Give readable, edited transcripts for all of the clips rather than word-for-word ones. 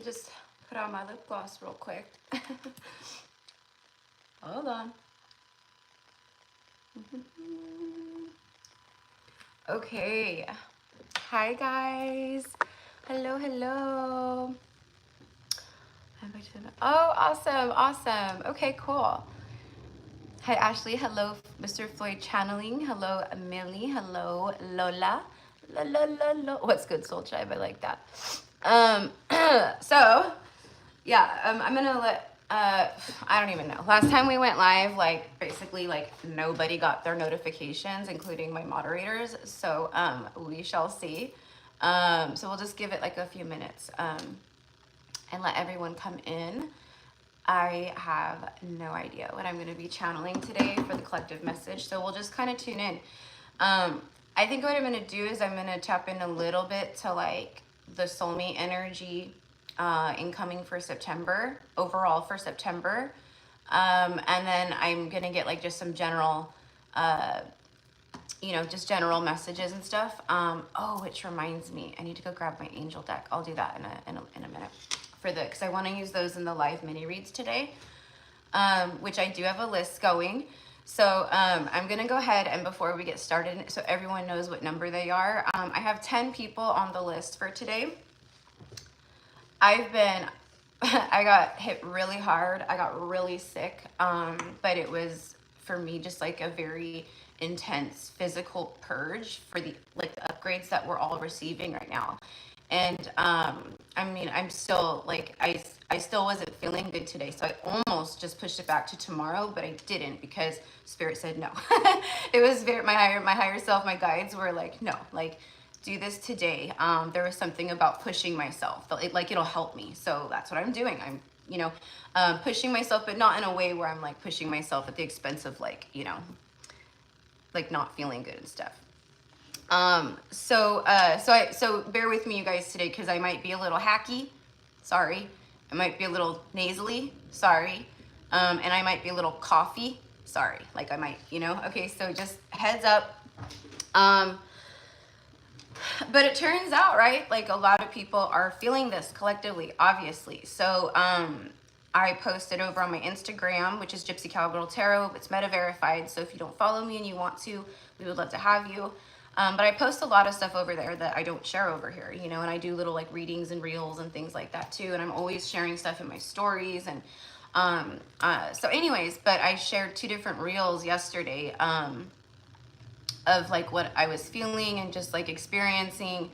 Just put on my lip gloss real quick. Hold on. Okay. Hi guys. Hello, hello. Oh, awesome, awesome. Okay, cool. Hi Ashley. Hello, Mr. Floyd Channeling. Hello, Millie. Hello, Lola. La la la la. What's good, Soul Tribe? I like that. So yeah, I'm gonna let I don't even know. Last time we went live, like basically like nobody got their notifications, including my moderators. So we shall see. So we'll just give it like a few minutes and let everyone come in. I have no idea what I'm gonna be channeling today for the collective message. So we'll just kind of tune in. I think what I'm gonna do is I'm gonna tap in a little bit to like the soulmate energy incoming for September, overall for September. And then I'm gonna get like just some general, just general messages and stuff. Oh, which reminds me, I need to go grab my angel deck. I'll do that in a minute for because I want to use those in the live mini reads today, which I do have a list going. So I'm gonna go ahead and before we get started, so everyone knows what number they are, I have 10 people on the list for today. I got hit really hard. I got really sick, but it was for me just like a very intense physical purge for the like the upgrades that we're all receiving right now. And I mean, I'm still like I still wasn't feeling good today, so I almost just pushed it back to tomorrow, but I didn't because Spirit said no. It was very my higher self, my guides were like, no, like do this today. There was something about pushing myself, like it'll help me, so that's what I'm doing. I'm pushing myself, but not in a way where I'm like pushing myself at the expense of like like not feeling good and stuff. So bear with me, you guys, today, because I might be a little hacky. Sorry. I might be a little nasally. Sorry. And I might be a little coughy. Sorry. Like I might, okay, so just heads up. But it turns out, right, like a lot of people are feeling this collectively, obviously. So, I posted over on my Instagram, which is GypsyCowgirlTarot. It's meta verified. So if you don't follow me and you want to, we would love to have you. But I post a lot of stuff over there that I don't share over here, and I do little like readings and reels and things like that too. And I'm always sharing stuff in my stories. And so anyways, but I shared 2 different reels yesterday of like what I was feeling and just like experiencing.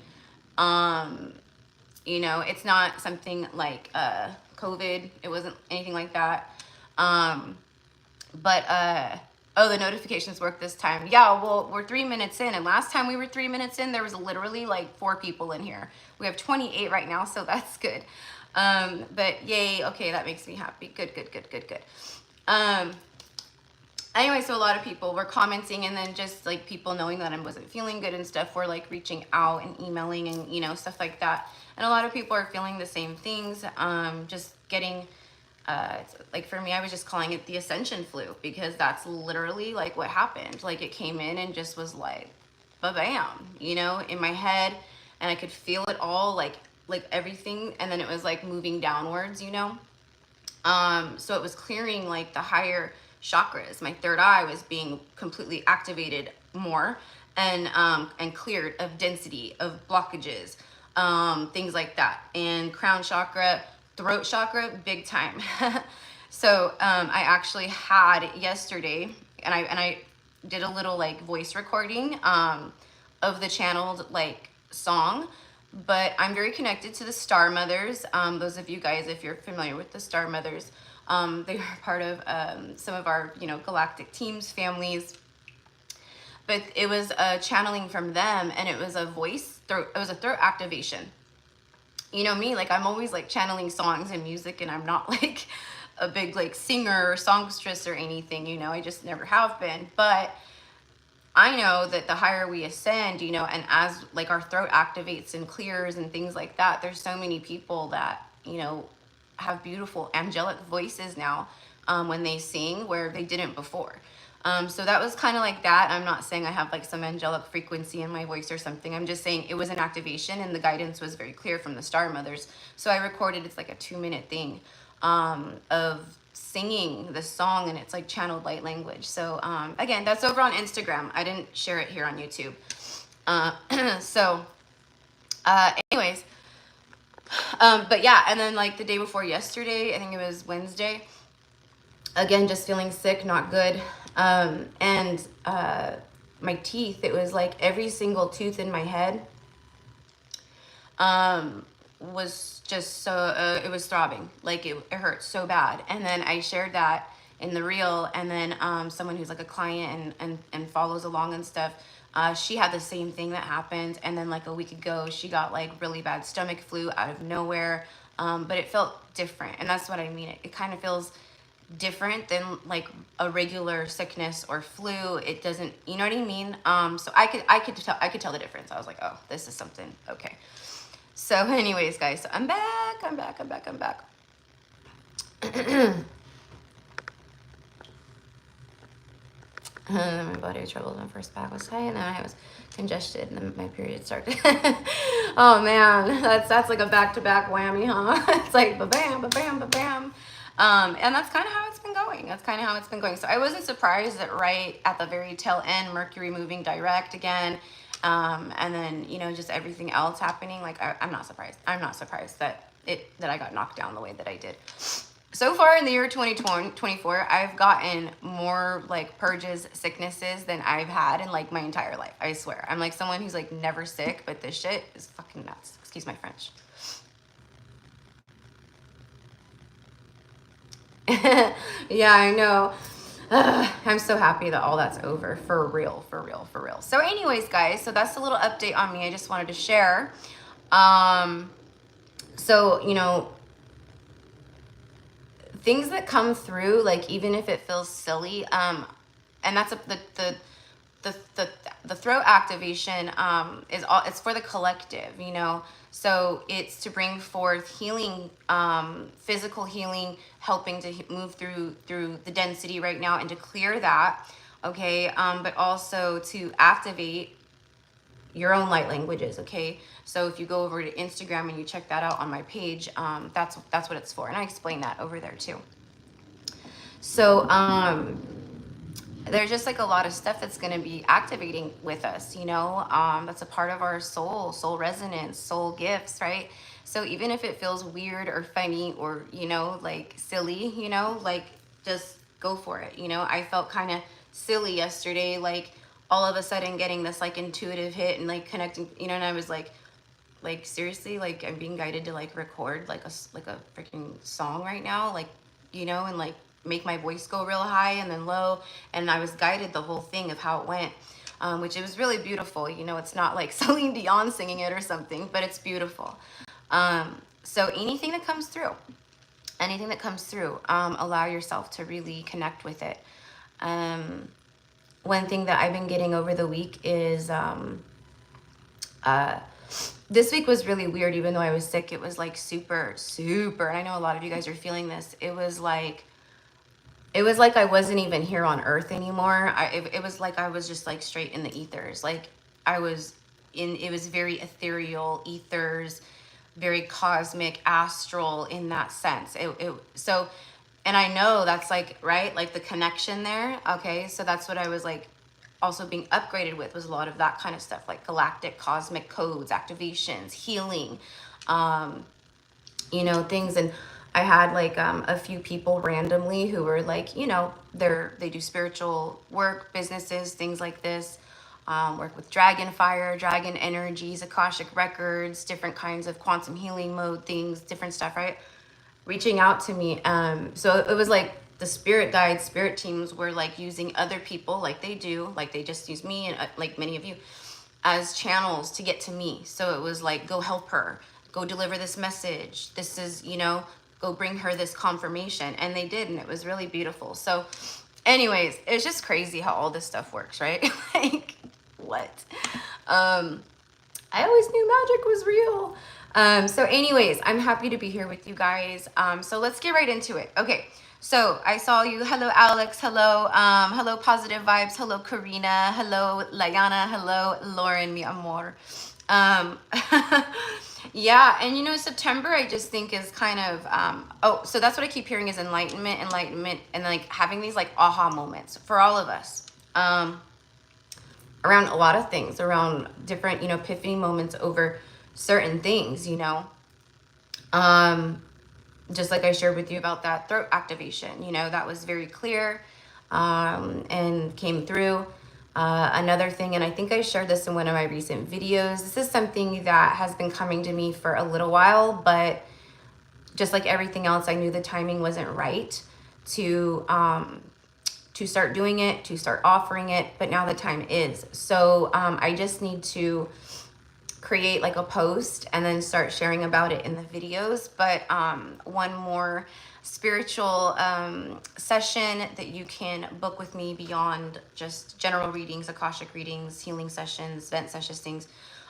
It's not something like COVID. It wasn't anything like that. Oh, the notifications work this time. Yeah, well, we're 3 minutes in, and last time we were 3 minutes in, there was literally like 4 people in here. We have 28 right now, so that's good. But yay, okay, that makes me happy. Good. Anyway, so a lot of people were commenting, and then just like people knowing that I wasn't feeling good and stuff were like reaching out and emailing and stuff like that. And a lot of people are feeling the same things, just getting like for me, I was just calling it the Ascension flu, because that's literally like what happened. Like it came in and just was like ba-bam, in my head, and I could feel it all, like everything, and then it was like moving downwards, so it was clearing like the higher chakras. My third eye was being completely activated more and cleared of density, of blockages, things like that. And crown chakra, throat chakra, big time. So I actually had yesterday, and I did a little like voice recording of the channeled like song. But I'm very connected to the Star Mothers. Those of you guys, if you're familiar with the Star Mothers, they are part of some of our, galactic teams, families. But it was a channeling from them, and it was a it was a throat activation. Me, like I'm always like channeling songs and music, and I'm not like a big like singer or songstress or anything, I just never have been. But I know that the higher we ascend, and as like our throat activates and clears and things like that, there's so many people that, have beautiful angelic voices now when they sing, where they didn't before. So that was kind of like that. I'm not saying I have like some angelic frequency in my voice or something. I'm just saying it was an activation and the guidance was very clear from the Star Mothers. So I recorded, it's like a 2-minute thing of singing the song, and it's like channeled light language. So again, that's over on Instagram. I didn't share it here on YouTube. Anyways, but yeah, and then like the day before yesterday, I think it was Wednesday, again, just feeling sick, not good. And my teeth, it was like every single tooth in my head was just so, it was throbbing, like it hurt so bad. And then I shared that in the reel, and then someone who's like a client and follows along and stuff, she had the same thing that happened. And then like a week ago, she got like really bad stomach flu out of nowhere. But it felt different. And that's what I mean. It kind of feels different than like a regular sickness or flu. It doesn't, you know what I mean? So I could tell the difference. I was like, oh, this is something. Okay. So anyways, guys, so I'm back. My body was troubled. My first back was tight, and then I was congested, and then my period started. Oh man, that's like a back-to-back whammy, huh? It's like ba-bam, ba-bam, ba-bam. And that's kind of how it's been going. So I wasn't surprised that right at the very tail end, Mercury moving direct again, and then, you know, just everything else happening. Like I'm not surprised. I'm not surprised that I got knocked down the way that I did. So far in the year 2024, I've gotten more like purges, sicknesses than I've had in like my entire life. I swear. I'm like someone who's like never sick, but this shit is fucking nuts. Excuse my French. Yeah, I know. I'm so happy that all that's over. For real. So anyways, guys, so that's a little update on me. I just wanted to share. So, you know, things that come through, like even if it feels silly, and that's the throat activation it's for the collective, you know. So it's to bring forth healing, physical healing, helping to move through the density right now and to clear that, okay, but also to activate your own light languages, okay? So if you go over to Instagram and you check that out on my page, that's what it's for, and I explain that over there too. So there's just like a lot of stuff that's going to be activating with us, you know. That's a part of our soul resonance, soul gifts, right? So even if it feels weird or funny or, you know, like silly, you know, like just go for it. You know, I felt kind of silly yesterday, like all of a sudden getting this like intuitive hit and like connecting, you know, and I was like seriously, like I'm being guided to like record like a freaking song right now, like, you know, and like make my voice go real high and then low, and I was guided the whole thing of how it went, which it was really beautiful. You know, it's not like Celine Dion singing it or something, but it's beautiful. So anything that comes through, allow yourself to really connect with it. One thing that I've been getting over the week is this week was really weird. Even though I was sick, it was like super, and I know a lot of you guys are feeling this. It was like I wasn't even here on earth anymore. It was like I was just like straight in the ethers. Like I was in, it was very ethereal, ethers, very cosmic, astral in that sense. So, and I know that's like, right? Like the connection there. Okay. So that's what I was like also being upgraded with, was a lot of that kind of stuff, like galactic cosmic codes, activations, healing, you know, things. And I had like a few people randomly who were like, you know, they do spiritual work, businesses, things like this, work with dragon fire, dragon energies, Akashic records, different kinds of quantum healing mode things, different stuff, right? Reaching out to me. So it was like the spirit guides, spirit teams were like using other people, like they do, like they just use me and like many of you as channels to get to me. So it was like, go help her, go deliver this message. This is, you know, go bring her this confirmation. And they did, and it was really beautiful. So anyways, it's just crazy how all this stuff works, right? Like what? I always knew magic was real. So anyways, I'm happy to be here with you guys. So let's get right into it. Okay. So I saw you. Hello, Alex. Hello. Hello, Positive Vibes. Hello, Karina. Hello, Layana. Hello, Lauren, mi amor. Um, yeah. And you know, September, I just think is kind of, oh, so that's what I keep hearing is enlightenment, and like having these like aha moments for all of us. Around a lot of things, around different, you know, epiphany moments over certain things, you know. Just like I shared with you about that throat activation, you know, that was very clear and came through. Another thing, and I think I shared this in one of my recent videos, this is something that has been coming to me for a little while, but just like everything else, I knew the timing wasn't right to start doing it, to start offering it, but now the time is. So I just need to create like a post and then start sharing about it in the videos. But one more spiritual session that you can book with me beyond just general readings, Akashic readings, healing sessions, vent sessions, things.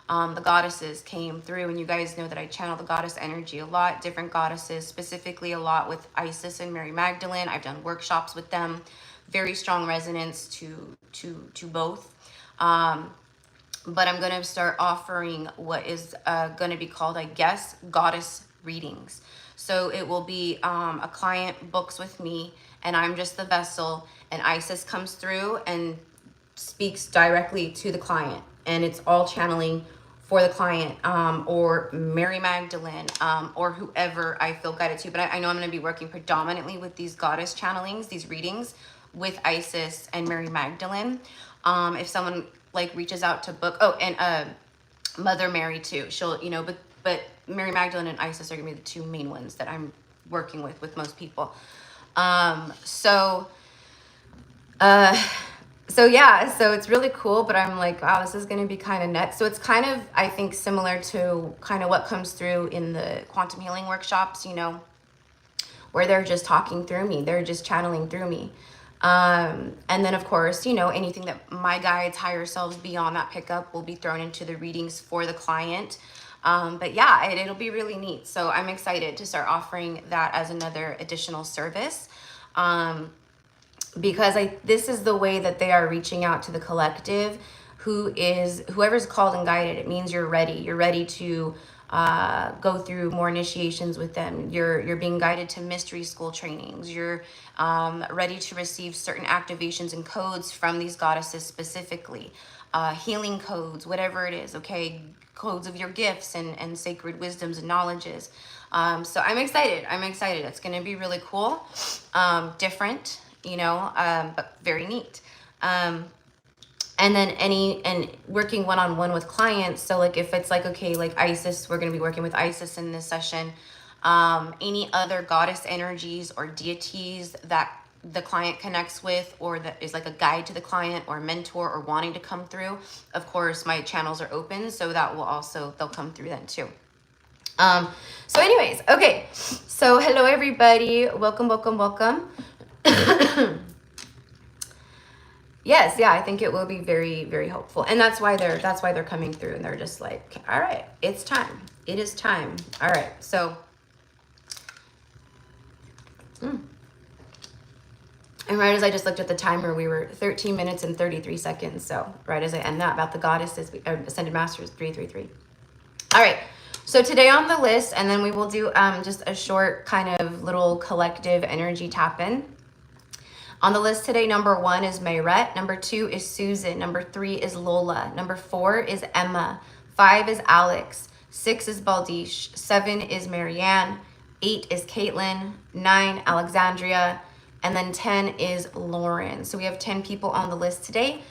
The goddesses came through, and you guys know that I channel the goddess energy a lot, different goddesses, specifically a lot with Isis and Mary Magdalene. I've done workshops with them, very strong resonance to both. But I'm going to start offering what is going to be called, I guess, goddess readings. So it will be a client books with me, and I'm just the vessel, and Isis comes through and speaks directly to the client, and it's all channeling for the client, or Mary Magdalene, or whoever I feel guided to. But I know I'm going to be working predominantly with these goddess channelings, these readings with Isis and Mary Magdalene. If someone like reaches out to book, oh, and Mother Mary too, she'll, you know, but Mary Magdalene and Isis are gonna be the two main ones that I'm working with most people. So yeah, so it's really cool, but I'm like, wow, this is gonna be kind of nuts. So it's kind of, I think, similar to kind of what comes through in the quantum healing workshops, you know, where they're just talking through me, they're just channeling through me. And then of course, you know, anything that my guides, higher selves beyond that pickup will be thrown into the readings for the client. But yeah, it'll be really neat. So I'm excited to start offering that as another additional service. Because this is the way that they are reaching out to the collective, whoever's called and guided. It means you're ready. You're ready to go through more initiations with them. You're being guided to mystery school trainings. You're ready to receive certain activations and codes from these goddesses specifically, healing codes, whatever it is, okay, codes of your gifts and sacred wisdoms and knowledges. So I'm excited. It's going to be really cool, different, you know, but very neat. And then working one-on-one with clients. So like if it's like, okay, like Isis, we're going to be working with Isis in this session. Any other goddess energies or deities that the client connects with, or that is like a guide to the client or a mentor or wanting to come through, of course, my channels are open. So that will also, they'll come through then too. So anyways, okay. So hello, everybody. Welcome. Yes, yeah, I think it will be very, very helpful. And that's why they're coming through, and they're just like, all right, it's time. It is time. All right. So and right as I just looked at the timer, we were 13 minutes and 33 seconds. So right as I end that about the goddesses, Ascended Masters 333. All right. So today on the list, and then we will do just a short kind of little collective energy tap in. On the list today, number 1 is Merett. Number 2 is Susan. Number 3 is Lola. Number 4 is Emma. 5 is Alex. 6 is Balish. 7 is Maryanne. 8 is Caitlyn. 9, Alexandria. And then 10 is Lauren. So we have 10 people on the list today.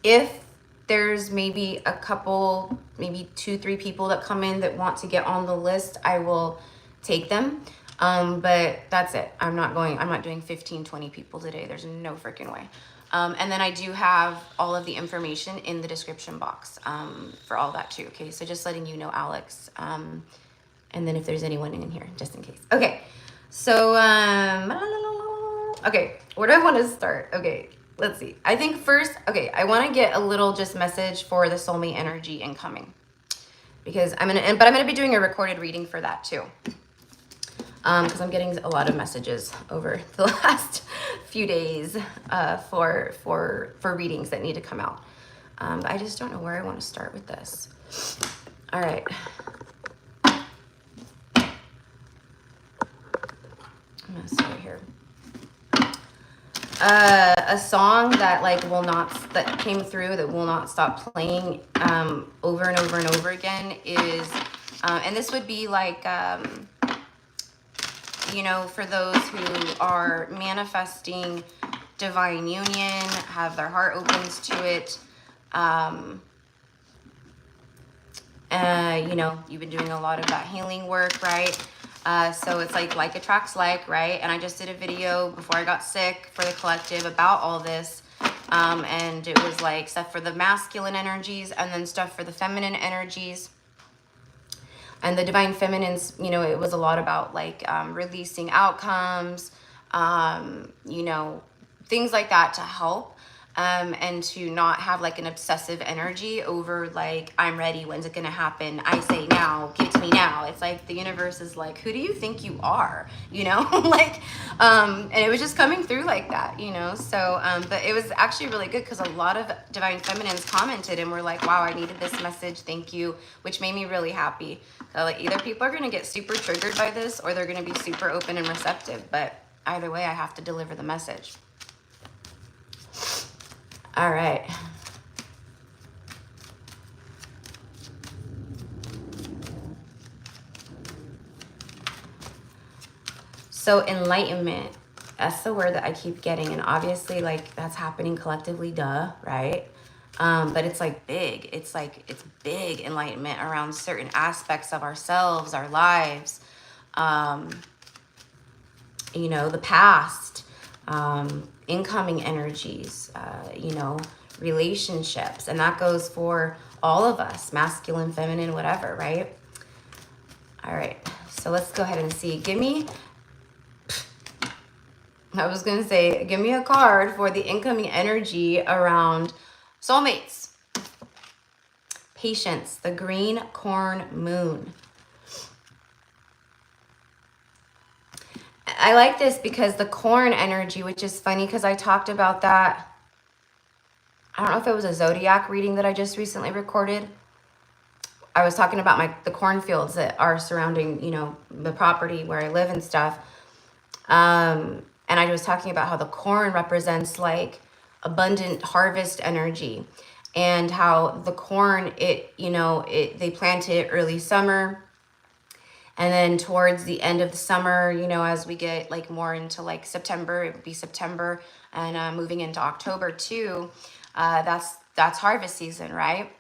If there's maybe a couple, maybe 2-3 people that come in that want to get on the list, I will take them. But that's it. I'm not doing 15-20 people today. There's no freaking way. And then I do have all of the information in the description box for all that too. Okay, so just letting you know, Alex. And then if there's anyone in here, just in case. Okay, so okay, where do I want to start? Okay, let's see. I think first, okay, I want to get a little just message for the soulmate energy incoming, because but I'm gonna be doing a recorded reading for that too, because I'm getting a lot of messages over the last few days for readings that need to come out. But I just don't know where I want to start with this. All right. I'm gonna start here. A song that like that came through that will not stop playing over and over and over again is, and this would be like, you know, for those who are manifesting divine union, have their heart opens to it. You know, you've been doing a lot of that healing work, right? So it's like attracts like, right? And I just did a video before I got sick for the collective about all this. And it was like stuff for the masculine energies and then stuff for the feminine energies. And the divine feminines, you know, it was a lot about like releasing outcomes, you know, things like that to help. And to not have like an obsessive energy over like, I'm ready, when's it gonna happen? I say now, give it to me now. It's like the universe is like, who do you think you are? You know, like, and it was just coming through like that, you know? So, but it was actually really good because a lot of divine feminines commented and were like, wow, I needed this message, thank you, which made me really happy. So like either people are gonna get super triggered by this or they're gonna be super open and receptive, but either way, I have to deliver the message. All right. So enlightenment, that's the word that I keep getting. And obviously like that's happening collectively, duh, right? But it's like big. It's like, it's big enlightenment around certain aspects of ourselves, our lives, you know, the past, incoming energies, you know, relationships. And that goes for all of us, masculine, feminine, whatever, right? All right, so let's go ahead and see. Give me a card for the incoming energy around soulmates. Patience, the green corn moon. I like this because the corn energy, which is funny because I talked about that. I don't know if it was a zodiac reading that I just recently recorded. I was talking about the cornfields that are surrounding, you know, the property where I live and stuff. And I was talking about how the corn represents like abundant harvest energy and how the corn, they plant it early summer. And then towards the end of the summer, you know, as we get like more into like September, it would be September and moving into October too, that's harvest season, right?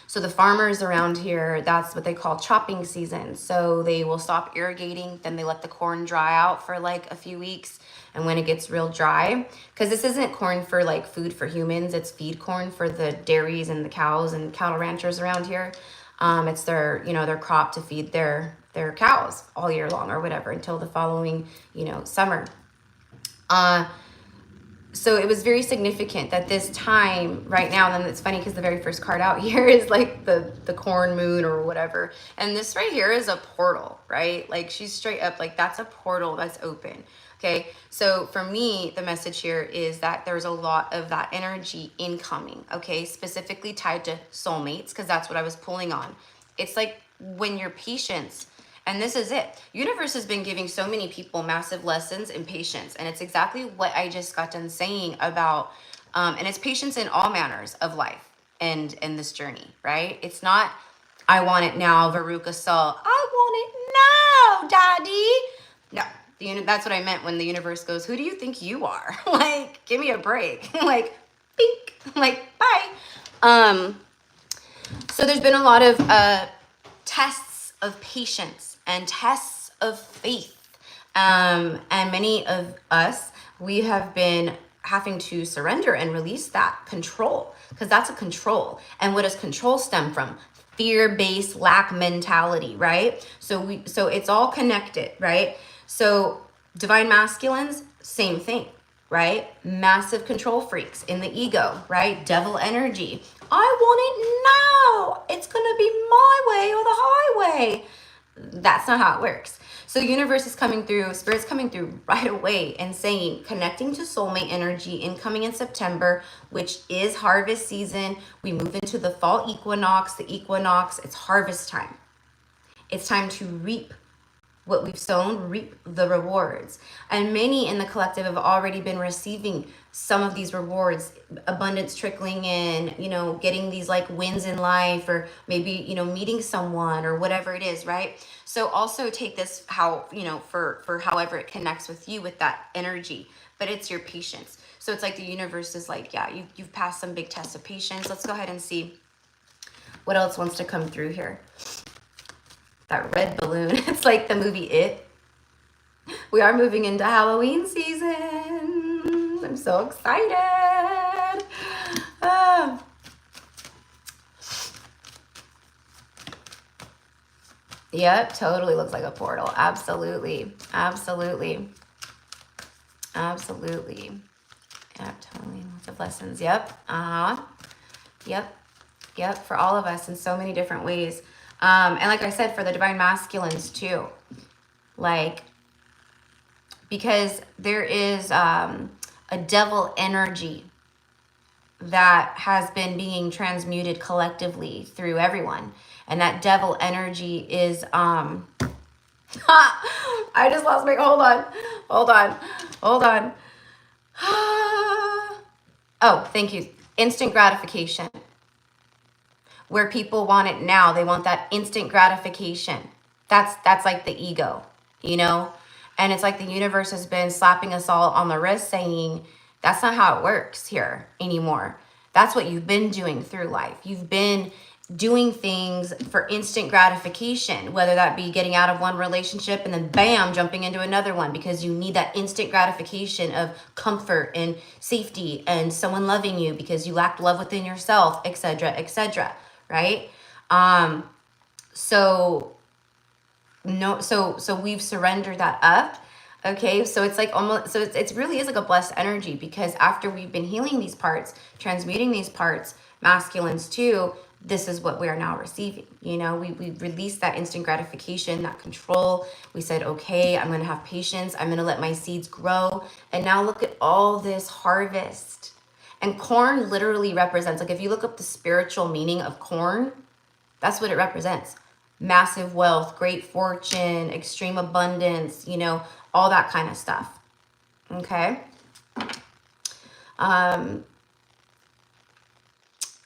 So the farmers around here, that's what they call chopping season. So they will stop irrigating, then they let the corn dry out for like a few weeks. And when it gets real dry, because this isn't corn for like food for humans, it's feed corn for the dairies and the cows and cattle ranchers around here. It's their, you know, their crop to feed their cows all year long or whatever until the following, you know, summer. So it was very significant that this time right now, and it's funny because the very first card out here is like the corn moon or whatever. And this right here is a portal, right? Like she's straight up like that's a portal that's open. Okay, so for me, the message here is that there's a lot of that energy incoming, okay, specifically tied to soulmates, because that's what I was pulling on. It's like when your patience, and this is it. Universe has been giving so many people massive lessons in patience, and it's exactly what I just got done saying about, and it's patience in all manners of life and in this journey, right? It's not, I want it now, Veruca Saul. I want it now, Daddy. No. That's what I meant when the universe goes, who do you think you are? Like, give me a break. Like, bink. Like, bye. So there's been a lot of tests of patience and tests of faith. And many of us, we have been having to surrender and release that control, because that's a control. And what does control stem from? Fear-based lack mentality, right? So it's all connected, right? So divine masculines, same thing. right? Massive control freaks in the ego, right? Devil energy. I want it now. It's going to be my way or the highway. That's not how it works. So universe is coming through, spirit's coming through right away and saying, connecting to soulmate energy, incoming in September, which is harvest season. We move into the fall equinox, it's harvest time. It's time to reap what we've sown, reap the rewards. And many in the collective have already been receiving some of these rewards, abundance trickling in, you know, getting these like wins in life, or maybe, you know, meeting someone or whatever it is, right? So also take this how, you know, for however it connects with you with that energy, but it's your patience. So it's like the universe is like, yeah, you've passed some big tests of patience. Let's go ahead and see what else wants to come through here. That red balloon. It's like the movie It. We are moving into Halloween season. I'm so excited. Yep, totally looks like a portal. Absolutely. Absolutely. Absolutely. Yep, totally. Lots of lessons. Yep. Yep. Yep. For all of us in so many different ways. And like I said, for the divine masculines too, like, because there is a devil energy that has been being transmuted collectively through everyone. And that devil energy is, I just lost my, hold on. Oh, thank you. Instant gratification. Where people want it now. They want that instant gratification. That's like the ego, you know? And it's like the universe has been slapping us all on the wrist saying, that's not how it works here anymore. That's what you've been doing through life. You've been doing things for instant gratification, whether that be getting out of one relationship and then bam, jumping into another one, because you need that instant gratification of comfort and safety and someone loving you because you lacked love within yourself, etc., etc., right? So we've surrendered that up. Okay, so it's like almost, so it's really is like a blessed energy, because after we've been healing these parts, transmuting these parts, masculines too, this is what we are now receiving. You know, we released that instant gratification, that control. We said, okay, I'm going to have patience. I'm going to let my seeds grow. And now look at all this harvest. And corn literally represents, like if you look up the spiritual meaning of corn, that's what it represents. Massive wealth, great fortune, extreme abundance, you know, all that kind of stuff. Okay.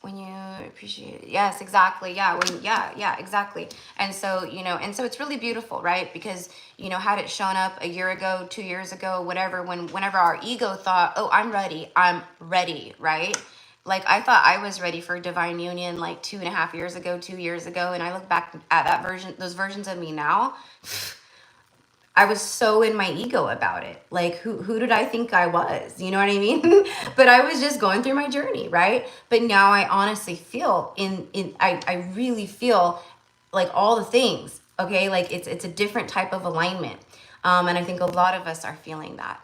When you appreciate it. Yes, exactly. Yeah. Yeah, exactly. And so, you know, and so it's really beautiful, right? Because, you know, had it shown up a year ago, 2 years ago, whatever, whenever our ego thought, oh, I'm ready, right? Like I thought I was ready for divine union like 2.5 years ago, 2 years ago. And I look back at that version, those versions of me now, I was so in my ego about it. Like, who did I think I was? You know what I mean? But I was just going through my journey, right? But now I honestly feel I really feel like all the things, okay? Like it's a different type of alignment. And I think a lot of us are feeling that.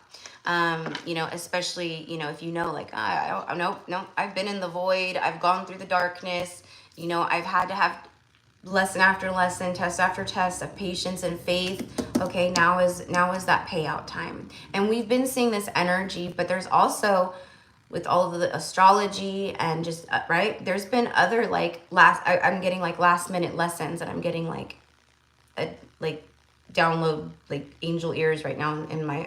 You know, especially, you know, if you know, like, no, I've been in the void. I've gone through the darkness. You know, I've had to have lesson after lesson, test after test of patience and faith. Okay, now is that payout time. And we've been seeing this energy, but there's also, with all of the astrology and just, right, there's been other like I'm getting like last minute lessons, and I'm getting like download like angel ears right now in my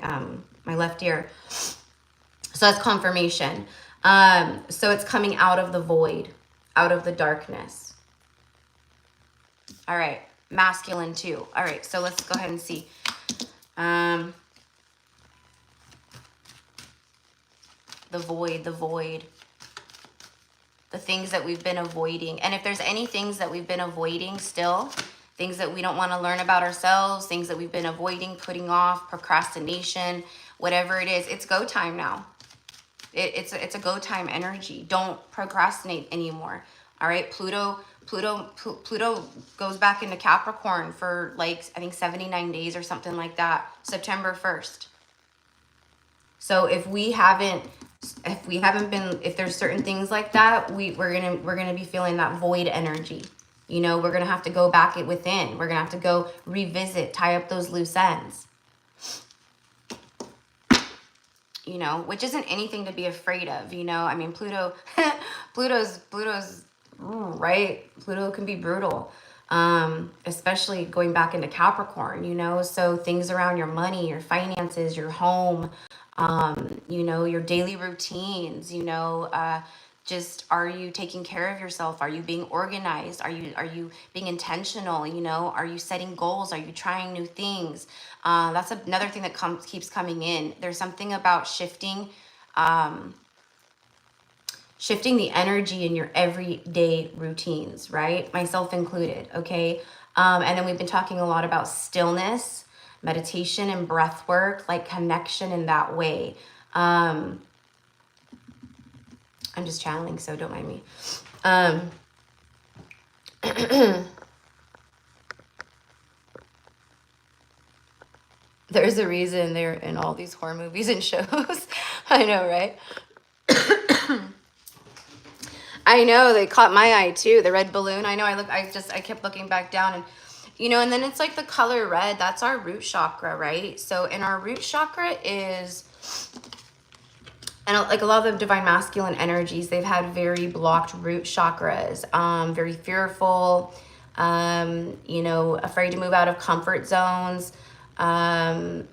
my left ear. So that's confirmation. So it's coming out of the void, out of the darkness. All right, masculine too. All right, so let's go ahead and see. The void, the things that we've been avoiding. And if there's any things that we've been avoiding still, things that we don't want to learn about ourselves, things that we've been avoiding, putting off, procrastination, whatever it is, it's go time now. It's a go time energy. Don't procrastinate anymore. All right, Pluto goes back into Capricorn for like, I think 79 days or something like that, September 1st. So if there's certain things like that, we're gonna be feeling that void energy. You know, we're gonna have to go back within. We're gonna have to go revisit, tie up those loose ends. You know, which isn't anything to be afraid of. You know, I mean, Pluto, Pluto's right. Pluto can be brutal, especially going back into Capricorn. You know, so things around your money, your finances, your home. You know, your daily routines, you know, just, are you taking care of yourself? Are you being organized? Are you being intentional? You know, are you setting goals? Are you trying new things? That's another thing that keeps coming in. There's something about shifting the energy in your everyday routines, right? Myself included. Okay. And then we've been talking a lot about stillness, meditation, and breath work, like connection in that way. I'm just channeling, so don't mind me. There's a reason they're in all these horror movies and shows. I know, right? I know, they caught my eye too. The red balloon. I know, I kept looking back down, and you know, and then it's like the color red, that's our root chakra, right? So in our root chakra is, and like a lot of the divine masculine energies, they've had very blocked root chakras, very fearful, you know, afraid to move out of comfort zones. For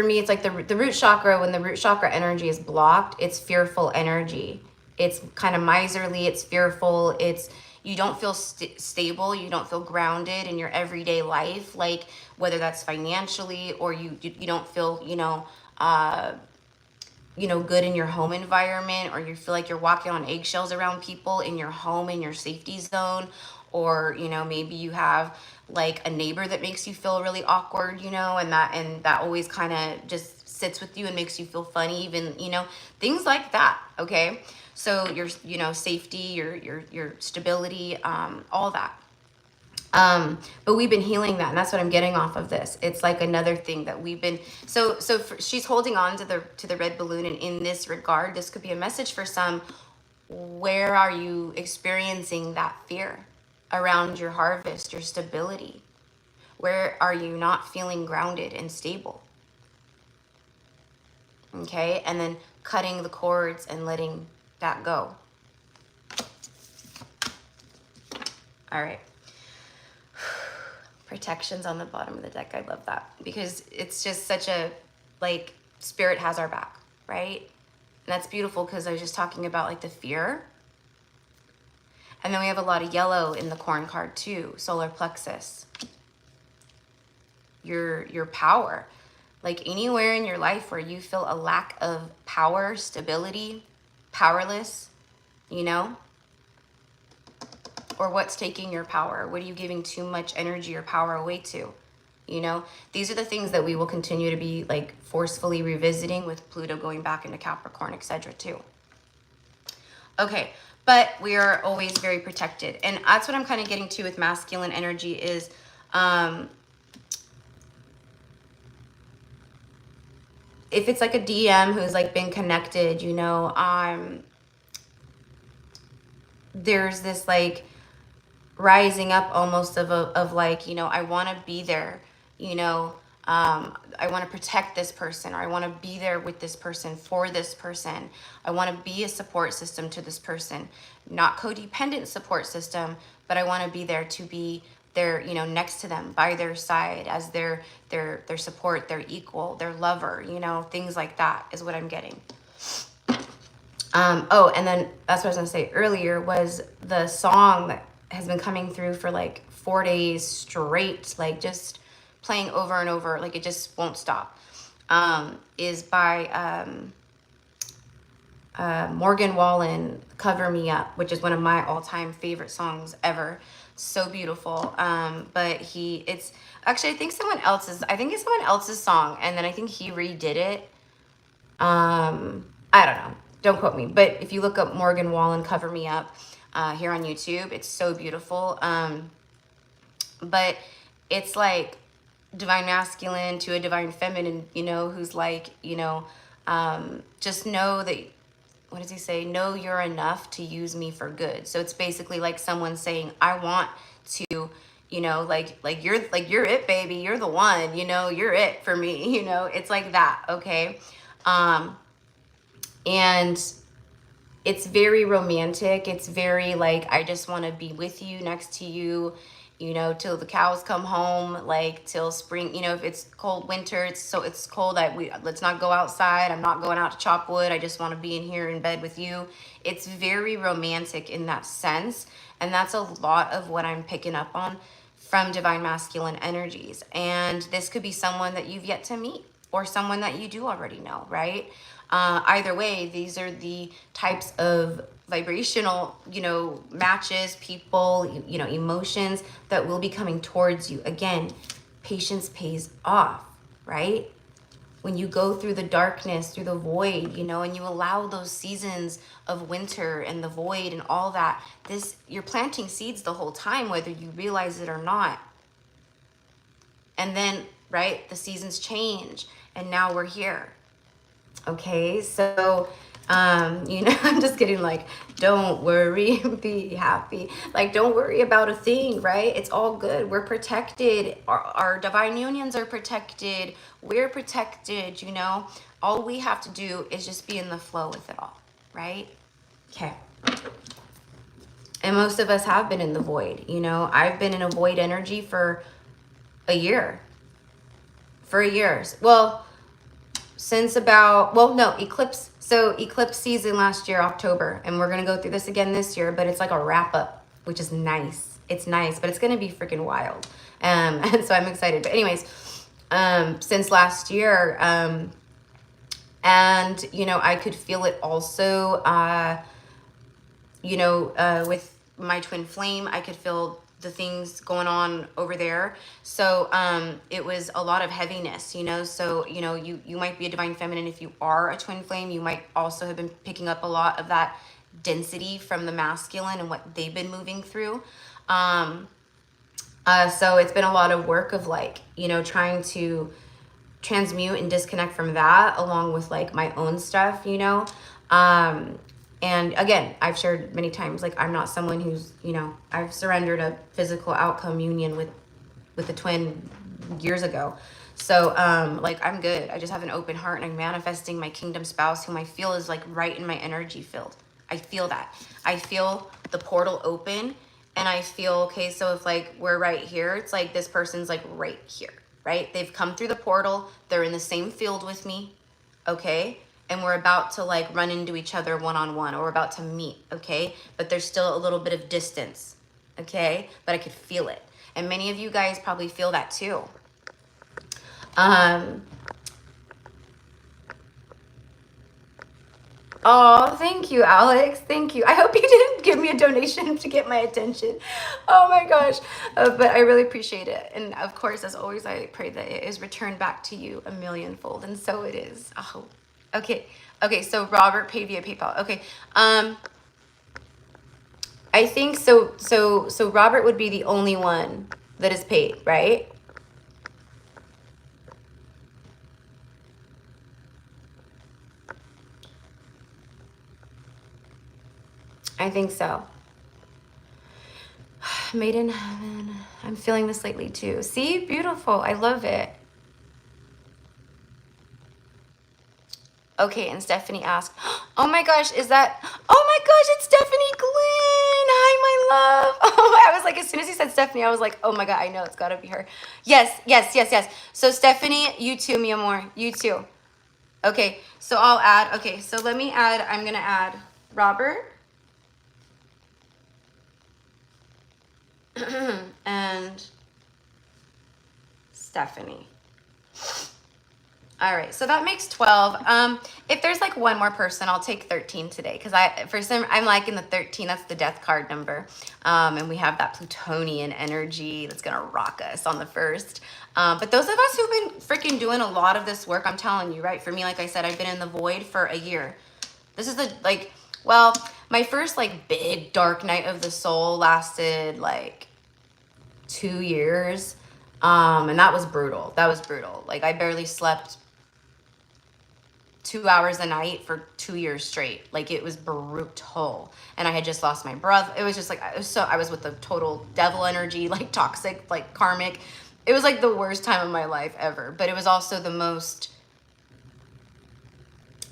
me, it's like the root chakra, when the root chakra energy is blocked, it's fearful energy. It's kind of miserly, it's fearful, you don't feel stable, you don't feel grounded in your everyday life, like whether that's financially, or you don't feel, you know, good in your home environment, or you feel like you're walking on eggshells around people in your home, in your safety zone, or, you know, maybe you have like a neighbor that makes you feel really awkward, you know, and that always kind of just sits with you and makes you feel funny, even, you know, things like that. Okay. So your, you know, safety, your stability, all that. But we've been healing that, and that's what I'm getting off of this. It's like another thing that we've been, she's holding on to the red balloon, and in this regard, this could be a message for some. Where are you experiencing that fear around your harvest, your stability? Where are you not feeling grounded and stable? Okay, and then cutting the cords and letting that go. All right. Protections on the bottom of the deck. I love that, because it's just such a, like, spirit has our back, right? And that's beautiful, because I was just talking about like the fear. And then we have a lot of yellow in the corn card too. Solar plexus. Your power. Like anywhere in your life where you feel a lack of power, stability, powerless, you know? Or what's taking your power? What are you giving too much energy or power away to? You know, these are the things that we will continue to be like forcefully revisiting with Pluto going back into Capricorn, etc. too. Okay, but we are always very protected. And that's what I'm kind of getting to with masculine energy is, if it's like a DM who's like been connected, you know, there's this like rising up almost of like, you know, I want to be there, you know, I want to protect this person, or I want to be there with this person for this person. I want to be a support system to this person, not codependent support system, but I want to be there to be their, you know, next to them, by their side, as their support, their equal, their lover, you know, things like that is what I'm getting. Oh, and then that's what I was gonna say earlier, was the song that has been coming through for like 4 days straight, like just playing over and over, like it just won't stop, is by Morgan Wallen, Cover Me Up, which is one of my all-time favorite songs ever. So beautiful. But it's actually, I think it's someone else's song, and then I think he redid it. I don't know, don't quote me, but if you look up Morgan Wallen, Cover Me Up, here on YouTube, it's so beautiful. But it's like divine masculine to a divine feminine, you know, who's like, you know, just know that, what does he say? Know you're enough to use me for good. So it's basically like someone saying, I want to, you know, like you're it, baby. You're the one, you know, you're it for me, you know, it's like that. Okay. And it's very romantic. It's very like, I just want to be with you, next to you, you know, till the cows come home, like till spring, you know, if it's cold winter, it's cold, let's not go outside. I'm not going out to chop wood. I just want to be in here in bed with you. It's very romantic in that sense. And that's a lot of what I'm picking up on from divine masculine energies. And this could be someone that you've yet to meet or someone that you do already know, right? Either way, these are the types of vibrational, you know, matches, people, you know, emotions that will be coming towards you. Again, patience pays off, right? When you go through the darkness, through the void, you know, and you allow those seasons of winter and the void and all that, you're planting seeds the whole time, whether you realize it or not. And then, right, the seasons change and now we're here. Okay, so, you know, I'm just getting like, don't worry, be happy. Like, don't worry about a thing, right? It's all good. We're protected. Our divine unions are protected. We're protected, you know. All we have to do is just be in the flow with it all, right? Okay. And most of us have been in the void, you know. I've been in a void energy for a year. For years. Well, since about, well, no, eclipse. So eclipse season last year, October, and we're going to go through this again this year, but it's like a wrap up, which is nice. It's nice, but it's going to be freaking wild. And so I'm excited. But anyways, since last year, and, you know, I could feel it also, you know, with my twin flame, I could feel the things going on over there. So it was a lot of heaviness, you know. So, you know, you might be a divine feminine if you are a twin flame. You might also have been picking up a lot of that density from the masculine and what they've been moving through. So it's been a lot of work of like, you know, trying to transmute and disconnect from that along with like my own stuff, you know. And again, I've shared many times, like, I'm not someone who's, you know, I've surrendered a physical outcome union with a twin years ago. So, like, I'm good. I just have an open heart and I'm manifesting my kingdom spouse whom I feel is like right in my energy field. I feel that. I feel the portal open and I feel, okay, so if like we're right here, it's like this person's like right here, right? They've come through the portal. They're in the same field with me. Okay. And we're about to like run into each other one-on-one, or we're about to meet, okay? But there's still a little bit of distance, okay? But I could feel it. And many of you guys probably feel that too. Oh, thank you, Alex. Thank you. I hope you didn't give me a donation to get my attention. Oh my gosh. But I really appreciate it. And of course, as always, I pray that it is returned back to you a millionfold. And so it is. Oh. Okay. Okay. So Robert paid via PayPal. Okay. I think so. So Robert would be the only one that is paid, right? I think so. Made in heaven. I'm feeling this lately too. See? Beautiful. I love it. Okay, and Stephanie asked, oh my gosh, is that, oh my gosh, it's Stephanie Glenn. Hi, my love. Oh, I was like, as soon as he said Stephanie, I was like, oh my God, I know it's gotta be her. Yes, yes, yes, yes. So Stephanie, you too, mi amor, you too. Okay, so I'll add, okay, so let me add, I'm gonna add Robert. And Stephanie. All right, so that makes 12. If there's like one more person, I'll take 13 today, because I'm liking the 13. That's the death card number, and we have that Plutonian energy that's gonna rock us on the first. But those of us who've been freaking doing a lot of this work, I'm telling you, right? For me, like I said, I've been in the void for a year. This is the well, my first like big dark night of the soul lasted like 2 years. And that was brutal. That was brutal. Like, I barely slept 2 hours a night for 2 years straight. Like, it was brutal. And I had just lost my brother. It was just like, I was with the total devil energy, like toxic, like karmic. It was like the worst time of my life ever. But it was also the most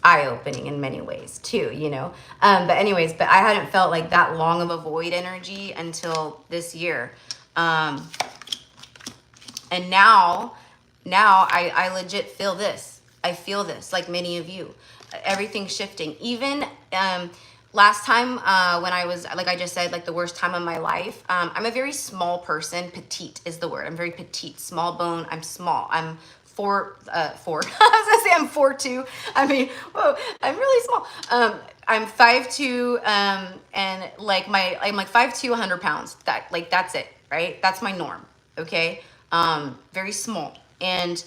eye-opening in many ways too, you know. But anyways, but I hadn't felt like that long of a void energy until this year. And now I legit feel this. I feel this, like many of you. Everything's shifting. Even last time when I was, like I just said, like the worst time of my life, I'm a very small person. Petite is the word. I'm very petite, small bone. I'm small. I'm four. I was gonna say I'm 4'2". I mean, whoa, I'm really small. I'm 5'2", and like I'm like 5'2", 100 pounds. That's it, right? That's my norm. Okay, very small. And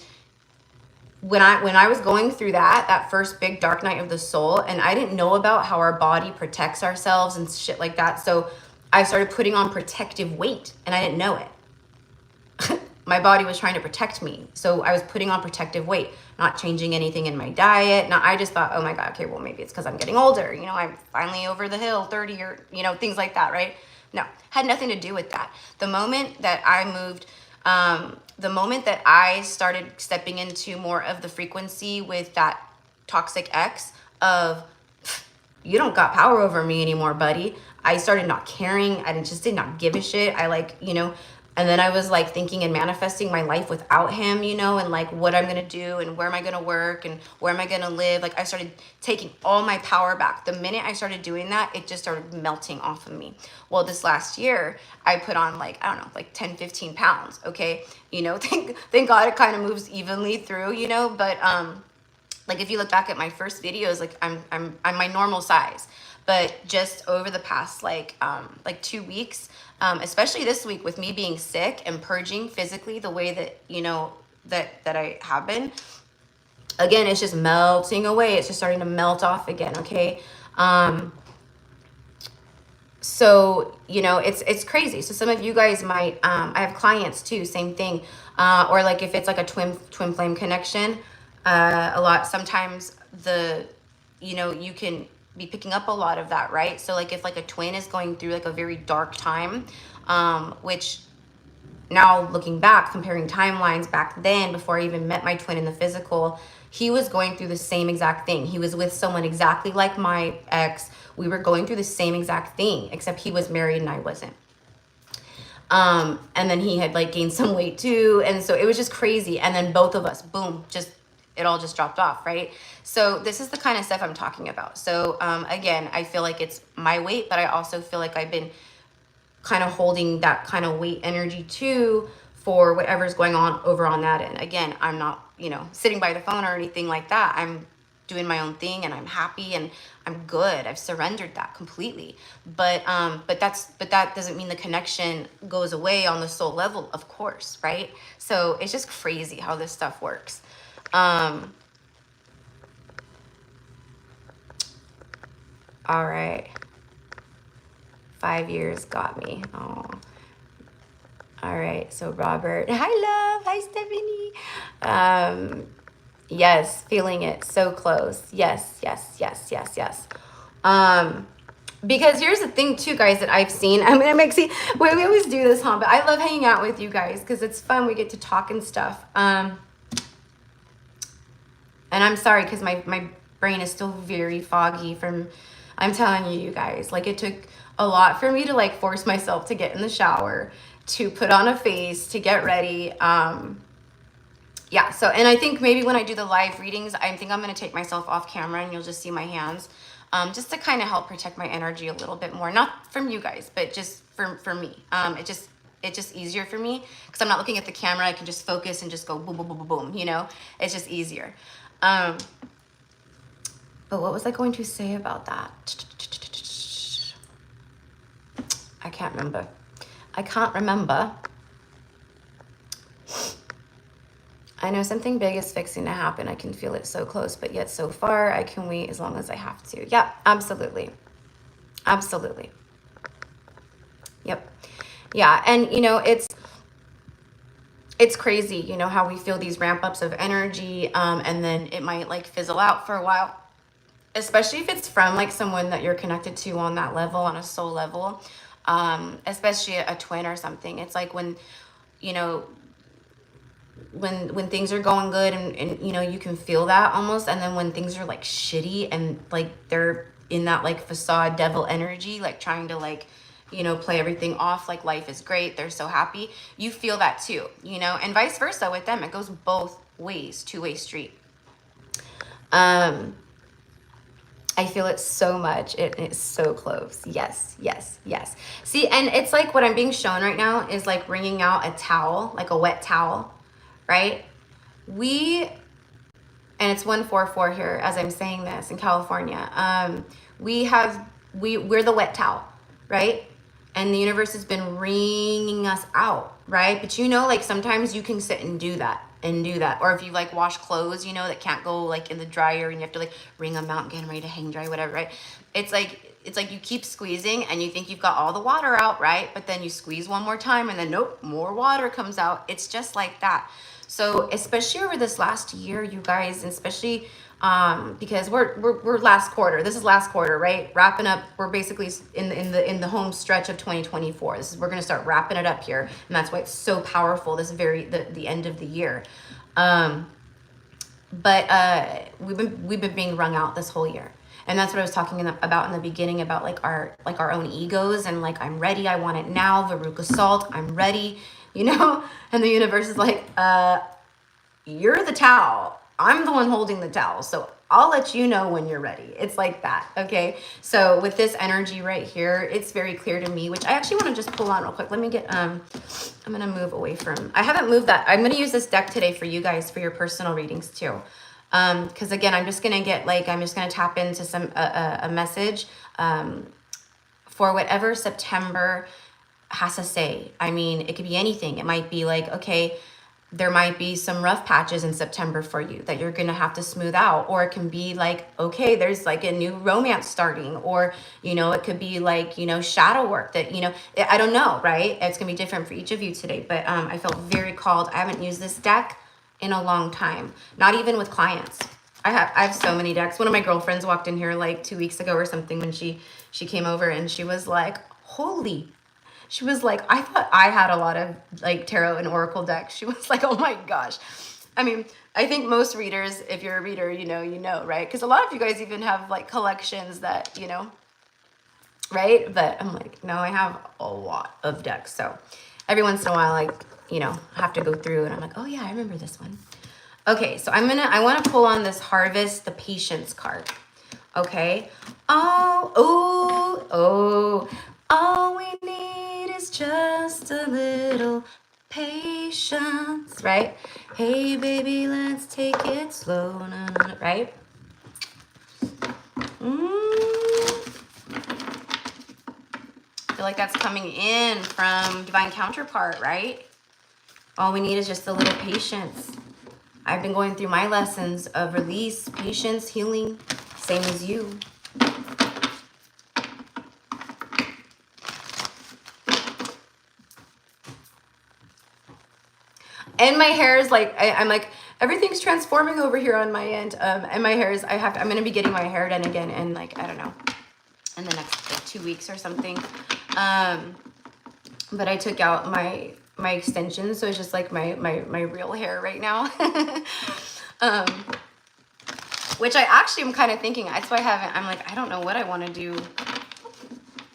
when I was going through that first big dark night of the soul, and I didn't know about how our body protects ourselves and shit like that, so I started putting on protective weight, and I didn't know it. My body was trying to protect me, so I was putting on protective weight, not changing anything in my diet. Now I just thought, oh my god, okay, well maybe it's because I'm getting older, you know, I'm finally over the hill, 30, or you know, things like that, right? No, had nothing to do with that. The moment that I moved, the moment that I started stepping into more of the frequency with that toxic ex of, you don't got power over me anymore, buddy. I started not caring. I just did not give a shit. I like, you know, and then I was like thinking and manifesting my life without him, you know, and like what I'm going to do and where am I going to work and where am I going to live? Like I started taking all my power back. The minute I started doing that, it just started melting off of me. Well, this last year I put on like, I don't know, like 10, 15 pounds. Okay. You know, thank God it kind of moves evenly through, you know, but, like if you look back at my first videos, like I'm my normal size, but just over the past like 2 weeks, especially this week with me being sick and purging physically the way that, you know, that I have been, again, it's just melting away. It's just starting to melt off again. Okay. So, you know, it's crazy. So some of you guys might, I have clients too, same thing. Or like if it's like a twin flame connection, a lot, sometimes you know, you can be picking up a lot of that, right? So like if like a twin is going through like a very dark time, which now looking back, comparing timelines back then, before I even met my twin in the physical, he was going through the same exact thing. He was with someone exactly like my ex. We were going through the same exact thing, except he was married and I wasn't. And then he had like gained some weight too. And so it was just crazy. And then both of us, boom, it all just dropped off, right? So this is the kind of stuff I'm talking about. So again, I feel like it's my weight, but I also feel like I've been kind of holding that kind of weight energy too for whatever's going on over on that end. Again, I'm not, you know, sitting by the phone or anything like that. I'm doing my own thing and I'm happy and I'm good. I've surrendered that completely. But that doesn't mean the connection goes away on the soul level, of course, right? So it's just crazy how this stuff works. All right. 5 years got me. Oh. All right. So Robert, hi love. Hi Stephanie. Yes. Feeling it. So close. Yes. Because here's the thing too, guys, that I've seen. I mean, we always do this, huh? But I love hanging out with you guys because it's fun. We get to talk and stuff. And I'm sorry because my brain is still very foggy from, I'm telling you guys, like it took a lot for me to like force myself to get in the shower, to put on a face, to get ready. Yeah, so, and I think maybe when I do the live readings, I think I'm going to take myself off camera and you'll just see my hands, just to kind of help protect my energy a little bit more. Not from you guys, but just for me. It's just easier for me because I'm not looking at the camera. I can just focus and just go boom, boom, boom, boom, boom, you know? It's just easier. But what was I going to say about that? I can't remember. I know something big is fixing to happen. I can feel it so close, but yet so far. I can wait as long as I have to. Yeah, absolutely. Absolutely. Yep. Yeah, and you know, it's it's crazy, you know, how we feel these ramp ups of energy, and then it might like fizzle out for a while, especially if it's from like someone that you're connected to on that level, on a soul level, especially a twin or something. It's like when, you know, when things are going good and you know, you can feel that almost, and then when things are like shitty and like they're in that like facade devil energy, like trying to like, you know, play everything off like life is great, they're so happy, you feel that too, you know, and vice versa with them. It goes both ways, two-way street. I feel it so much. It's so close. Yes, yes, yes. See, and it's like what I'm being shown right now is like wringing out a towel, like a wet towel, right? And it's 144 here as I'm saying this in California. We're the wet towel, right? And the universe has been wringing us out, right? But you know, like sometimes you can sit and do that. Or if you like wash clothes, you know, that can't go like in the dryer and you have to like wring them out and get them ready to hang dry, whatever, right? It's like you keep squeezing and you think you've got all the water out, right? But then you squeeze one more time and then nope, more water comes out. It's just like that. So especially over this last year, you guys, and especially because we're last quarter. This is last quarter, right? Wrapping up. We're basically in the home stretch of 2024. We're gonna start wrapping it up here, and that's why it's so powerful. The end of the year, but we've been being wrung out this whole year, and that's what I was talking about in the beginning about like our own egos and like I'm ready. I want it now. Veruca Salt. I'm ready. You know, and the universe is like, you're the towel. I'm the one holding the towel. So I'll let you know when you're ready. It's like that. Okay. So with this energy right here, it's very clear to me, which I actually want to just pull on real quick. Let me get, I'm going to move away from, I haven't moved that. I'm going to use this deck today for you guys, for your personal readings too. Cause again, I'm just going to get like, I'm just going to tap into a message, for whatever September has to say. I mean, it could be anything. It might be like, okay, there might be some rough patches in September for you that you're gonna have to smooth out, or it can be like, okay, there's like a new romance starting, or, you know, it could be like, you know, shadow work that, you know, I don't know, right? It's gonna be different for each of you today, but I felt very called. I haven't used this deck in a long time, not even with clients. I have so many decks. One of my girlfriends walked in here like 2 weeks ago or something when she came over, and she was like, she was like, I thought I had a lot of like tarot and oracle decks. She was like, oh my gosh. I mean, I think most readers, if you're a reader, you know, right? Because a lot of you guys even have like collections that, you know, right? But I'm like, no, I have a lot of decks. So every once in a while, like, you know, I have to go through and I'm like, oh yeah, I remember this one. Okay, so I want to pull on this Harvest the Patience card. Okay. All we need is just a little patience, right? Hey, baby, let's take it slow, right? I feel like that's coming in from Divine Counterpart, right? All we need is just a little patience. I've been going through my lessons of release, patience, healing, same as you. And my hair is like, I'm like, everything's transforming over here on my end. And my hair is, I'm going to be getting my hair done again in like, I don't know, in the next like 2 weeks or something. But I took out my extensions. So it's just like my real hair right now. Which I actually am kind of thinking, that's why I'm like, I don't know what I want to do.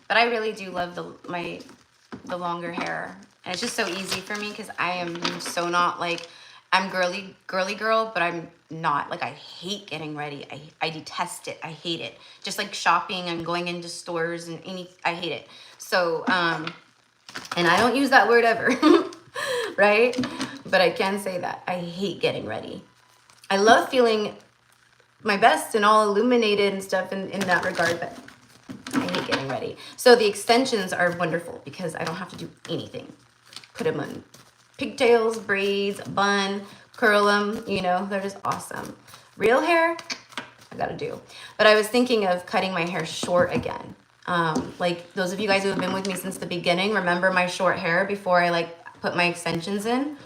But I really do love the longer hair. And it's just so easy for me because I am so not like, I'm girly girl, but I'm not. Like, I hate getting ready. I detest it. I hate it. Just like shopping and going into stores and I hate it. So, and I don't use that word ever, right? But I can say that. I hate getting ready. I love feeling my best and all illuminated and stuff in that regard, but I hate getting ready. So the extensions are wonderful because I don't have to do anything. Put them on pigtails, braids, bun, curl them, you know, they're just awesome. Real hair, I gotta do. But I was thinking of cutting my hair short again. Like those of you guys who have been with me since the beginning, remember my short hair before I like put my extensions in?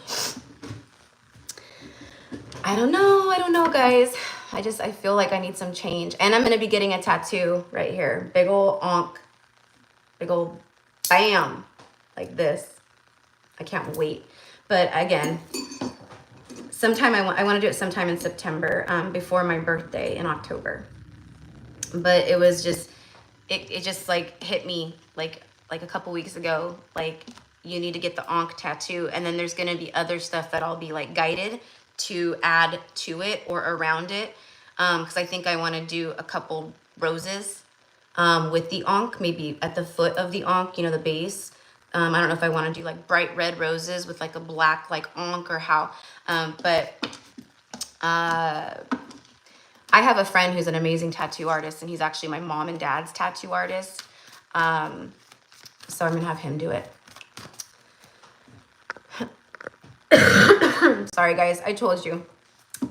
I don't know, guys. I feel like I need some change. And I'm going to be getting a tattoo right here. Big ol' onk. Big ol' bam. Like this. I can't wait. But again, sometime I want to do it sometime in September, before my birthday in October. But it was just, it just like hit me like a couple weeks ago. Like, you need to get the onk tattoo. And then there's going to be other stuff that I'll be like guided to add to it or around it. Because I think I want to do a couple roses with the onk, maybe at the foot of the onk, you know, the base. I don't know if I want to do like bright red roses with like a black like onk or how. But I have a friend who's an amazing tattoo artist, and he's actually my mom and dad's tattoo artist. So I'm going to have him do it. Sorry, guys. I told you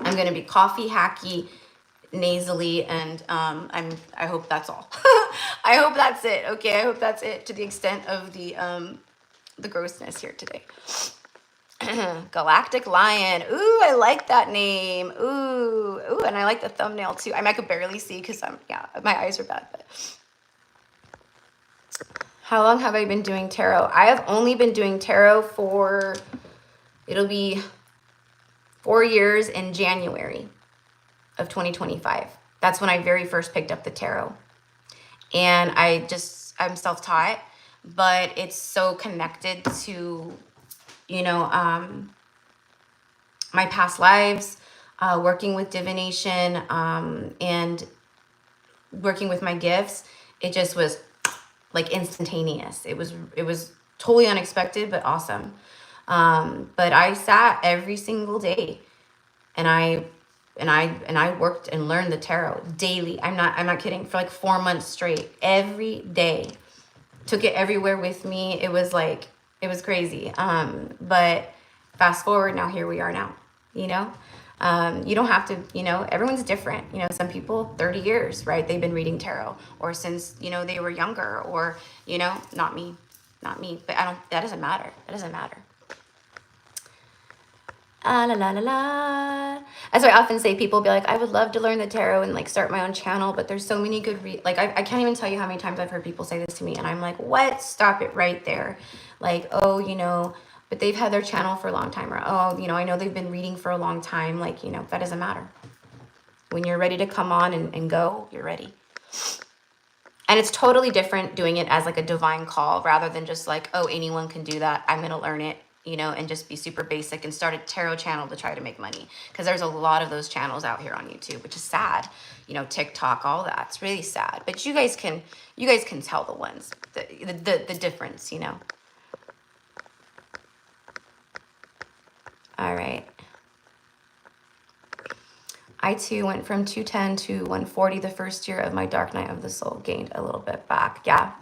I'm going to be coffee, hacky, nasally, and I hope that's all. I hope that's it. Okay, I hope that's it to the extent of the grossness here today. Galactic Lion. Ooh, I like that name. Ooh, and I like the thumbnail too. I could barely see because my eyes are bad. But how long have I been doing tarot? I have only been doing tarot for, it'll be 4 years in January of 2025. That's when I very first picked up the tarot. And I'm self-taught, but it's so connected to, you know, my past lives, working with divination, and working with my gifts. It just was like instantaneous. It was totally unexpected, but awesome. But I sat every single day and I worked and learned the tarot daily. I'm not kidding. For like 4 months straight, every day. Took it everywhere with me. It was crazy. But fast forward, now here we are now, you know. You don't have to, you know, everyone's different. You know, some people 30 years, right? They've been reading tarot, or since, you know, they were younger, or, you know, not me, but that doesn't matter. It doesn't matter. La la la la. As I often say, people be like, I would love to learn the tarot and like start my own channel, but there's so many good I can't even tell you how many times I've heard people say this to me, and I'm like, what? Stop it right there. Like, oh, you know, but they've had their channel for a long time, or oh, you know, I know they've been reading for a long time. Like, you know, that doesn't matter. When you're ready to come on and go, you're ready. And it's totally different doing it as like a divine call rather than just like, oh, anyone can do that, I'm gonna learn it, you know, and just be super basic and start a tarot channel to try to make money. Because there's a lot of those channels out here on YouTube, which is sad. You know, TikTok, all that. It's really sad. But you guys can tell the ones, the difference, you know. All right. I too went from 210 to 140 the first year of my dark night of the soul. Gained a little bit back. Yeah.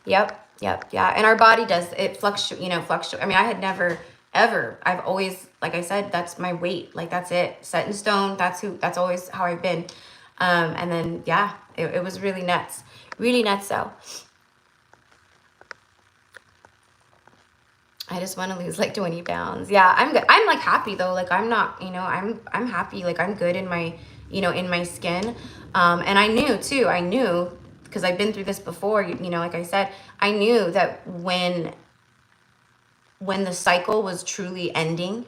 Yep. Yeah. And our body does, it fluctuate. I mean, I had never, ever, I've always, like I said, that's my weight. Like, that's it. Set in stone. That's always how I've been. And then, yeah, it was really nuts. Really nuts, though. I just want to lose like 20 pounds. Yeah, I'm good. I'm like happy though. Like, I'm not, you know, I'm happy. Like, I'm good in my, you know, in my skin. And I knew because I've been through this before, you know, like I said, I knew that when the cycle was truly ending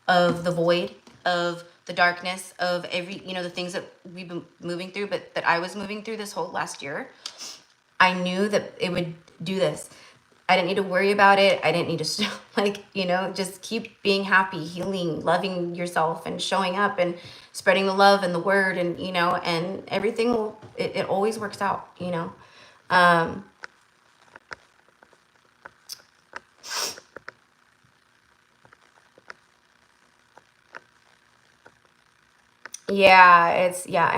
of the void, of the darkness, of every, you know, the things that we've been moving through, but that I was moving through this whole last year, I knew that it would do this. I didn't need to worry about it. I didn't need to, like, you know, just keep being happy, healing, loving yourself, and showing up and spreading the love and the word, and, you know, and everything will, it always works out, you know. I'm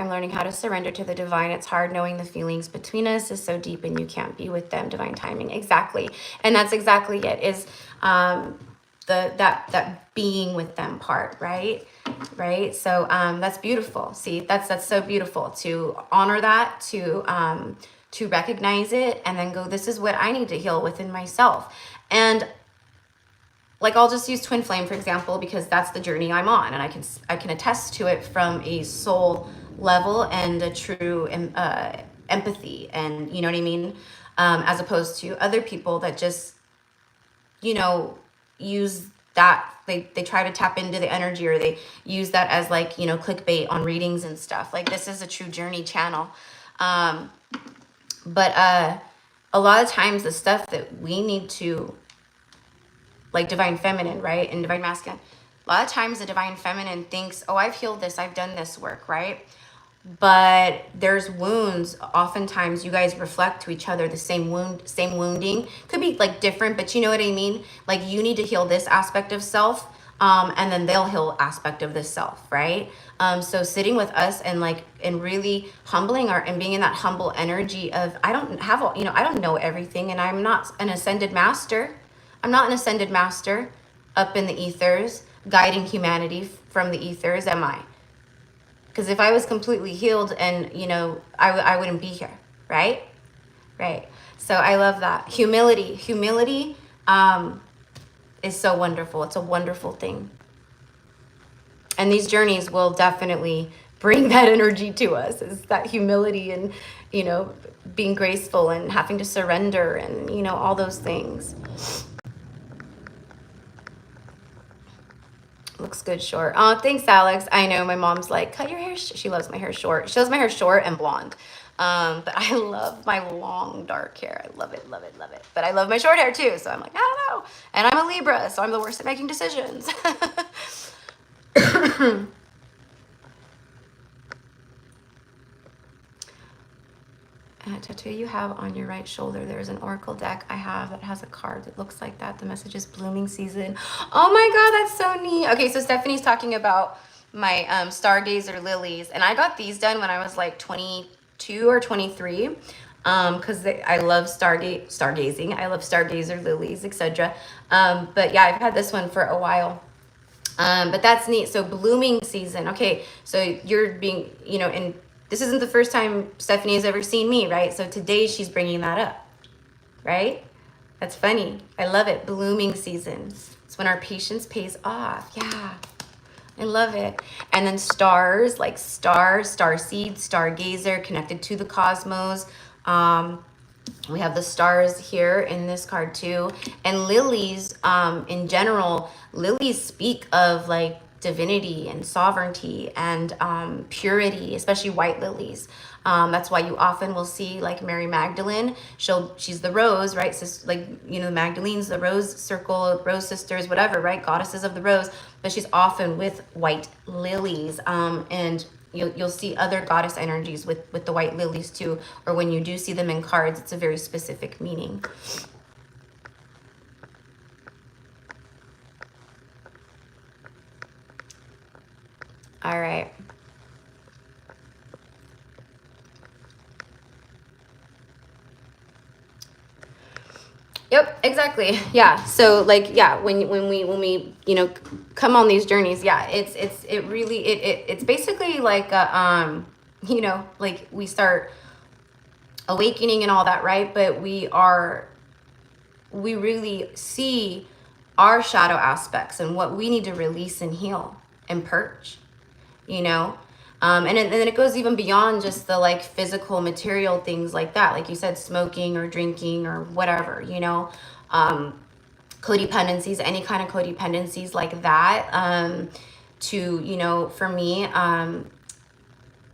learning how to surrender to the divine. It's hard knowing the feelings between us is so deep and you can't be with them. Divine timing. Exactly. And that's exactly it, is that being with them part, right? So that's beautiful. See, that's so beautiful to honor that, to recognize it, and then go, this is what I need to heal within myself. And like I'll just use twin flame for example, because that's the journey I'm on, and I can attest to it from a soul level and a true empathy, and you know what I mean, as opposed to other people that just, you know, use that, they try to tap into the energy, or they use that as like, you know, clickbait on readings and stuff. Like this is a true journey channel. But a lot of times the stuff that we need to, like divine feminine, right, and divine masculine, a lot of times the divine feminine thinks, oh, I've healed this, I've done this work, right? But there's wounds. Oftentimes you guys reflect to each other the same wound, same wounding. Could be like different, but you know what I mean? Like you need to heal this aspect of self, and then they'll heal aspect of this self, right? So sitting with us and like, and really humbling and being in that humble energy of, I don't have all, you know, I don't know everything, and I'm not an ascended master. I'm not an ascended master up in the ethers, guiding humanity from the ethers, am I? Because if I was completely healed and, you know, I wouldn't be here, right? Right. So I love that. Humility. Humility is so wonderful. It's a wonderful thing. And these journeys will definitely bring that energy to us, is that humility and, you know, being graceful and having to surrender and, you know, all those things. Looks good short. Oh, thanks, Alex. I know my mom's like, cut your hair. She loves my hair short. She loves my hair short and blonde. But I love my long, dark hair. I love it, love it, love it. But I love my short hair too. So I'm like, I don't know. And I'm a Libra, so I'm the worst at making decisions. Tattoo you have on your right shoulder. There's an oracle deck I have that has a card that looks like that. The message is blooming season. Oh my god, that's so neat. Okay, so Stephanie's talking about my stargazer lilies, and I got these done when I was like 22 or 23, because I love stargazing. I love stargazer lilies, etc. But yeah, I've had this one for a while. But that's neat. So blooming season. Okay, so you're being, you know, in, this isn't the first time Stephanie has ever seen me, right? So today she's bringing that up, right? That's funny. I love it. Blooming season. It's when our patience pays off. Yeah, I love it. And then stars, like stars, starseed, stargazer, connected to the cosmos. We have the stars here in this card too. And lilies, in general, lilies speak of like divinity and sovereignty and purity, especially white lilies. That's why you often will see like Mary Magdalene. She's the rose, right? So like, you know, the Magdalenes, the rose circle, rose sisters, whatever, right? Goddesses of the rose. But she's often with white lilies. And you'll see other goddess energies with the white lilies too. Or when you do see them in cards, it's a very specific meaning. All right. Yep, exactly. Yeah. So like, yeah, when we, you know, come on these journeys, yeah, it's basically like, you know, like we start awakening and all that, right? But we really see our shadow aspects and what we need to release and heal and purge, you know? And then it goes even beyond just the like physical material things like that. Like you said, smoking or drinking or whatever, you know, codependencies, any kind of codependencies like that, to, you know, for me,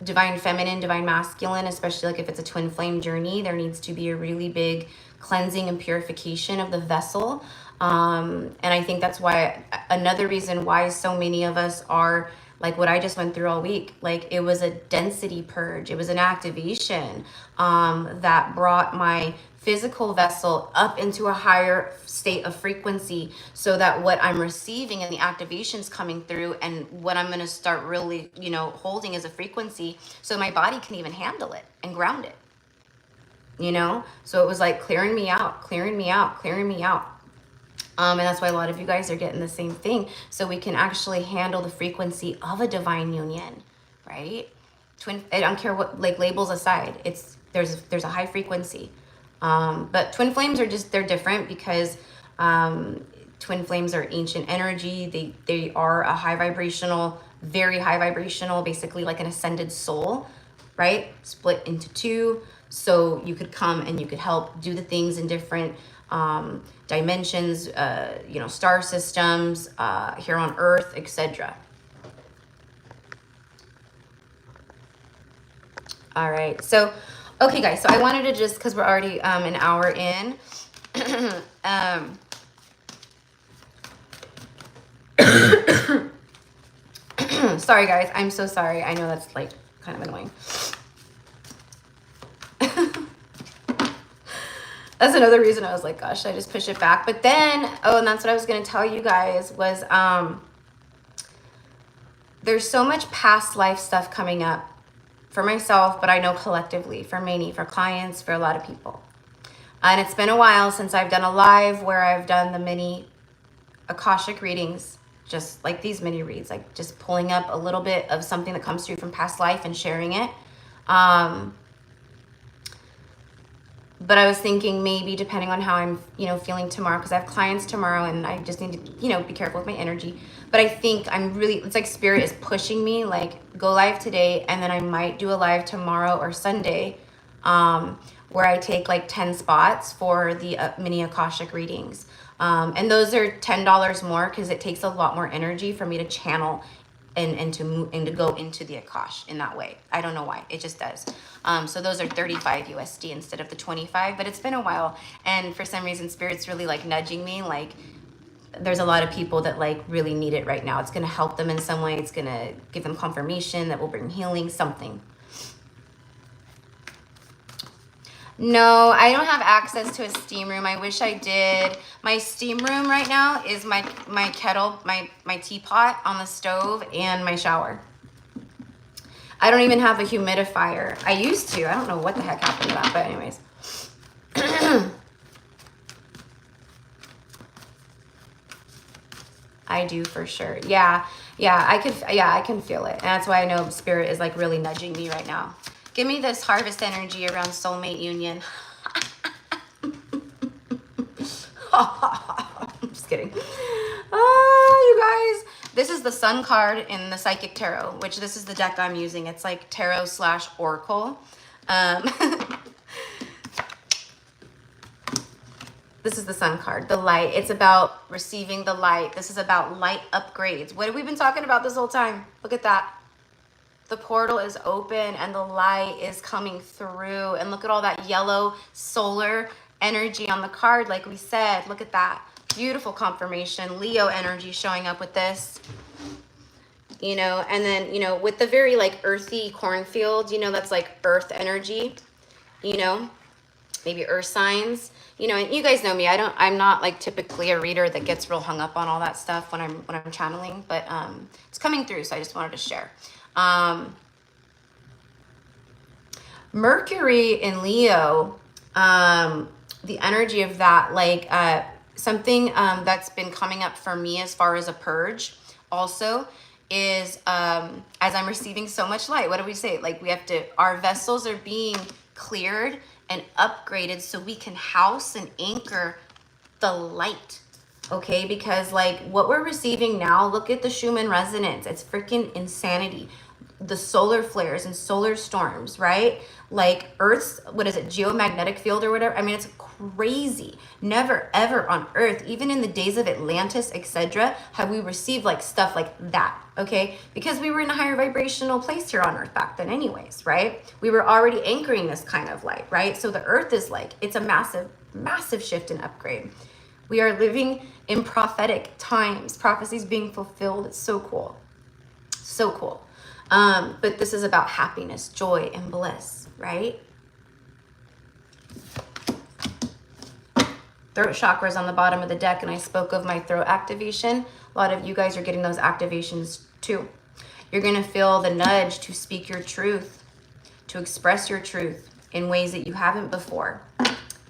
divine feminine, divine masculine, especially like if it's a twin flame journey, there needs to be a really big cleansing and purification of the vessel. And I think that's why, another reason why so many of us are like what I just went through all week. Like it was a density purge. It was an activation that brought my physical vessel up into a higher state of frequency, so that what I'm receiving and the activations coming through and what I'm going to start really, you know, holding as a frequency, so my body can even handle it and ground it, you know? So it was like clearing me out, clearing me out, clearing me out. And that's why a lot of you guys are getting the same thing. So we can actually handle the frequency of a divine union, right? I don't care what, like labels aside, there's a high frequency. But twin flames are just, they're different because Twin flames are ancient energy. They are a high vibrational, very high vibrational, basically like an ascended soul, right? Split into two. So you could come and you could help do the things in different dimensions, you know, star systems, here on Earth, etc. All right. So, okay, guys. So I wanted to just, because we're already an hour in. Sorry, guys. I'm so sorry. I know that's like kind of annoying. That's another reason I was like, gosh, I just push it back. But then, oh, and that's what I was going to tell you guys was there's so much past life stuff coming up for myself, but I know collectively, for many, for clients, for a lot of people. And it's been a while since I've done a live where I've done the mini Akashic readings, just like these mini reads, like just pulling up a little bit of something that comes through from past life and sharing it. But I was thinking maybe depending on how I'm, you know, feeling tomorrow, because I have clients tomorrow and I just need to, you know, be careful with my energy. But I think I'm really, it's like spirit is pushing me, like go live today and then I might do a live tomorrow or Sunday where I take like 10 spots for the mini Akashic readings. And those are $10 more because it takes a lot more energy for me to channel and to go into the Akash in that way. I don't know why, it just does. So those are 35 USD instead of the 25, but it's been a while. And for some reason, Spirit's really like nudging me. Like there's a lot of people that like really need it right now. It's going to help them in some way. It's going to give them confirmation that will bring healing, something. No, I don't have access to a steam room. I wish I did. My steam room right now is my kettle, my teapot on the stove and my shower. I don't even have a humidifier. I used to. I don't know what the heck happened to that, but anyways. I do for sure. Yeah, I can feel it. And that's why I know Spirit is like really nudging me right now. Give me this harvest energy around soulmate union. I'm just kidding. Oh, you guys. This is the Sun card in the Psychic Tarot, which this is the deck I'm using. It's like Tarot / Oracle. This is the Sun card, the light. It's about receiving the light. This is about light upgrades. What have we been talking about this whole time? Look at that. The portal is open and the light is coming through. And look at all that yellow solar energy on the card, like we said. Look at that. Beautiful confirmation. Leo energy showing up with this. You know, and then, you know, with the very like earthy cornfield, you know, that's like earth energy, you know, maybe earth signs, you know, and you guys know me. I'm not like typically a reader that gets real hung up on all that stuff when I'm channeling, but it's coming through. So I just wanted to share. Mercury in Leo, the energy of that, like something that's been coming up for me as far as a purge also is as I'm receiving so much light, what do we say? Like we have to, our vessels are being cleared and upgraded so we can house and anchor the light. Okay, because like what we're receiving now, look at the Schumann resonance. It's freaking insanity. The solar flares and solar storms, right? Like Earth's, what is it, geomagnetic field or whatever? I mean, it's crazy. Never ever on Earth, even in the days of Atlantis, etc., have we received like stuff like that, okay? Because we were in a higher vibrational place here on Earth back then anyways, right? We were already anchoring this kind of light, right? So the Earth is like, it's a massive, massive shift and upgrade. We are living in prophetic times. Prophecies being fulfilled. It's so cool. So cool. But this is about happiness, joy, and bliss, right? Throat chakra is on the bottom of the deck, and I spoke of my throat activation. A lot of you guys are getting those activations too. You're going to feel the nudge to speak your truth, to express your truth in ways that you haven't before.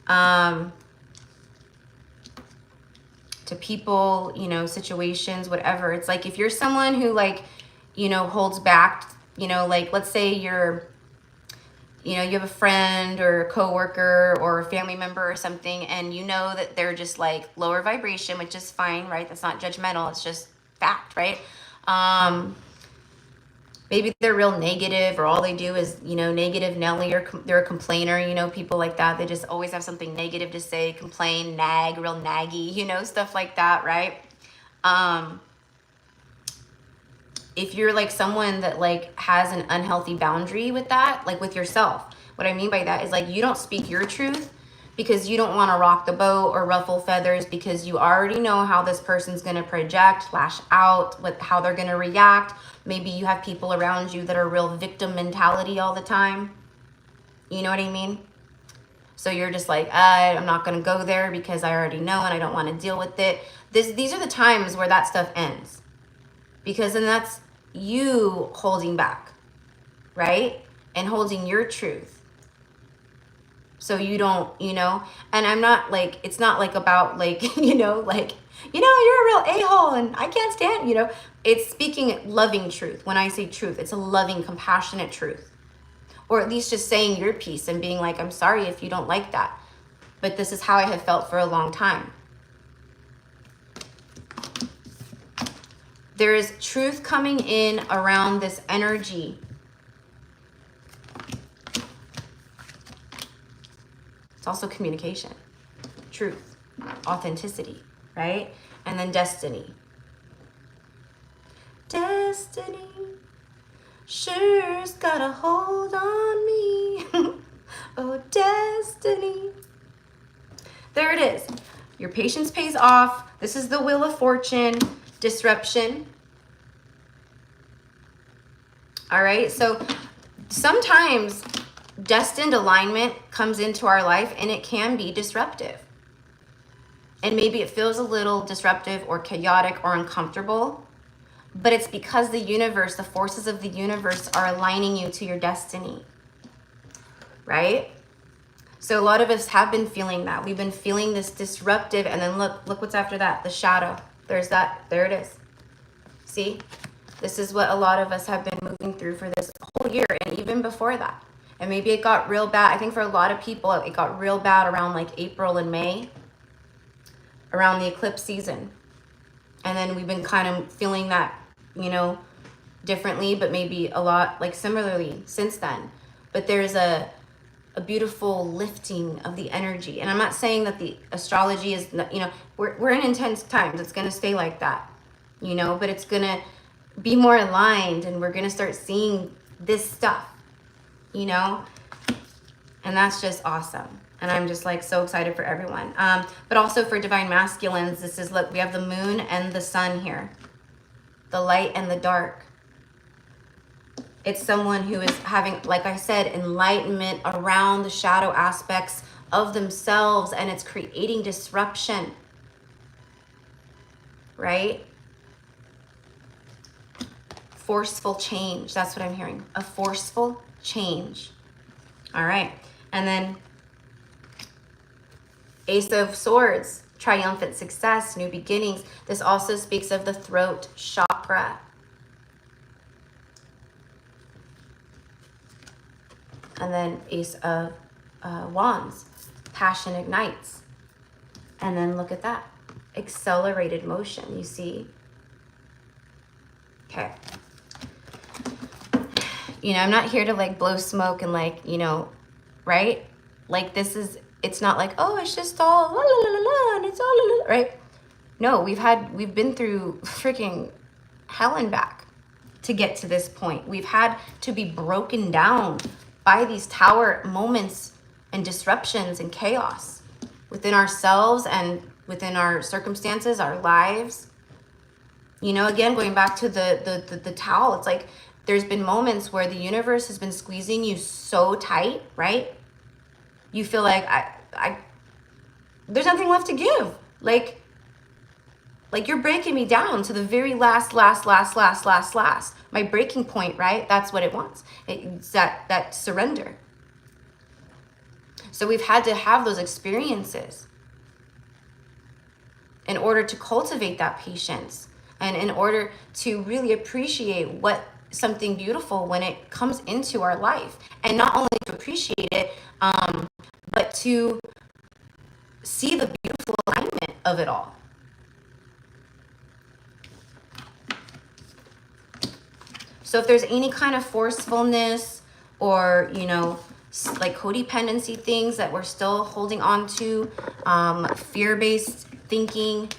To people, you know, situations, whatever. It's like if you're someone who like, you know, holds back, you know, like let's say you're you know, you have a friend or a coworker or a family member or something, and you know that they're just like lower vibration, which is fine, right? That's not judgmental. It's just fact, right? Maybe they're real negative, or all they do is, you know, negative Nelly, or they're a complainer, you know, people like that. They just always have something negative to say, complain, nag, real naggy, you know, stuff like that, right? If you're like someone that like has an unhealthy boundary with that, like with yourself, what I mean by that is like you don't speak your truth because you don't want to rock the boat or ruffle feathers, because you already know how this person's going to project, lash out, how they're going to react. Maybe you have people around you that are real victim mentality all the time. You know what I mean? So you're just like, I'm not going to go there because I already know and I don't want to deal with it. These are the times where that stuff ends, because then that's you holding back, right? And holding your truth. So you don't, you know, and I'm not like, it's not like about like, you know, like, you know, you're a real a-hole and I can't stand, you know, it's speaking loving truth. When I say truth, it's a loving, compassionate truth, or at least just saying your piece and being like, I'm sorry if you don't like that, but this is how I have felt for a long time. There is truth coming in around this energy. It's also communication, truth, authenticity, right? And then destiny. Destiny sure's got a hold on me. Oh, destiny. There it is. Your patience pays off. This is the Wheel of Fortune. Disruption. All right, so sometimes destined alignment comes into our life and it can be disruptive. And maybe it feels a little disruptive or chaotic or uncomfortable, but it's because the universe, the forces of the universe are aligning you to your destiny, right? So a lot of us have been feeling that. We've been feeling this disruptive, and then look what's after that, the shadow. There's that, there it is. See, this is what a lot of us have been moving through for this whole year, and even before that. And maybe it got real bad. I think for a lot of people, it got real bad around like April and May, around the eclipse season. And then we've been kind of feeling that, you know, differently, but maybe a lot like similarly since then. But there's a beautiful lifting of the energy. And I'm not saying that the astrology is, you know, we're in intense times. It's going to stay like that, you know, but it's going to be more aligned, and we're going to start seeing this stuff, you know, and that's just awesome. And I'm just like so excited for everyone. But also for divine masculines, this is, look, we have the moon and the sun here, the light and the dark. It's someone who is having, like I said, enlightenment around the shadow aspects of themselves, and it's creating disruption, right? Forceful change. That's what I'm hearing. A forceful change. All right. And then Ace of Swords, triumphant success, new beginnings. This also speaks of the throat chakra. And then Ace of Wands, passion ignites. And then look at that, accelerated motion, you see? Okay. You know, I'm not here to like blow smoke and like, you know, right? Like this is, it's not like, oh, it's just all la la la la and it's all la la, right? No, we've been through freaking hell and back to get to this point. We've had to be broken down by these tower moments and disruptions and chaos within ourselves and within our circumstances, our lives. You know, again, going back to the towel, it's like there's been moments where the universe has been squeezing you so tight, right? You feel like there's nothing left to give. Like you're breaking me down to the very last. My breaking point, right? That's what it wants. It's that surrender. So we've had to have those experiences in order to cultivate that patience, and in order to really appreciate what something beautiful when it comes into our life, and not only to appreciate it, but to see the beautiful alignment of it all. So if there's any kind of forcefulness or, you know, like codependency things that we're still holding on to, fear-based thinking,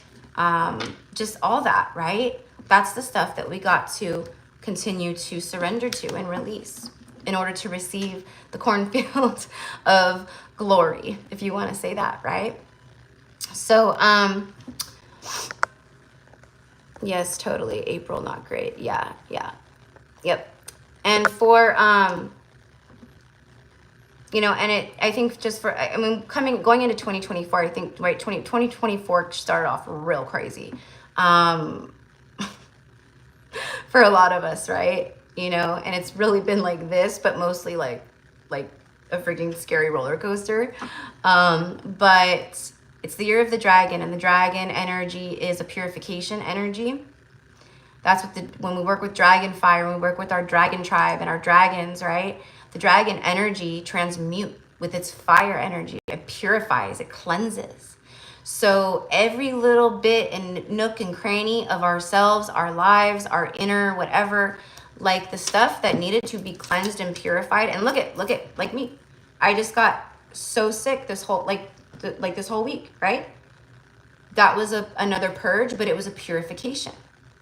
just all that, right? That's the stuff that we got to continue to surrender to and release in order to receive the cornfield of glory, if you want to say that, right? So, yes, totally. April, not great. Yeah. Yep. And for, you know, and I think just for, I mean, going into 2024, I think, right, 2024 started off real crazy. For a lot of us, right? You know, and it's really been like this, but mostly like a freaking scary roller coaster. But it's the year of the dragon, and the dragon energy is a purification energy. That's what when we work with dragon fire, when we work with our dragon tribe and our dragons, right? The dragon energy transmute with its fire energy. It purifies, it cleanses. So every little bit and nook and cranny of ourselves, our lives, our inner whatever, like the stuff that needed to be cleansed and purified. And look at like me. I just got so sick this whole this whole week, right? That was another purge, but it was a purification.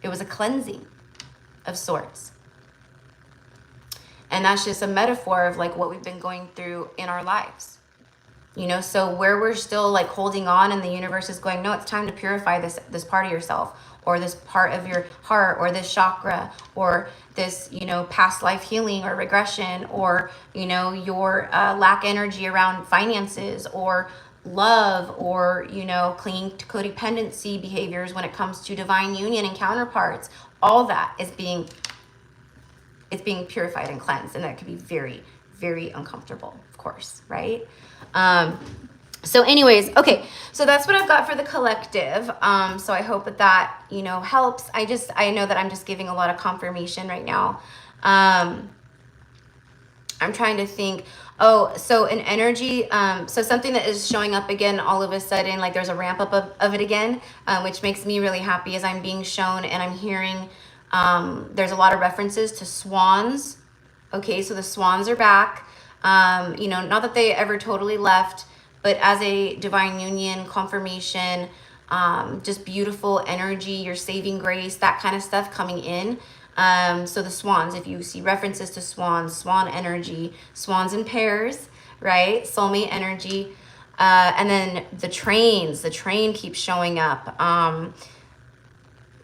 It was a cleansing of sorts. And that's just a metaphor of like what we've been going through in our lives. You know, so where we're still like holding on and the universe is going, no, it's time to purify this part of yourself, or this part of your heart, or this chakra, or this, you know, past life healing or regression, or, you know, your lack energy around finances or love, or, you know, clinging to codependency behaviors when it comes to divine union and counterparts. All that is being purified and cleansed, and that can be very, very uncomfortable, of course, right? So anyways, okay, so that's what I've got for the collective. So I hope that, you know, helps. I know that I'm just giving a lot of confirmation right now. I'm trying to think. Oh, so an energy, so something that is showing up again all of a sudden, like there's a ramp up of it again, which makes me really happy as I'm being shown and I'm hearing, there's a lot of references to swans. Okay, so the swans are back. You know, not that they ever totally left, but as a divine union, confirmation, just beautiful energy, your saving grace, that kind of stuff coming in. So the swans, if you see references to swans, swan energy, swans in pairs, right? Soulmate energy. And then the train keeps showing up.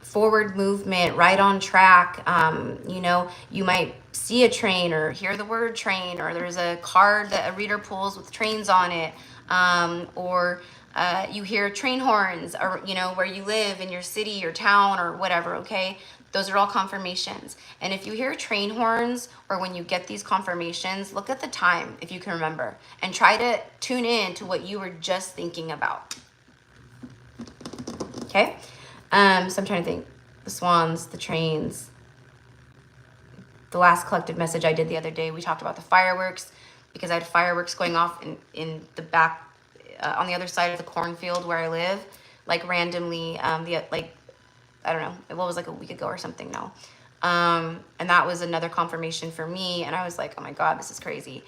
Forward movement, right on track. You know, you might see a train or hear the word train, or there's a card that a reader pulls with trains on it, or you hear train horns, or, you know, where you live in your city or town or whatever, okay? Those are all confirmations. And if you hear train horns, or when you get these confirmations, look at the time, if you can remember, and try to tune in to what you were just thinking about, okay? So I'm trying to think. The swans, the trains. The last collective message I did the other day, we talked about the fireworks, because I had fireworks going off in the back, on the other side of the cornfield where I live, like randomly, like, I don't know, it was like a week ago or something now. And that was another confirmation for me. And I was like, oh my God, this is crazy.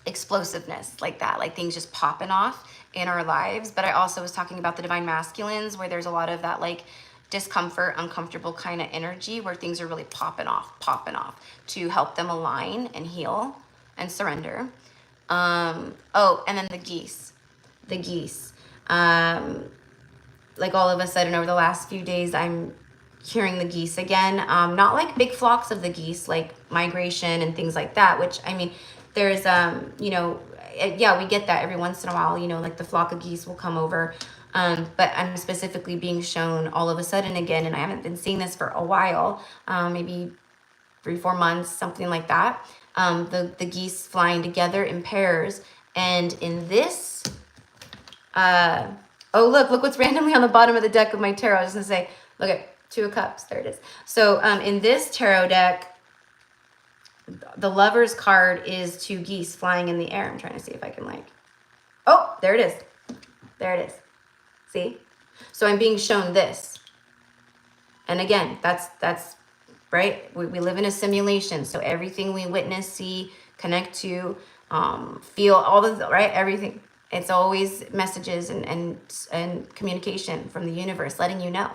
Explosiveness like that, like things just popping off in our lives. But I also was talking about the divine masculines, where there's a lot of that like discomfort, uncomfortable kind of energy, where things are really popping off to help them align and heal and surrender. Oh, and then the geese, like all of a sudden over the last few days, I'm hearing the geese again. Not like big flocks of the geese, like migration and things like that, which, I mean, there's, you know, yeah, we get that every once in a while, you know, like the flock of geese will come over. But I'm specifically being shown all of a sudden again, and I haven't been seeing this for a while, maybe 3-4 months, something like that. The geese flying together in pairs. And in this, oh, look what's randomly on the bottom of the deck of my tarot. I was just gonna say, look at Two of Cups. There it is. So in this tarot deck, the Lover's card is two geese flying in the air. I'm trying to see if I can like, oh, there it is. There it is. See? So I'm being shown this. And again, that's right. We live in a simulation. So everything we witness, see, connect to, feel, all the, right? Everything. It's always messages and communication from the universe letting you know.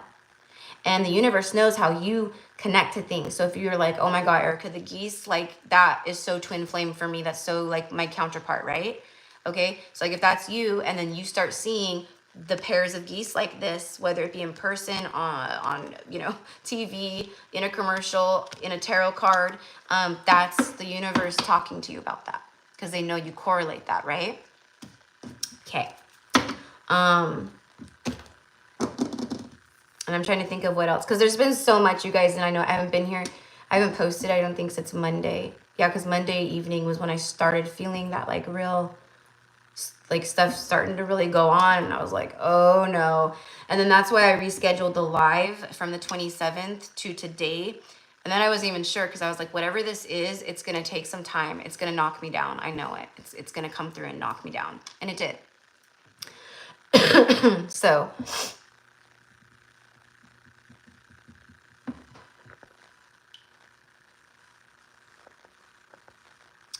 And the universe knows how you connect to things. So if you're like, oh my God, Erica, the geese, like that is so twin flame for me. That's so like my counterpart, right? Okay. So like if that's you, and then you start seeing the pairs of geese like this, whether it be in person, on you know, TV, in a commercial, in a tarot card, that's the universe talking to you about that, because they know you correlate that, right? Okay. And I'm trying to think of what else, because there's been so much, you guys, and I know I haven't been here. I haven't posted, I don't think, since Monday. Yeah, because Monday evening was when I started feeling that like real, like stuff starting to really go on. And I was like, oh no. And then that's why I rescheduled the live from the 27th to today. And then I wasn't even sure, because I was like, whatever this is, it's going to take some time. It's going to knock me down. I know it. It's going to come through and knock me down. And it did. So...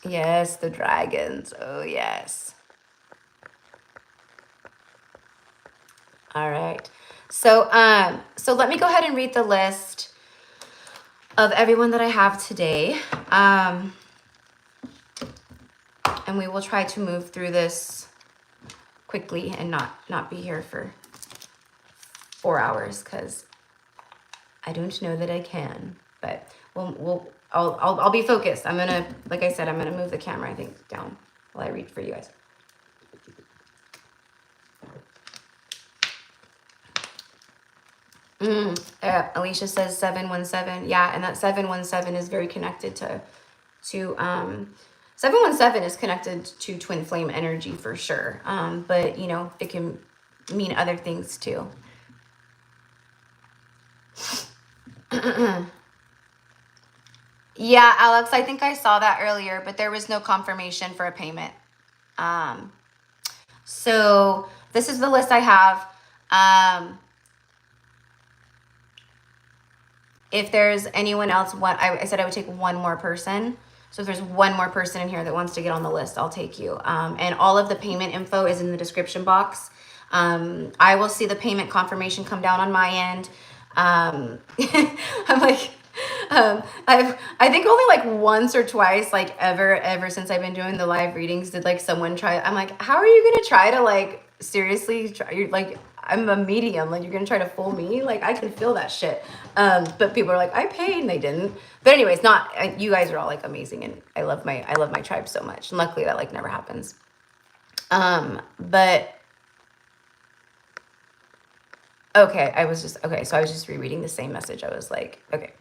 yes, the dragons. Oh, yes. All right. So let me go ahead and read the list of everyone that I have today. And we will try to move through this quickly and not be here for 4 hours, because I don't know that I can, but I'll be focused. I'm gonna, like I said, I'm gonna move the camera, I think, down while I read for you guys. Alicia says 717. Yeah, and that 717 is very connected to 717 is connected to twin flame energy for sure. But you know, it can mean other things too. Yeah, Alex, I think I saw that earlier, but there was no confirmation for a payment. So this is the list I have. If there's anyone else, I said I would take one more person. So if there's one more person in here that wants to get on the list, I'll take you. And all of the payment info is in the description box. I will see the payment confirmation come down on my end. I'm like... I think only like once or twice, like ever since I've been doing the live readings, did like someone try. I'm like, how are you gonna try to like seriously try? You're like, I'm a medium, like you're gonna try to fool me? Like I can feel that shit. But people are like, I paid, and they didn't. But anyways, you guys are all like amazing, and I love my tribe so much. And luckily that like never happens. But okay, so I was just rereading the same message. I was like, okay.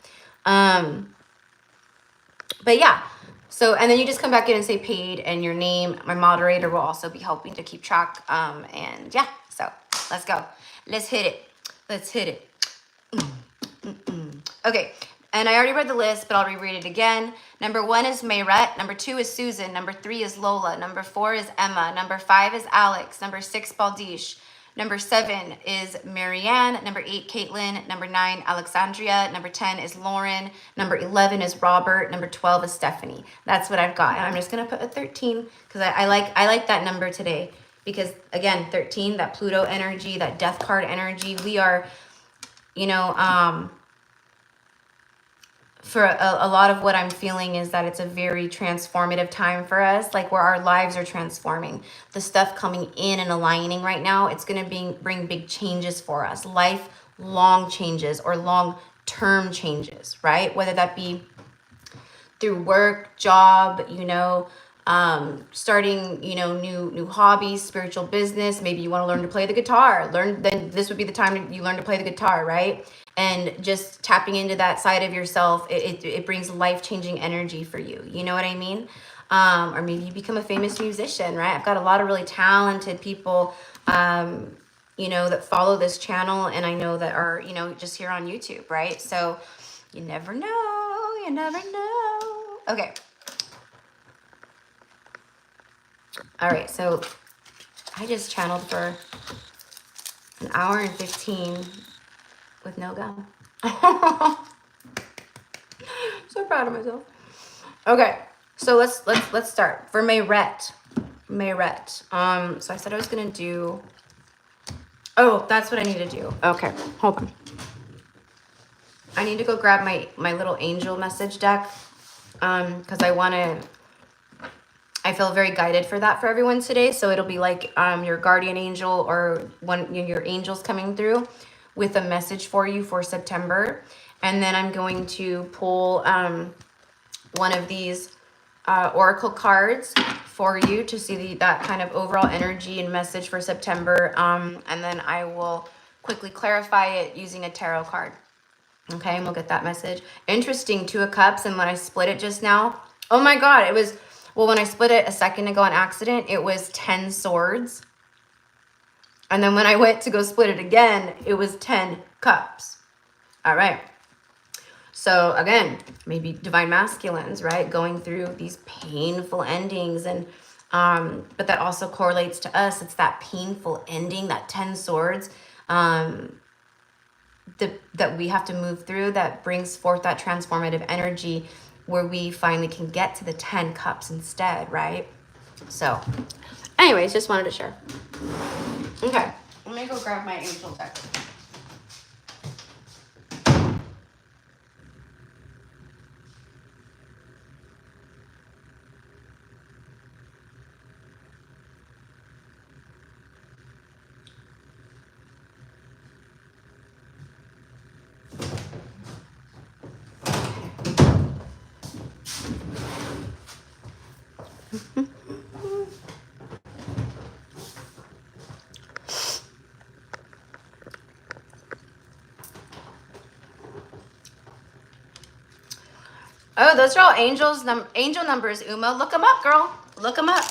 But yeah, so, and then you just come back in and say paid, and your name. My moderator will also be helping to keep track. And yeah, so let's go. Let's hit it. Okay. And I already read the list, but I'll reread it again. Number 1 is Merett. Number 2 is Susan. Number 3 is Lola. Number 4 is Emma. Number 5 is Alex. Number 6, Balish. Number 7 is Maryanne. Number 8, Caitlyn. Number 9, Alexandria. Number 10 is Lauren. Number 11 is Robert. Number 12 is Stephanie. That's what I've got. And I'm just going to put a 13 because I like that number today. Because, again, 13, that Pluto energy, that death card energy. We are, you know, for a lot of what I'm feeling is that it's a very transformative time for us, like where our lives are transforming. The stuff coming in and aligning right now, it's going to bring big changes for us, lifelong changes or long-term changes, right? Whether that be through work, job, you know, starting, you know, new hobbies, spiritual business. Maybe you want to learn to play the guitar. Then this would be the time you learn to play the guitar, right? And just tapping into that side of yourself, it brings life-changing energy for you. You know what I mean? Or maybe you become a famous musician, right? I've got a lot of really talented people, you you know, that follow this channel, and I know that are, you know, just here on YouTube, right? So you never know, you never know. Okay. All right, so I just channeled for an hour and 15 with no gum. So proud of myself. Okay, so let's start for Merett. So I said I was gonna do. Oh, that's what I need to do. Okay, hold on. I need to go grab my little angel message deck, because I feel very guided for that for everyone today. So it'll be like your guardian angel or one your angels coming through with a message for you for September. And then I'm going to pull one of these oracle cards for you to see that kind of overall energy and message for September. And then I will quickly clarify it using a tarot card. Okay, and we'll get that message. Interesting, 2 of Cups. And when I split it just now, oh my God, it was, well, when I split it a second ago on accident, it was 10 swords. And then when I went to go split it again, it was 10 cups. All right. So again, maybe divine masculines, right? Going through these painful endings. And but that also correlates to us. It's that painful ending, that 10 swords that we have to move through, that brings forth that transformative energy where we finally can get to the 10 cups instead, right? So anyways, just wanted to share. Okay, let me go grab my angel deck. Oh, those are all angels. Angel numbers, Uma. Look them up, girl. Look them up.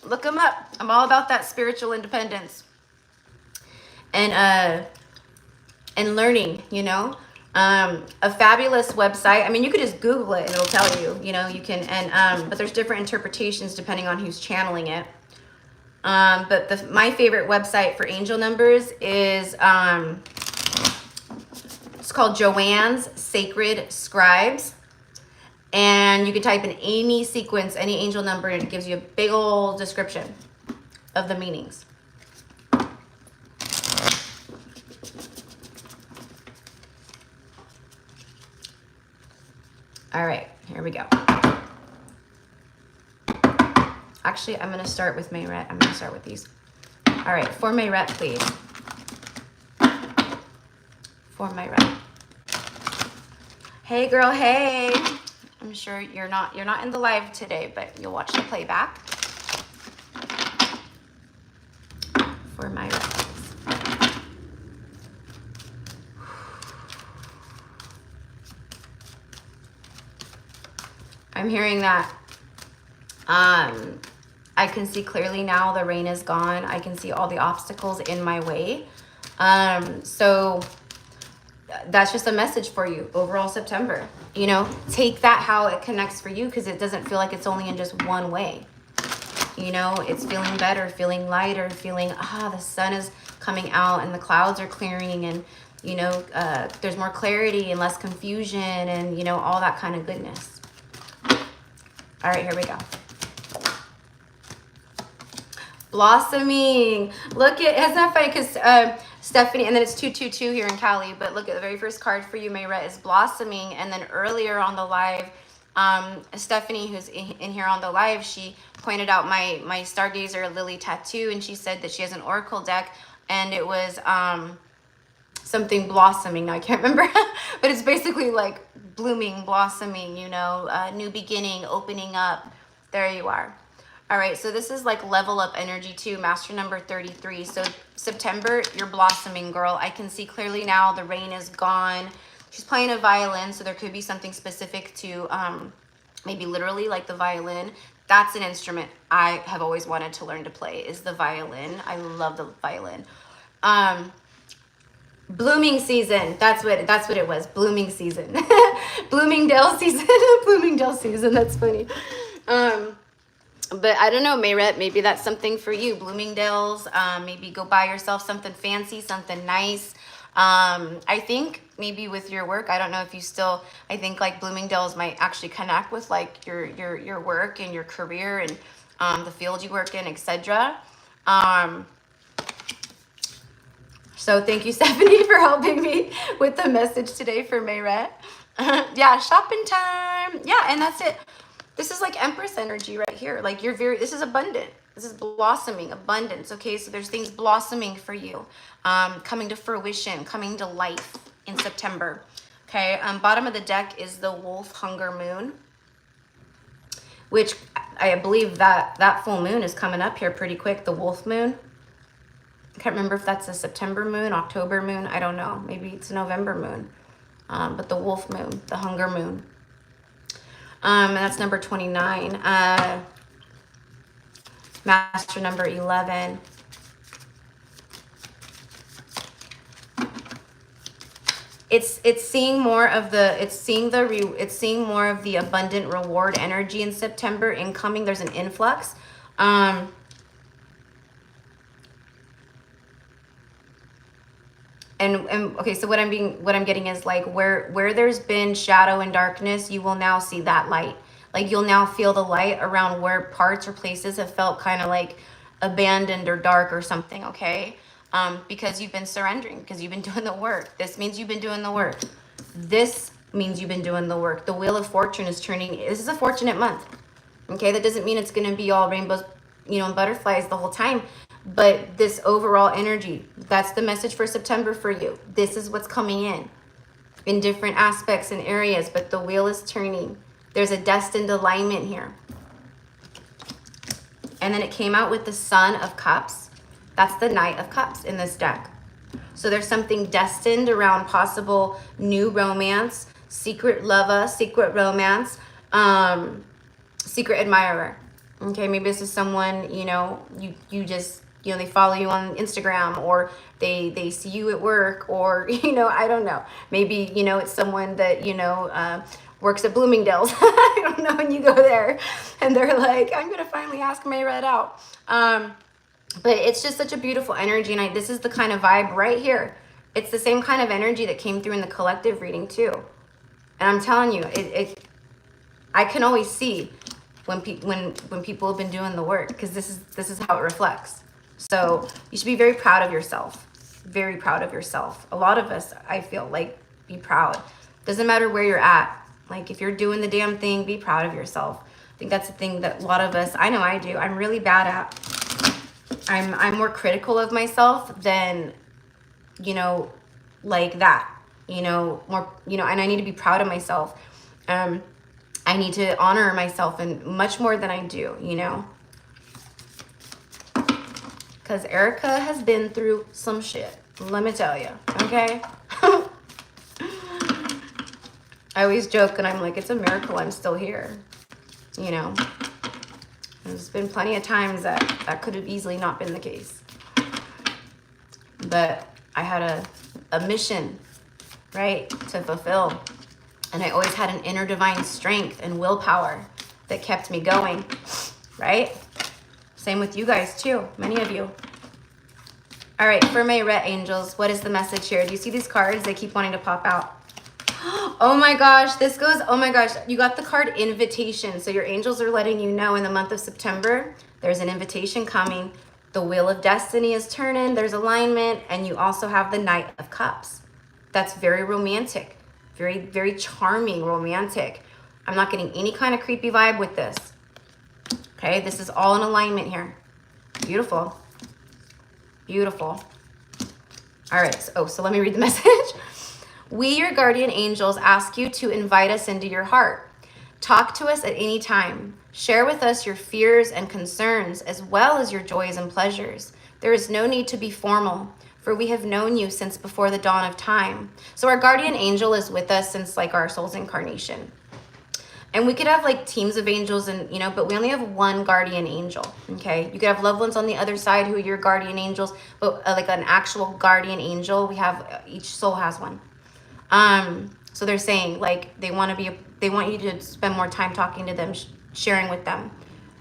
Look them up. I'm all about that spiritual independence and learning. You know, a fabulous website. I mean, you could just Google it and it'll tell you. You know, you can but there's different interpretations depending on who's channeling it. But my favorite website for angel numbers is it's called Joanne's Sacred Scribes. And you can type in any sequence, any angel number, and it gives you a big old description of the meanings. All right, here we go. Actually, I'm going to start with Merett. I'm going to start with these. All right, for Merett, please. For Merett. Hey, girl, hey. I'm sure you're not in the live today, but you'll watch the playback. For Merett. I'm hearing that I can see clearly now the rain is gone. I can see all the obstacles in my way. So that's just a message for you overall September. You know, take that how it connects for you, because it doesn't feel like it's only in just one way. You know, it's feeling better, feeling lighter, feeling, the sun is coming out and the clouds are clearing, and, you know, there's more clarity and less confusion and, you know, all that kind of goodness. All right, here we go. Blossoming. Look at, isn't that funny? Because Stephanie, and then it's 222 here in Cali, but look at the very first card for you, Merett, is blossoming. And then earlier on the live, Stephanie, who's in here on the live, she pointed out my Stargazer Lily tattoo, and she said that she has an oracle deck, and it was something blossoming. Now I can't remember, but it's basically like blooming, blossoming, you know, new beginning, opening up. There you are. All right, so this is like level up energy too, master number 33. So September, you're blossoming, girl. I can see clearly now the rain is gone. She's playing a violin, so there could be something specific to maybe literally like the violin. That's an instrument I have always wanted to learn to play, is the violin. I love the violin. Blooming season. That's what it was. Blooming season. Bloomingdale season. Bloomingdale season. That's funny. But I don't know, Merett, maybe that's something for you. Bloomingdale's, maybe go buy yourself something fancy, something nice. I think maybe with your work, I don't know if you still, I think like Bloomingdale's might actually connect with like your work and your career and the field you work in, etc. So thank you, Stephanie, for helping me with the message today for Merett. Yeah, shopping time. Yeah, and that's it. This is like Empress energy right here. Like this is abundant. This is blossoming, abundance. Okay, so there's things blossoming for you, coming to fruition, coming to life in September. Okay, bottom of the deck is the Wolf Hunger Moon, which I believe that full moon is coming up here pretty quick, the Wolf Moon. I can't remember if that's a September moon, October moon, I don't know. Maybe it's a November moon, but the Wolf Moon, the Hunger Moon. And that's number 29. Master number 11. It's seeing more of the, it's seeing more of the abundant reward energy in September incoming. There's an influx. And okay, so what I'm getting is like where there's been shadow and darkness, you will now see that light. Like you'll now feel the light around where parts or places have felt kind of like abandoned or dark or something, okay? Because you've been surrendering, because you've been doing the work. This means you've been doing the work. This means you've been doing the work. The Wheel of Fortune is turning. This is a fortunate month, okay? That doesn't mean it's going to be all rainbows, you know, and butterflies the whole time. But this overall energy, that's the message for September for you. This is what's coming in different aspects and areas, but the wheel is turning. There's a destined alignment here. And then it came out with the Sun of Cups. That's the Knight of Cups in this deck. So there's something destined around possible new romance, secret lover, secret romance, secret admirer. Okay, maybe this is someone, you know, you just, you know, they follow you on Instagram, or they see you at work, or, you know, I don't know. Maybe, you know, it's someone that, you know, works at Bloomingdale's. I don't know, and you go there and they're like, I'm going to finally ask Merett out. But it's just such a beautiful energy. And this is the kind of vibe right here. It's the same kind of energy that came through in the collective reading too. And I'm telling you, I can always see when people have been doing the work, because this is how it reflects. So you should be very proud of yourself. Very proud of yourself. A lot of us, I feel like, be proud. Doesn't matter where you're at. Like if you're doing the damn thing, be proud of yourself. I think that's the thing that a lot of us, I know I do, I'm really bad at. I'm more critical of myself than, you know, like that, you know, more, you know, and I need to be proud of myself. I need to honor myself, and much more than I do, you know, because Erica has been through some shit, let me tell you, okay? I always joke and I'm like, it's a miracle I'm still here, you know. There's been plenty of times that could have easily not been the case. But I had a mission, right, to fulfill. And I always had an inner divine strength and willpower that kept me going, right? Same with you guys too, many of you. All right, for Merett angels, what is the message here? Do you see these cards? They keep wanting to pop out. Oh my gosh, this goes, oh my gosh, you got the card invitation. So your angels are letting you know in the month of September, there's an invitation coming. The wheel of destiny is turning, there's alignment, and you also have the Knight of Cups. That's very romantic, very, very charming, romantic. I'm not getting any kind of creepy vibe with this. Okay, this is all in alignment here. Beautiful. Beautiful. All right, so let me read the message. We, your guardian angels, ask you to invite us into your heart. Talk to us at any time. Share with us your fears and concerns, as well as your joys and pleasures. There is no need to be formal, for we have known you since before the dawn of time. So our guardian angel is with us since like our soul's incarnation. And we could have like teams of angels and, you know, but we only have one guardian angel, okay? You could have loved ones on the other side who are your guardian angels, but like an actual guardian angel, we have, each soul has one. So they're saying like they want you to spend more time talking to them, sharing with them,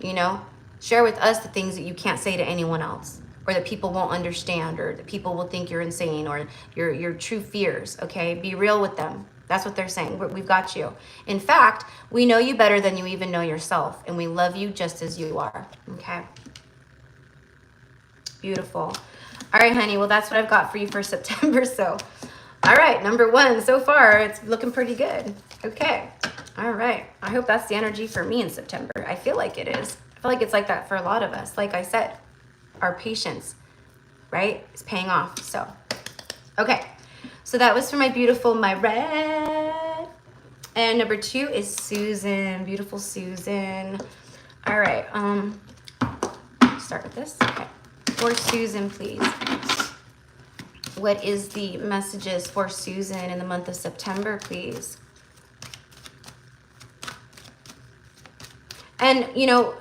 you know? Share with us the things that you can't say to anyone else, or that people won't understand, or that people will think you're insane, or your true fears, okay? Be real with them. That's what they're saying. We've got you. In fact, we know you better than you even know yourself, and we love you just as you are, okay? Beautiful. All right, honey. Well, that's what I've got for you for September. So, all right, number 1 so far, it's looking pretty good. Okay. All right. I hope that's the energy for me in September. I feel like it is. I feel like it's like that for a lot of us. Like I said, our patience, right, is paying off. So, okay. So that was for my beautiful Merett. And number 2 is Susan. Beautiful Susan. All right. Start with this. Okay. For Susan, please. What is the messages for Susan in the month of September, please? And, you know,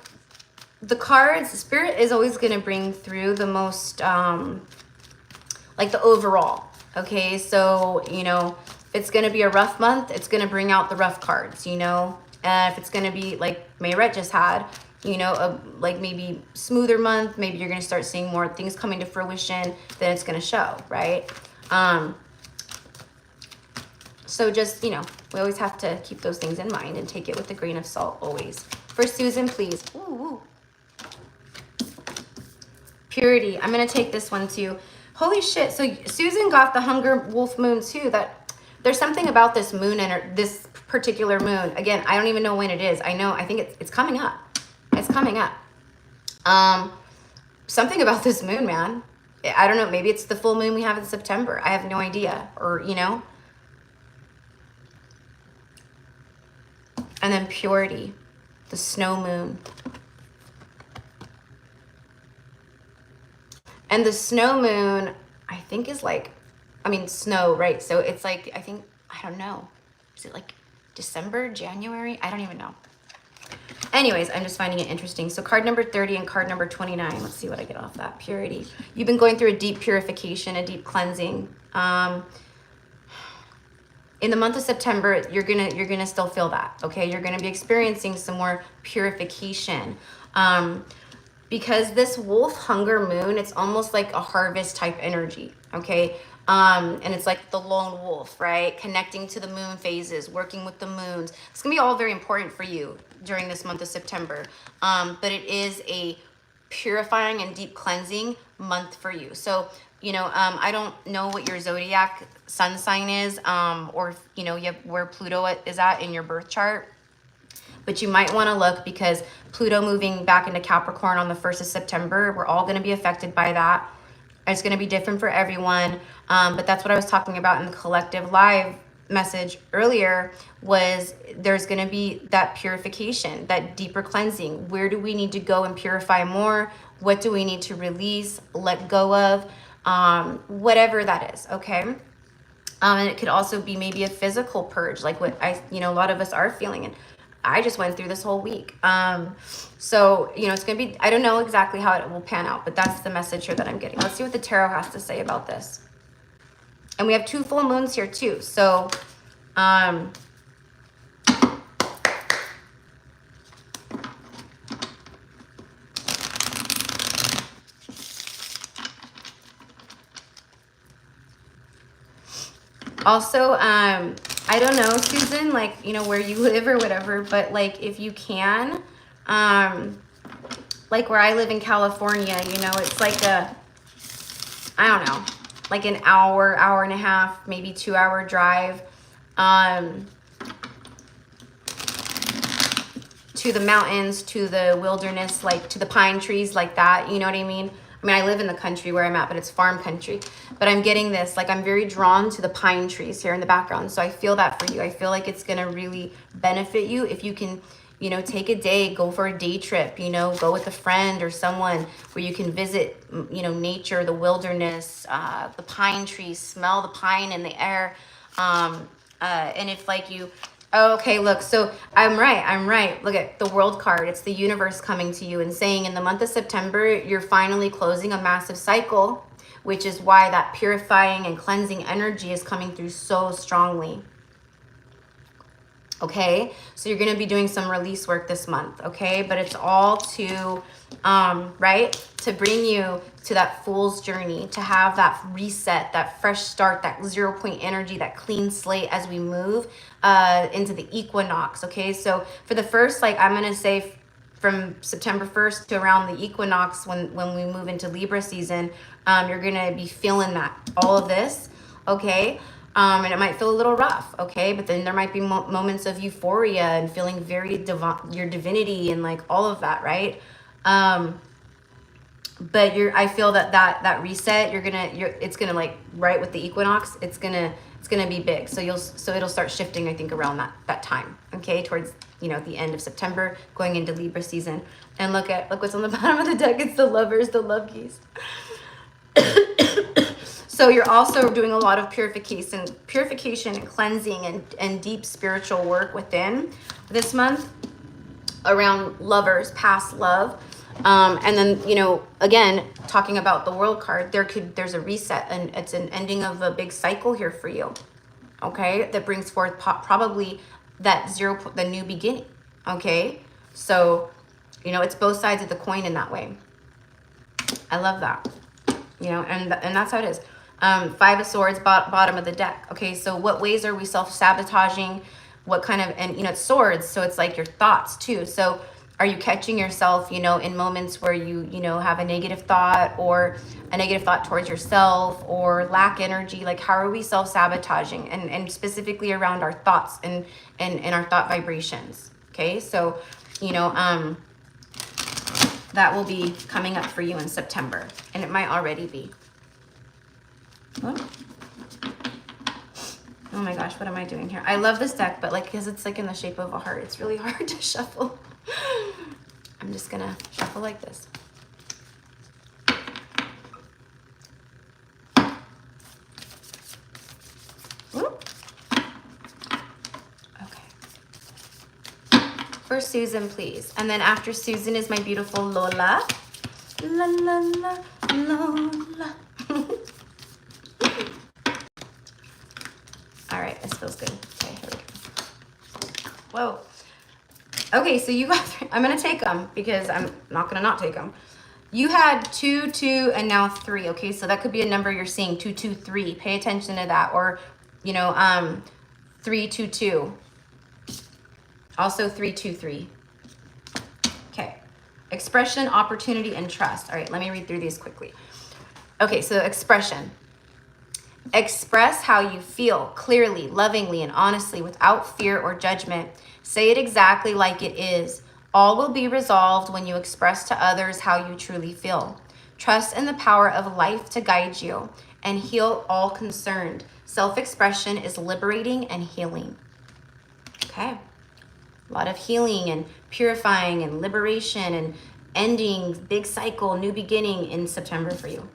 the cards, Spirit is always going to bring through the most, like the overall. Okay, so, you know, if it's going to be a rough month, it's going to bring out the rough cards, you know. If it's going to be like Merett just had, you know, a like maybe smoother month, maybe you're going to start seeing more things coming to fruition, then it's going to show, right? So just, you know, we always have to keep those things in mind and take it with a grain of salt always. For Susan, please. Ooh. Purity. I'm going to take this one too. Holy shit. So Susan got the Hunger Wolf Moon too. That there's something about this moon and this particular moon. Again, I don't even know when it is. I think it's coming up. It's coming up. Something about this moon, man. I don't know. Maybe it's the full moon we have in September. I have no idea. Or, you know. And then purity. The snow moon. And the snow moon, I think, is like, I mean, snow, right? So it's like, I think, I don't know. Is it like December, January? I don't even know. Anyways, I'm just finding it interesting. So card number 30 and card number 29. Let's see what I get off that. Purity. You've been going through a deep purification, a deep cleansing. In the month of September, you're gonna still feel that, okay? You're gonna be experiencing some more purification. Because this wolf hunger moon, it's almost like a harvest type energy, okay? And it's like the lone wolf, right? Connecting to the moon phases, working with the moons. It's gonna be all very important for you during this month of September. But it is a purifying and deep cleansing month for you. So, you know, I don't know what your zodiac sun sign is, or, you know, where Pluto is at in your birth chart. But you might want to look, because Pluto moving back into Capricorn on the 1st of September, we're all going to be affected by that. It's going to be different for everyone. But that's what I was talking about in the collective live message earlier, was there's going to be that purification, that deeper cleansing. Where do we need to go and purify more? What do we need to release, let go of? Whatever that is, okay? And it could also be maybe a physical purge, like what a lot of us are feeling. And I just went through this whole week. So, you know, it's going to be, I don't know exactly how it will pan out, but that's the message here that I'm getting. Let's see what the tarot has to say about this. And we have 2 full moons here too. So, also, I don't know, Susan, like, you know, where you live or whatever, but like, if you can, like where I live in California, you know, it's like I don't know, like an hour and a half, maybe 2-hour drive, to the mountains, to the wilderness, like to the pine trees, like that, you know what I mean? I mean, I live in the country where I'm at, but it's farm country. But I'm getting this, like, I'm very drawn to the pine trees here in the background. So I feel that for you. I feel like it's going to really benefit you if you can, you know, take a day, go for a day trip, you know, go with a friend or someone where you can visit, you know, nature, the wilderness, the pine trees, smell the pine in the air. And if, like, you Okay, look, so I'm right. Look at the World card. It's the universe coming to you and saying in the month of September, you're finally closing a massive cycle, which is why that purifying and cleansing energy is coming through so strongly. Okay, so you're going to be doing some release work this month, okay? But it's all to, right, to bring you to that fool's journey, to have that reset, that fresh start, that 0 point energy, that clean slate as we move into the equinox, okay? So for the first, like, I'm going to say from September 1st to around the equinox, when we move into Libra season, you're going to be feeling that, all of this, okay? And it might feel a little rough, okay? But then there might be moments of euphoria and feeling very your divinity and like all of that, right? But I feel that reset, it's gonna like right with the equinox, it's gonna be big. So it'll start shifting, I think, around that time, okay? Towards, you know, the end of September, going into Libra season. And look what's on the bottom of the deck. It's the Lovers, the Love Geese. So you're also doing a lot of purification and cleansing and deep spiritual work within this month around lovers, past love. And then, you know, again, talking about the World card, there's a reset, and it's an ending of a big cycle here for you. Okay, that brings forth probably the new beginning. Okay, so, you know, it's both sides of the coin in that way. I love that. You know, and that's how it is. 5 of Swords, bottom of the deck. Okay, so what ways are we self-sabotaging? What kind of, and, you know, it's swords, so it's like your thoughts too. So are you catching yourself, you know, in moments where you know, have a negative thought, or a negative thought towards yourself, or lack energy? Like, how are we self-sabotaging? And specifically around our thoughts and our thought vibrations. Okay, so, you know, that will be coming up for you in September, and it might already be. What? Oh my gosh, what am I doing here? I love this deck, but like, because it's like in the shape of a heart, it's really hard to shuffle. I'm just gonna shuffle like this. Whoop. Okay. For Susan, please. And then after Susan is my beautiful Lola. La la la, Lola. All right, this feels good. Okay, here we go. Whoa. Okay, so you got 3. I'm gonna take them because I'm not gonna not take them. You had 2, 2, and now 3. Okay, so that could be a number you're seeing, 2, 2, 3. Pay attention to that, or, you know, 3, 2, 2. Also 3, 2, 3. Okay. Expression, opportunity, and trust. All right, let me read through these quickly. Okay, so expression. Express how you feel clearly, lovingly, and honestly without fear or judgment. Say it exactly like it is. All will be resolved when you express to others how you truly feel. Trust in the power of life to guide you and heal all concerned. Self-expression is liberating and healing. Okay. A lot of healing and purifying and liberation and ending, big cycle, new beginning in September for you.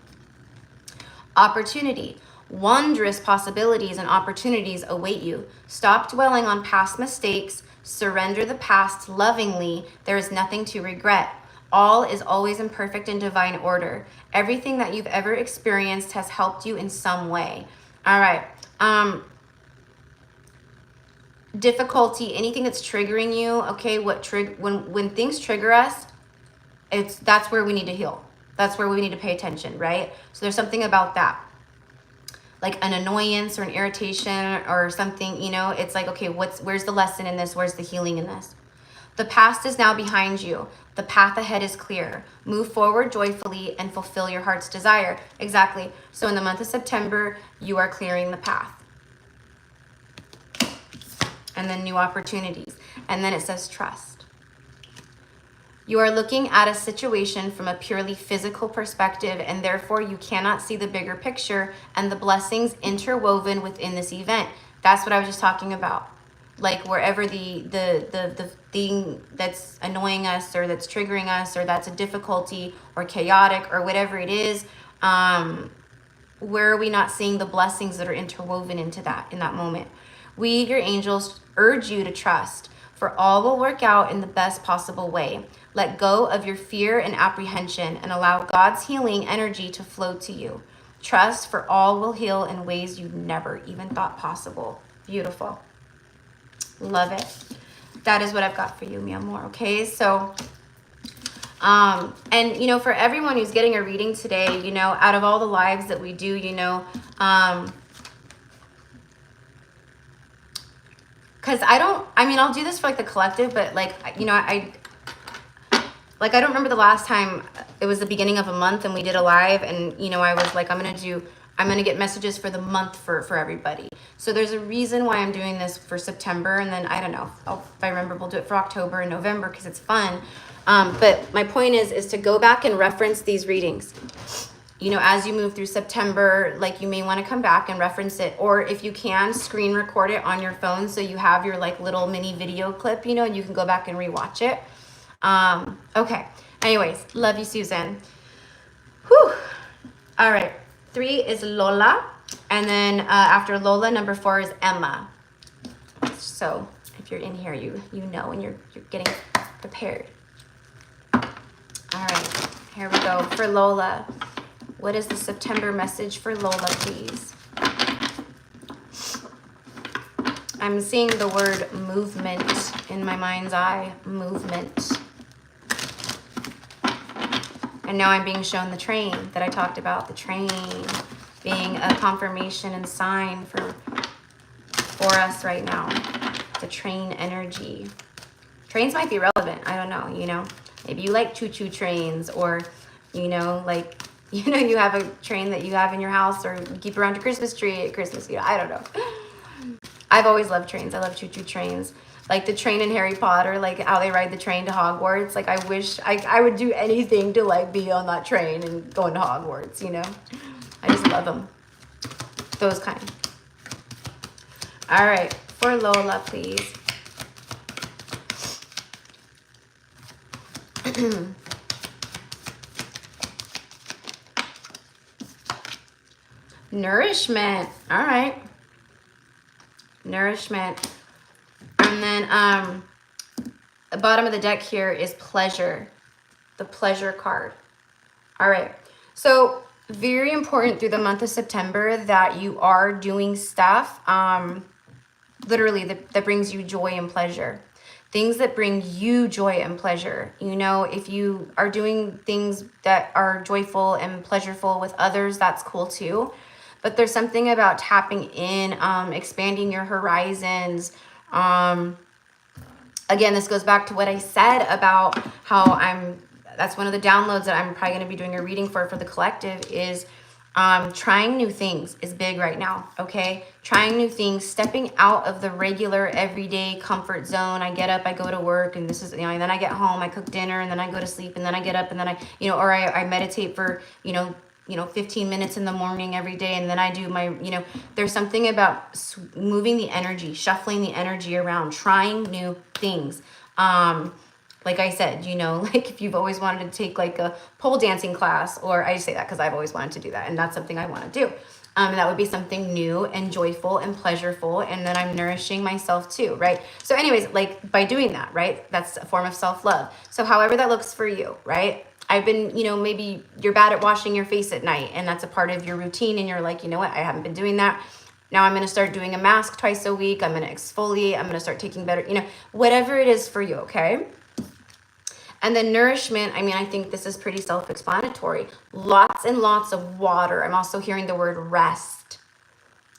Opportunity. Wondrous possibilities and opportunities await you. Stop dwelling on past mistakes. Surrender the past lovingly. There is nothing to regret. All is always in perfect and divine order. Everything that you've ever experienced has helped you in some way. All right. Difficulty, anything that's triggering you, okay? When things trigger us, that's where we need to heal. That's where we need to pay attention, right? So there's something about that. Like an annoyance or an irritation or something, you know, it's like, okay, where's the lesson in this? Where's the healing in this? The past is now behind you. The path ahead is clear. Move forward joyfully and fulfill your heart's desire. Exactly. So in the month of September, you are clearing the path. And then new opportunities. And then it says trust. You are looking at a situation from a purely physical perspective, and therefore you cannot see the bigger picture and the blessings interwoven within this event. That's what I was just talking about. Like wherever the thing that's annoying us or that's triggering us or that's a difficulty or chaotic or whatever it is, where are we not seeing the blessings that are interwoven into that in that moment? We, your angels, urge you to trust, for all will work out in the best possible way. Let go of your fear and apprehension and allow God's healing energy to flow to you. Trust, for all will heal in ways you never even thought possible. Beautiful. Love it. That is what I've got for you, mi amor. Okay, so and you know, for everyone who's getting a reading today, you know, out of all the lives that we do, you know, because I mean, I'll do this for like the collective, but like, you know, I don't remember the last time. It was the beginning of a month and we did a live, and you know, I was like, I'm gonna get messages for the month for everybody. So there's a reason why I'm doing this for September, and then I don't know, if I remember, we'll do it for October and November because it's fun. But my point is to go back and reference these readings. You know, as you move through September, like you may want to come back and reference it, or if you can, screen record it on your phone so you have your like little mini video clip, you know, and you can go back and rewatch it. Okay. Anyways, love you, Susan. Whew. All right. 3 is Lola, and then after Lola, number 4 is Emma. So if you're in here, you know, and you're getting prepared. All right, here we go for Lola. What is the September message for Lola, please? I'm seeing the word movement in my mind's eye. Movement. And now I'm being shown the train that I talked about. The train being a confirmation and sign for us right now. The train energy. Trains might be relevant. I don't know, you know. Maybe you like choo-choo trains, or, you know, like, you know, you have a train that you have in your house, or you keep around your Christmas tree at Christmas. You know, I don't know. I've always loved trains. I love choo-choo trains. Like the train in Harry Potter, like how they ride the train to Hogwarts. Like I wish I would do anything to like be on that train and go into Hogwarts, you know. I just love them. Those kind. All right, for Lola, please. Nourishment. All right. Nourishment. And then the bottom of the deck here is pleasure. The pleasure card. All right. So very important through the month of September that you are doing stuff literally that brings you joy and pleasure. Things that bring you joy and pleasure. You know, if you are doing things that are joyful and pleasureful with others, that's cool too. But there's something about tapping in, expanding your horizons. Again, this goes back to what I said about how that's one of the downloads that I'm probably going to be doing a reading for the collective is trying new things is big right now, okay? Trying new things, stepping out of the regular everyday comfort zone. I get up, I go to work, and this is, you know, and then I get home, I cook dinner, and then I go to sleep, and then I get up, and then I, you know, or I meditate for, you know, 15 minutes in the morning every day, and then I do my, you know, there's something about moving the energy, shuffling the energy around, trying new things. Like I said, you know, like if you've always wanted to take like a pole dancing class, or I say that because I've always wanted to do that, and that's something I want to do. And that would be something new and joyful and pleasureful, and then I'm nourishing myself too, right? So anyways, like by doing that, right, that's a form of self-love. So however that looks for you, right? I've been, you know, maybe you're bad at washing your face at night, and that's a part of your routine, and you're like, you know what, I haven't been doing that. Now I'm going to start doing a mask twice a week. I'm going to exfoliate. I'm going to start taking better, you know, whatever it is for you, okay? And then nourishment, I mean, I think this is pretty self-explanatory. Lots and lots of water. I'm also hearing the word rest.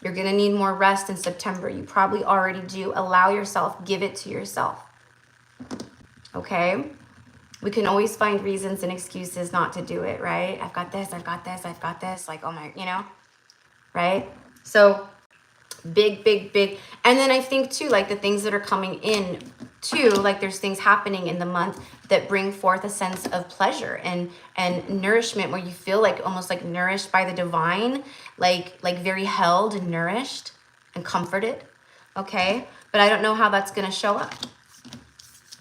You're going to need more rest in September. You probably already do. Allow yourself, give it to yourself. Okay? We can always find reasons and excuses not to do it, right? I've got this, I've got this, I've got this. Like, oh my, you know, right? So big, big, big. And then I think too, like the things that are coming in too, like there's things happening in the month that bring forth a sense of pleasure and nourishment, where you feel like almost like nourished by the divine, like very held and nourished and comforted. Okay. But I don't know how that's going to show up.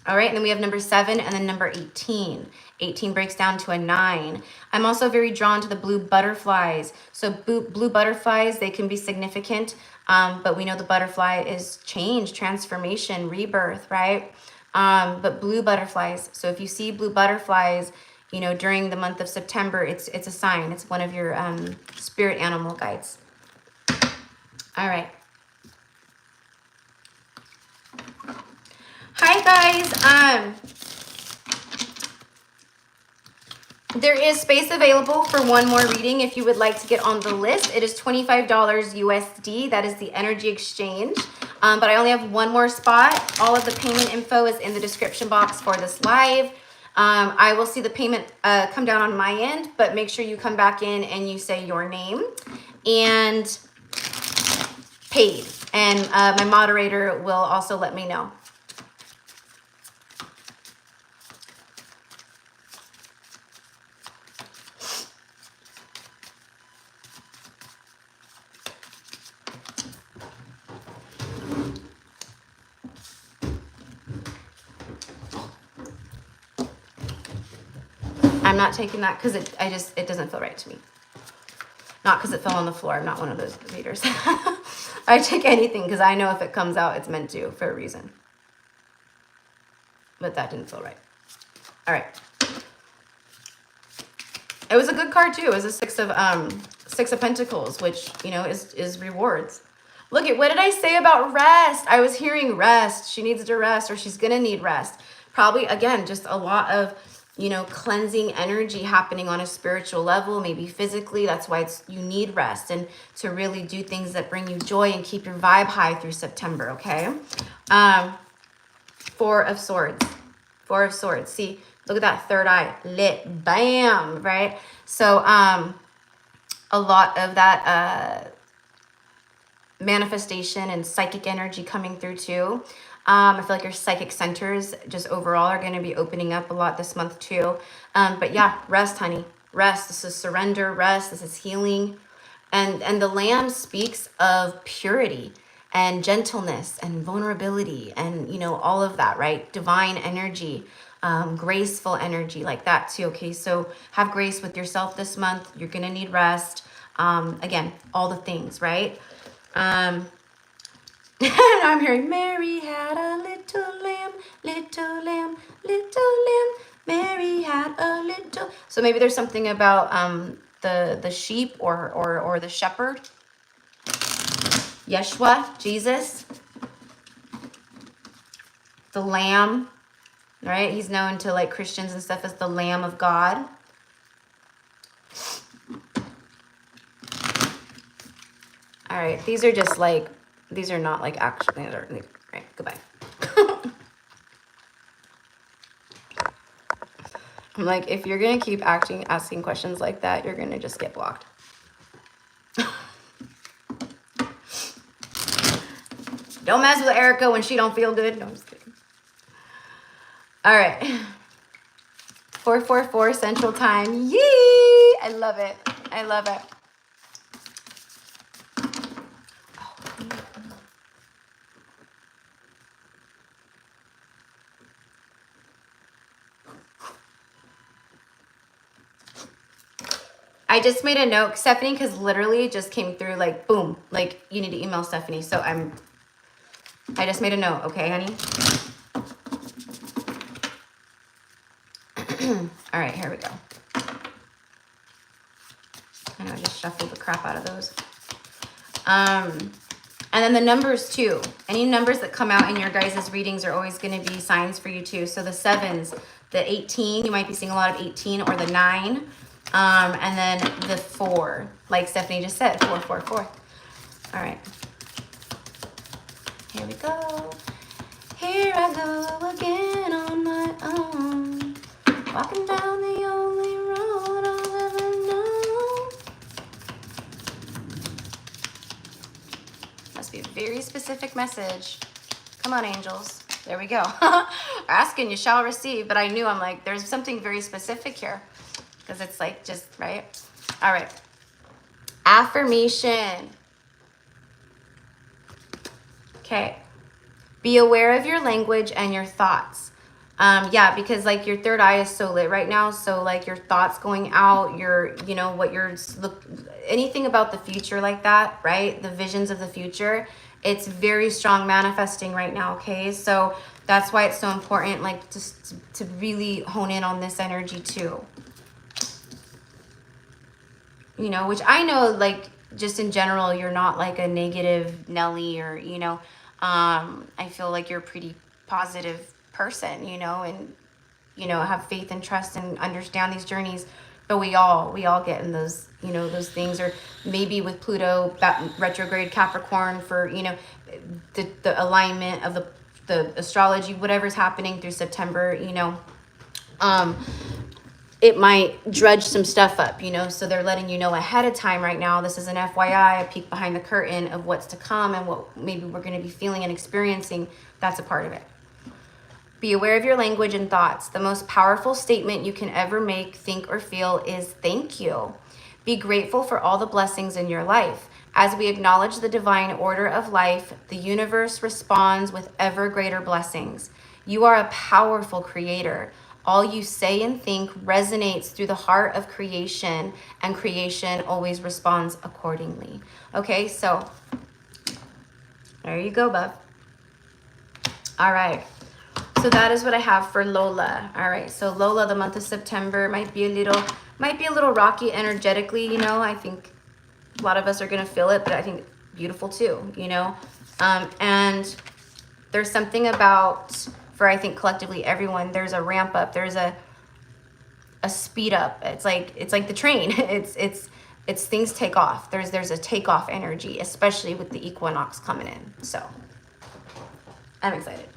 All right, and then we have number 7 and then number 18. 18 breaks down to a 9. I'm also very drawn to the blue butterflies. So blue butterflies, they can be significant, but we know the butterfly is change, transformation, rebirth, right? But blue butterflies. So if you see blue butterflies, you know, during the month of September, it's a sign. It's one of your spirit animal guides. All right. Hi guys. There is space available for one more reading if you would like to get on the list. It is $25 USD. That is the energy exchange. But I only have one more spot. All of the payment info is in the description box for this live. I will see the payment come down on my end, but make sure you come back in and you say your name and paid. And my moderator will also let me know. I'm not taking that because it doesn't feel right to me. Not because it fell on the floor. I'm not one of those readers. I take anything because I know if it comes out, it's meant to for a reason. But that didn't feel right. All right. It was a good card too. It was a Six of Pentacles, which, you know, is rewards. Look at, what did I say about rest? I was hearing rest. She needs to rest, or she's going to need rest. Probably, again, just a lot of, you know, cleansing energy happening on a spiritual level, maybe physically. That's why you need rest, and to really do things that bring you joy and keep your vibe high through September, okay? Four of Swords. Four of Swords. See, look at that third eye. Lit. Bam, right? So a lot of that manifestation and psychic energy coming through too. I feel like your psychic centers just overall are going to be opening up a lot this month too. But yeah, rest, honey. Rest. This is surrender. Rest. This is healing. And the Lamb speaks of purity and gentleness and vulnerability and, you know, all of that, right? Divine energy, graceful energy like that too. Okay, so have grace with yourself this month. You're going to need rest. Again, all the things, right? And I'm hearing, Mary had a little lamb, little lamb, little lamb. Mary had a little. So maybe there's something about the sheep or the shepherd. Yeshua, Jesus, the lamb, right? He's known to like Christians and stuff as the Lamb of God. All right, these are just like, these are not like actually, right, goodbye. I'm like, if you're going to keep asking questions like that, you're going to just get blocked. Don't mess with Erica when she don't feel good. No, I'm just kidding. All right. 4:44 Central Time. Yee! I love it. I love it. I just made a note, Stephanie, because literally it just came through like, boom, like you need to email Stephanie. So I just made a note. Okay, honey. All right, here we go. And I just shuffled the crap out of those. And then the numbers too. Any numbers that come out in your guys' readings are always going to be signs for you too. So the 7s, the 18, you might be seeing a lot of 18, or the 9. And then the 4, like Stephanie just said, 444. All right. Here we go. Here I go again on my own, walking down the only road I'll ever know. Must be a very specific message. Come on, angels. There we go. Ask and you shall receive. But I knew, I'm like, there's something very specific here. Because it's like just, right? All right. Affirmation. Okay. Be aware of your language and your thoughts. Yeah, because like your third eye is so lit right now. So like your thoughts going out, your, you know, what you're anything about the future like that, right? The visions of the future, it's very strong manifesting right now. Okay. So that's why it's so important, like just to really hone in on this energy too, you know, which I know, like just in general, you're not like a negative Nelly or, you know, I feel like you're a pretty positive person, you know, and, you know, have faith and trust and understand these journeys. But we all get in those, you know, those things, or maybe with Pluto, that retrograde Capricorn for, you know, the alignment of the astrology, whatever's happening through September, you know, it might dredge some stuff up, you know, so they're letting you know ahead of time right now. This is an FYI, a peek behind the curtain of what's to come and what maybe we're going to be feeling and experiencing. That's a part of it. Be aware of your language and thoughts. The most powerful statement you can ever make, think, or feel is thank you. Be grateful for all the blessings in your life. As we acknowledge the divine order of life, the universe responds with ever greater blessings. You are a powerful creator. All you say and think resonates through the heart of creation, and creation always responds accordingly. Okay, so there you go, bub. All right. So that is what I have for Lola. All right, so Lola, the month of September might be a little rocky energetically, you know. I think a lot of us are gonna feel it, but I think beautiful too, you know. And there's something about, for I think collectively everyone, there's a ramp up, there's a speed up. It's like the train. It's things take off. There's a takeoff energy, especially with the equinox coming in. So I'm excited.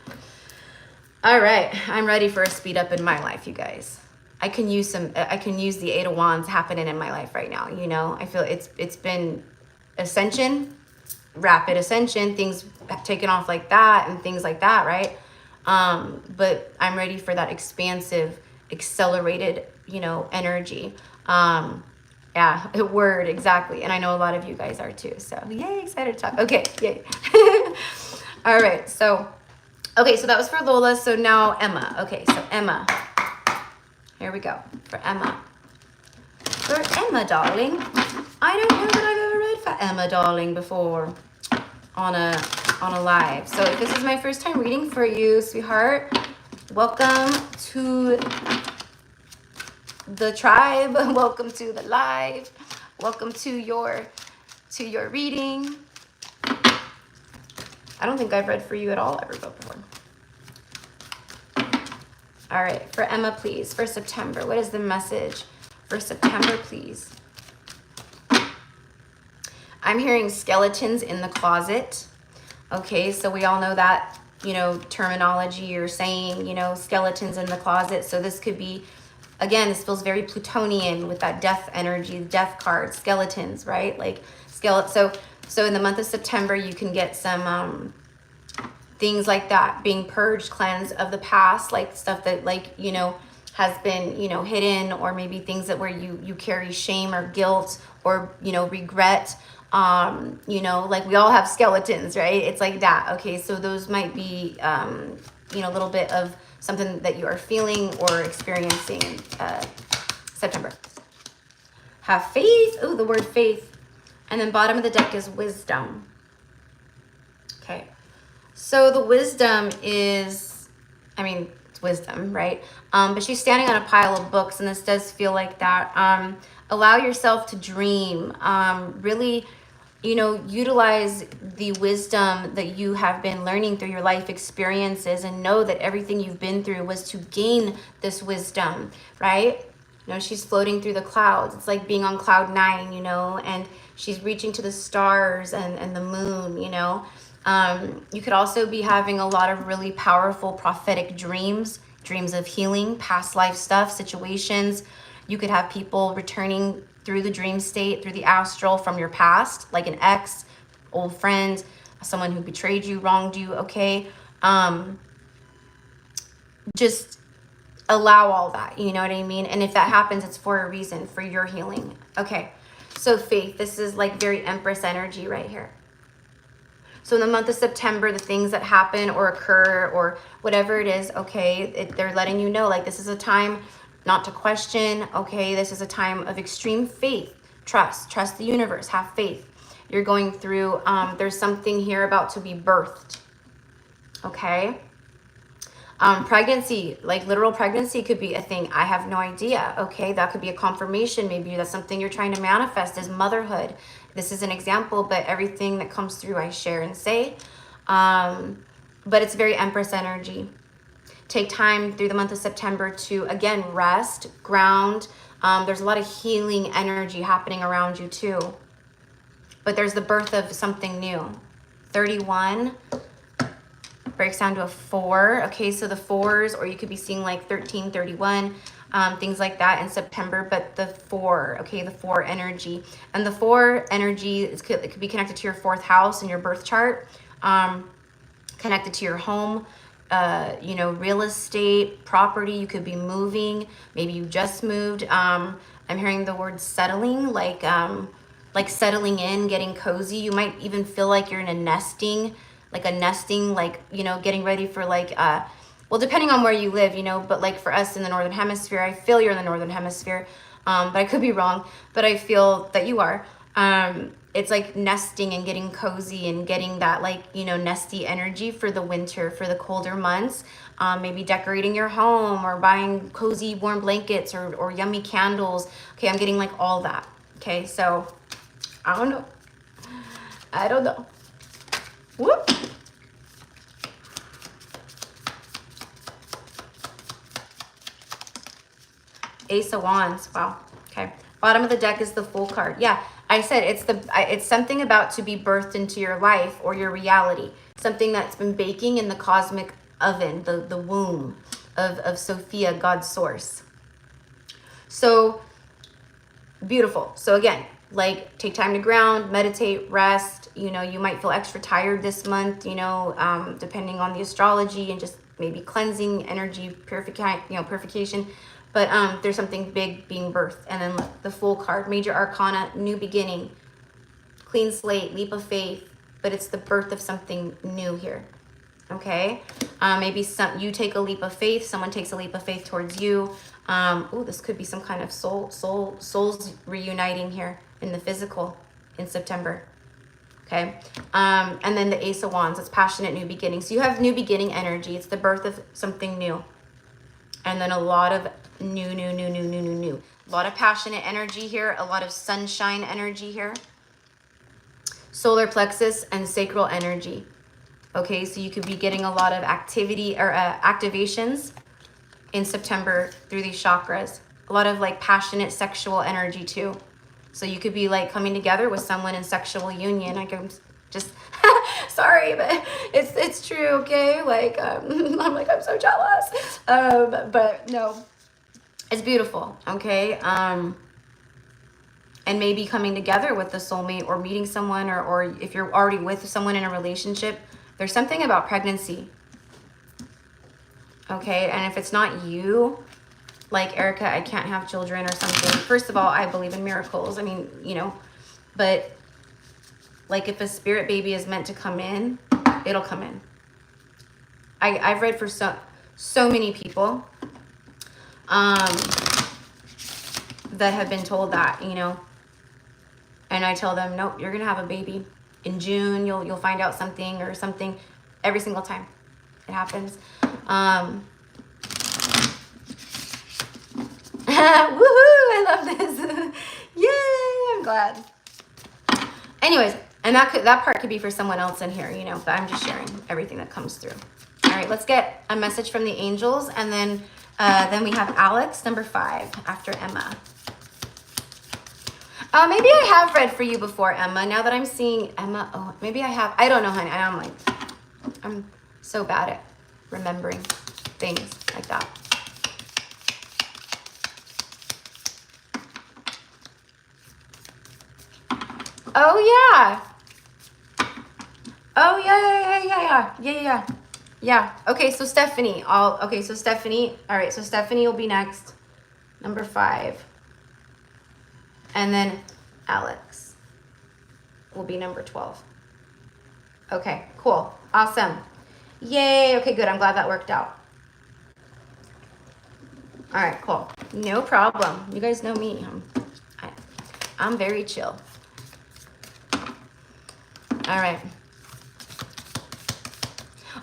All right, I'm ready for a speed up in my life, you guys. I can use the Eight of Wands happening in my life right now, you know. I feel it's been ascension, rapid ascension, things taken off like that and things like that, right? But I'm ready for that expansive, accelerated, you know, energy. Yeah, word, exactly. And I know a lot of you guys are too, so yay, excited to talk. Okay, yay. All right, so okay, so that was for Lola. So now Emma. Okay, so Emma. Here we go for Emma. For Emma, darling. I don't know that I've ever read for Emma, darling, before on a live. So if this is my first time reading for you, sweetheart, welcome to the tribe. Welcome to the live. Welcome to your reading. I don't think I've read for you at all ever before. All right, for Emma, please, for September. What is the message for September, please? I'm hearing skeletons in the closet. Okay, so we all know that, you know, terminology or saying, you know, skeletons in the closet. So this could be, again, this feels very Plutonian with that death energy, death card, skeletons, right? Like So in the month of September, you can get some things like that being purged, cleansed of the past, like stuff that, like, you know, has been, you know, hidden, or maybe things that where you carry shame or guilt or, you know, regret. You know, like we all have skeletons, right? It's like that. Okay, so those might be, you know, a little bit of something that you are feeling or experiencing September. Have faith. Oh, the word faith. And then bottom of the deck is wisdom. Okay. So the wisdom is, I mean, it's wisdom, right? But she's standing on a pile of books, and this does feel like that. Allow yourself to dream. Really, you know, utilize the wisdom that you have been learning through your life experiences, and know that everything you've been through was to gain this wisdom, right? You know, she's floating through the clouds. It's like being on cloud 9, you know, and she's reaching to the stars and the moon, you know. You could also be having a lot of really powerful prophetic dreams of healing, past life stuff, situations. You could have people returning through the dream state, through the astral from your past, like an ex, old friend, someone who betrayed you, wronged you, okay? Just allow all that, you know what I mean? And if that happens, it's for a reason, for your healing. Okay, so faith, this is like very Empress energy right here. So in the month of September, the things that happen or occur or whatever it is, okay, they're letting you know, like, this is a time not to question, okay? This is a time of extreme faith, trust the universe, have faith. You're going through, there's something here about to be birthed, okay? Pregnancy, like literal pregnancy could be a thing. I have no idea, okay? That could be a confirmation. Maybe that's something you're trying to manifest is motherhood. This is an example, but everything that comes through I share and say. But it's very Empress energy. Take time through the month of September to, again, rest, ground. There's a lot of healing energy happening around you too. But there's the birth of something new. 31 breaks down to a 4. Okay, so the 4s, or you could be seeing like 13, 31, things like that in September. But the 4, okay, the 4 energy. And the 4 energy, it could be connected to your 4th house in your birth chart, connected to your home, you know, real estate, property. You could be moving. Maybe you just moved. I'm hearing the word settling, like settling in, getting cozy. You might even feel like you're in a nesting, like, you know, getting ready for like, well, depending on where you live, you know, but like for us in the Northern Hemisphere, I feel you're in the Northern Hemisphere, but I could be wrong, but I feel that you are. It's like nesting and getting cozy and getting that, like, you know, nesty energy for the winter, for the colder months. Maybe decorating your home or buying cozy warm blankets or yummy candles. Okay, I'm getting like all that. Okay, so I don't know. Whoop. Ace of Wands. Wow. Okay. Bottom of the deck is the Fool card. Yeah, I said it's something about to be birthed into your life or your reality. Something that's been baking in the cosmic oven, the womb of Sophia, God's source. So beautiful. So again, like, take time to ground, meditate, rest. You know, you might feel extra tired this month, you know, depending on the astrology, and just maybe cleansing, energy, purification. But there's something big being birthed. And then the Fool card, Major Arcana, new beginning, clean slate, leap of faith. But it's the birth of something new here. Okay? Maybe you take a leap of faith. Someone takes a leap of faith towards you. Oh, this could be some kind of souls reuniting here in the physical in September. Okay? And then the Ace of Wands, it's passionate new beginning. So you have new beginning energy. It's the birth of something new. And then a lot of new. A lot of passionate energy here. A lot of sunshine energy here. Solar plexus and sacral energy. Okay, so you could be getting a lot of activity or activations in September through these chakras. A lot of like passionate sexual energy too. So you could be like coming together with someone in sexual union. I'm just sorry, but it's true, okay? Like I'm so jealous. But no, it's beautiful, okay? And maybe coming together with the soulmate or meeting someone, or if you're already with someone in a relationship, there's something about pregnancy. Okay, and if it's not you, like, Erica, I can't have children or something. First of all, I believe in miracles. I mean, you know, but like if a spirit baby is meant to come in, it'll come in. I've read for so many people that have been told that, you know, and I tell them, nope, you're gonna have a baby in June. You'll find out something or something every single time it happens. Woohoo! I love this. Yay! I'm glad. Anyways, and that part could be for someone else in here, you know, but I'm just sharing everything that comes through. All right, let's get a message from the angels, and then we have Alex, number 5, after Emma. Maybe I have read for you before, Emma. Now that I'm seeing Emma, oh, maybe I have. I don't know, honey. I'm so bad at remembering things like that. Oh yeah. Oh yeah. Okay, so Stephanie. All right, so Stephanie will be next. Number 5. And then Alex will be number 12. Okay, cool. Awesome. Yay. Okay, good. I'm glad that worked out. All right, cool. No problem. You guys know me. I'm very chill. All right.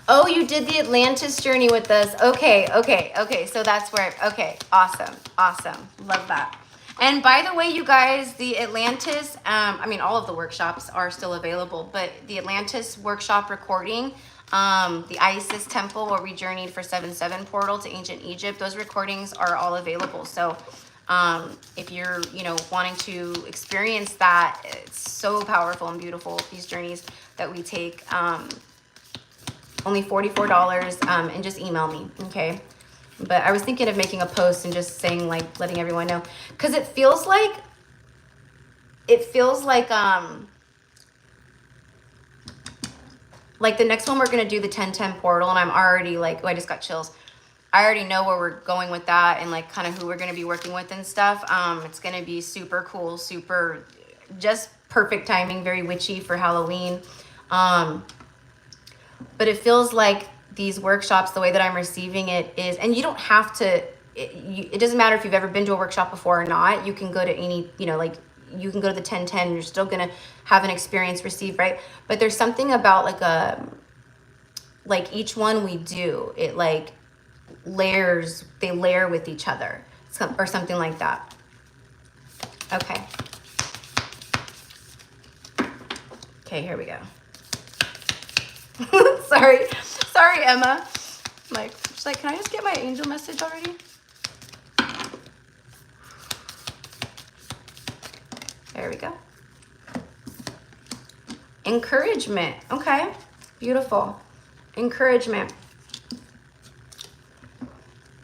Oh, you did the Atlantis journey with us. Okay, okay, okay. So that's where, okay, awesome, awesome. Love that. And by the way, you guys, the Atlantis, I mean, all of the workshops are still available, but the Atlantis workshop recording, the Isis temple where we journeyed for 7/7 portal to ancient Egypt, those recordings are all available. So if you're, you know, wanting to experience that, it's so powerful and beautiful, these journeys that we take. Only $44, and just email me, okay? But I was thinking of making a post and just saying, like, letting everyone know, because it feels like the next one we're gonna do the 10/10 portal, and I'm already like, oh, I just got chills. I already know where we're going with that and like kind of who we're gonna be working with and stuff. It's gonna be super cool, super, just perfect timing, very witchy for Halloween. But it feels like these workshops, the way that I'm receiving it is, and you don't have to, it doesn't matter if you've ever been to a workshop before or not. You can go to any, you know, like you can go to the 10/10, you're still going to have an experience received, right? But there's something about like each one we do, it like layers, they layer with each other or something like that. Okay. Okay, here we go. Sorry, Emma. She's like, can I just get my angel message already? There we go. Encouragement. Okay, beautiful. Encouragement.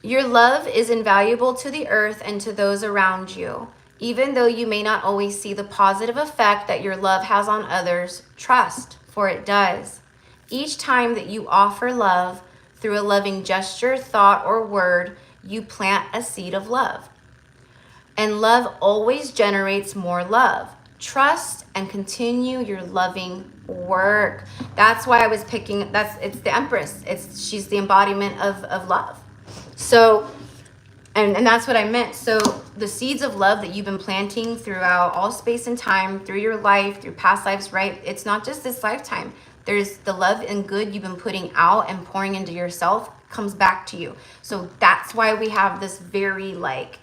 Your love is invaluable to the earth and to those around you. Even though you may not always see the positive effect that your love has on others, trust, for it does. Each time that you offer love through a loving gesture, thought, or word, you plant a seed of love. And love always generates more love. Trust and continue your loving work. That's why I was picking, it's the Empress. She's the embodiment of love. So, and that's what I meant. So the seeds of love that you've been planting throughout all space and time, through your life, through past lives, right? It's not just this lifetime. There's the love and good you've been putting out and pouring into yourself comes back to you. So that's why we have this very like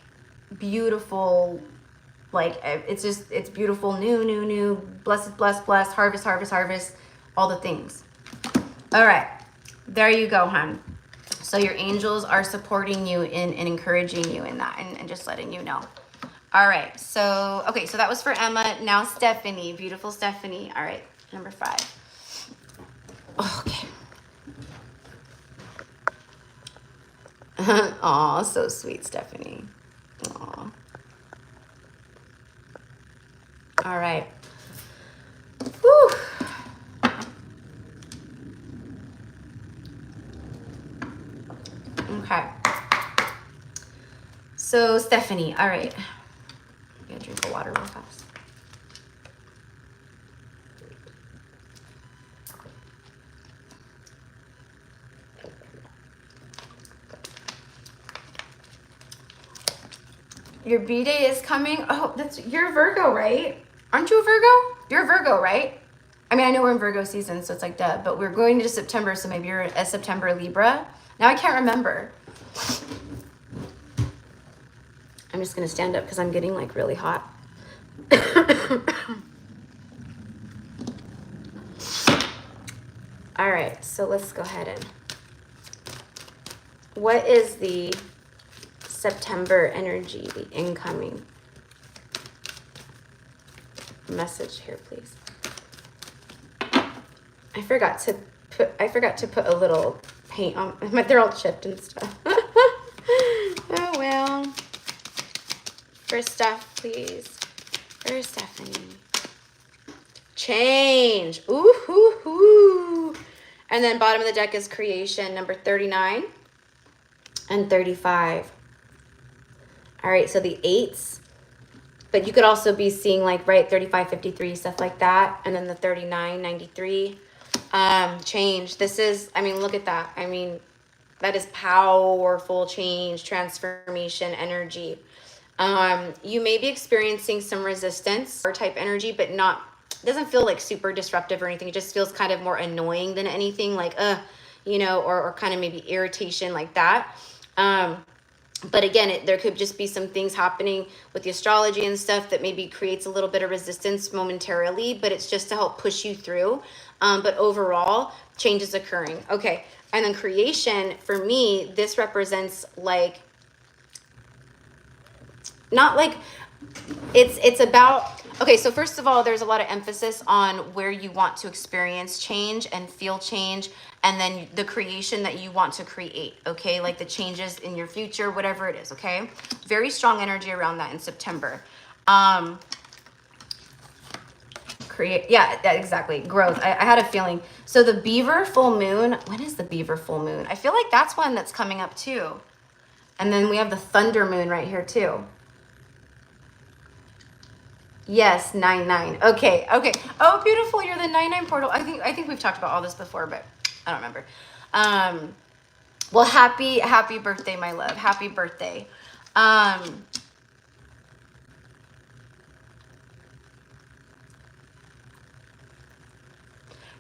beautiful, like it's beautiful, new, blessed, harvest, all the things. All right, there you go, hon. So your angels are supporting you and encouraging you in that and just letting you know. All right, so, okay, so that was for Emma. Now Stephanie, beautiful Stephanie. All right, number 5. Okay. Aw, so sweet, Stephanie. Aw. All right. Whew. Okay. So, Stephanie, all right. I'm gonna drink the water real fast. Your B-Day is coming. Oh, you're a Virgo, right? Aren't you a Virgo? You're a Virgo, right? I mean, I know we're in Virgo season, so it's like duh, but we're going into September, so maybe you're a September Libra. Now I can't remember. I'm just gonna stand up because I'm getting like really hot. All right, so let's go ahead and, what is the September energy, the incoming message here, please? I forgot to put a little paint on, they're all chipped and stuff. Oh well. For Steph, please. For Stephanie. Change. Ooh hoo hoo. And then bottom of the deck is creation, number 39 and 35. All right, so the 8s, but you could also be seeing like, right, 35, 53, stuff like that. And then the 39, 93. Change. This is, I mean, look at that. I mean, that is powerful change, transformation, energy. You may be experiencing some resistance or type energy, but not, doesn't feel like super disruptive or anything. It just feels kind of more annoying than anything, like, you know, or kind of maybe irritation like that. But again, there could just be some things happening with the astrology and stuff that maybe creates a little bit of resistance momentarily, but it's just to help push you through. But overall, change is occurring. Okay. And then creation, for me, this represents like, not like, it's about, okay, so first of all, there's a lot of emphasis on where you want to experience change and feel change, and then the creation that you want to create, okay? Like the changes in your future, whatever it is, okay? Very strong energy around that in September. Yeah, exactly. Growth. I had a feeling. So the Beaver full moon, when is the Beaver full moon? I feel like that's one that's coming up too. And then we have the Thunder moon right here too. Yes, 9/9. Okay, okay. Oh, beautiful. You're the 9/9 portal. I think we've talked about all this before, but I don't remember. Well, happy birthday, my love. Happy birthday.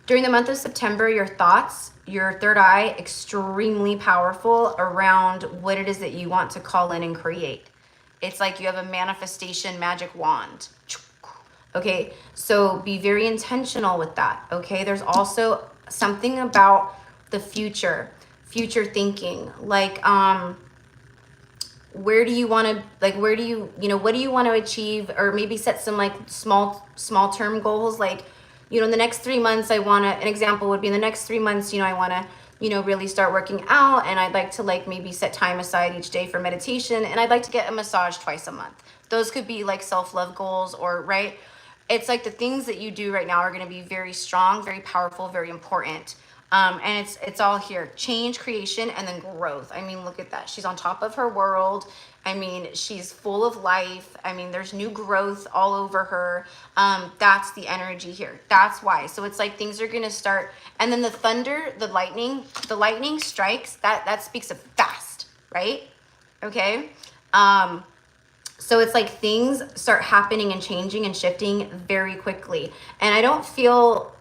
During the month of September, your thoughts, your third eye, extremely powerful around what it is that you want to call in and create. It's like you have a manifestation magic wand. Okay, so be very intentional with that. Okay, there's also something about the future thinking, like where do you want to, like, where do you, you know, what do you want to achieve, or maybe set some like small term goals, like, you know, in the next 3 months, I want to, an example would be in the next 3 months, you know, I want to, you know, really start working out, and I'd like to like maybe set time aside each day for meditation, and I'd like to get a massage twice a month. Those could be like self-love goals, or right. It's like the things that you do right now are going to be very strong, very powerful, very important. And it's all here. Change, creation, and then growth. I mean, look at that. She's on top of her world. I mean, she's full of life. I mean, there's new growth all over her. That's the energy here. That's why. So it's like things are going to start. And then the thunder, the lightning strikes. That speaks of fast, right? Okay. So it's like things start happening and changing and shifting very quickly. And I don't feel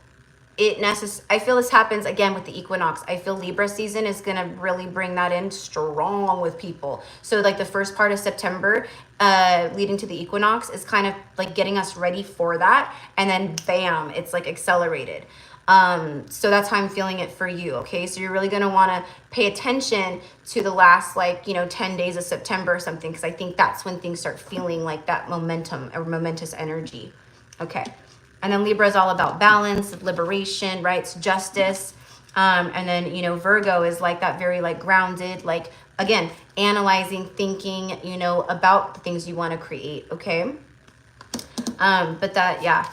it I feel this happens again with the equinox. I feel Libra season is going to really bring that in strong with people. So like the first part of September, leading to the equinox, is kind of like getting us ready for that. And then bam, it's like accelerated. So that's how I'm feeling it for you. Okay. So you're really going to want to pay attention to the last, like, you know, 10 days of September or something. Cause I think that's when things start feeling like that momentum or momentous energy. Okay. And then Libra is all about balance, liberation, rights, justice. And then, you know, Virgo is like that very like grounded, like, again, analyzing, thinking, you know, about the things you want to create. Okay. But that, yeah.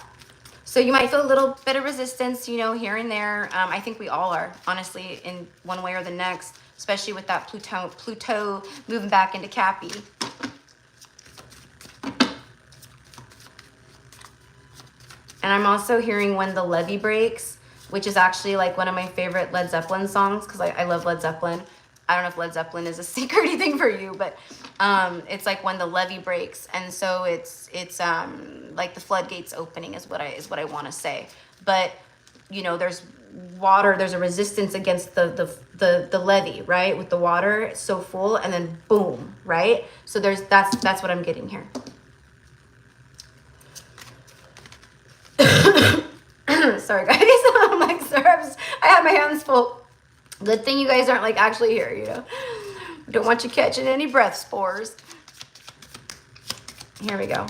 So you might feel a little bit of resistance, you know, here and there. I think we all are, honestly, in one way or the next, especially with that Pluto moving back into Cappy. And I'm also hearing When the Levee Breaks, which is actually like one of my favorite Led Zeppelin songs, because I love Led Zeppelin. I don't know if Led Zeppelin is a secret thing for you, but it's like when the levee breaks, and so it's like the floodgates opening is what I want to say. But you know, there's water, there's a resistance against the levee, right? With the water, it's so full, and then boom, right? So that's what I'm getting here. Sorry guys, I'm like, sorry, I have my hands full. Good thing you guys aren't like actually here, you know. Don't want you catching any breath spores. Here we go.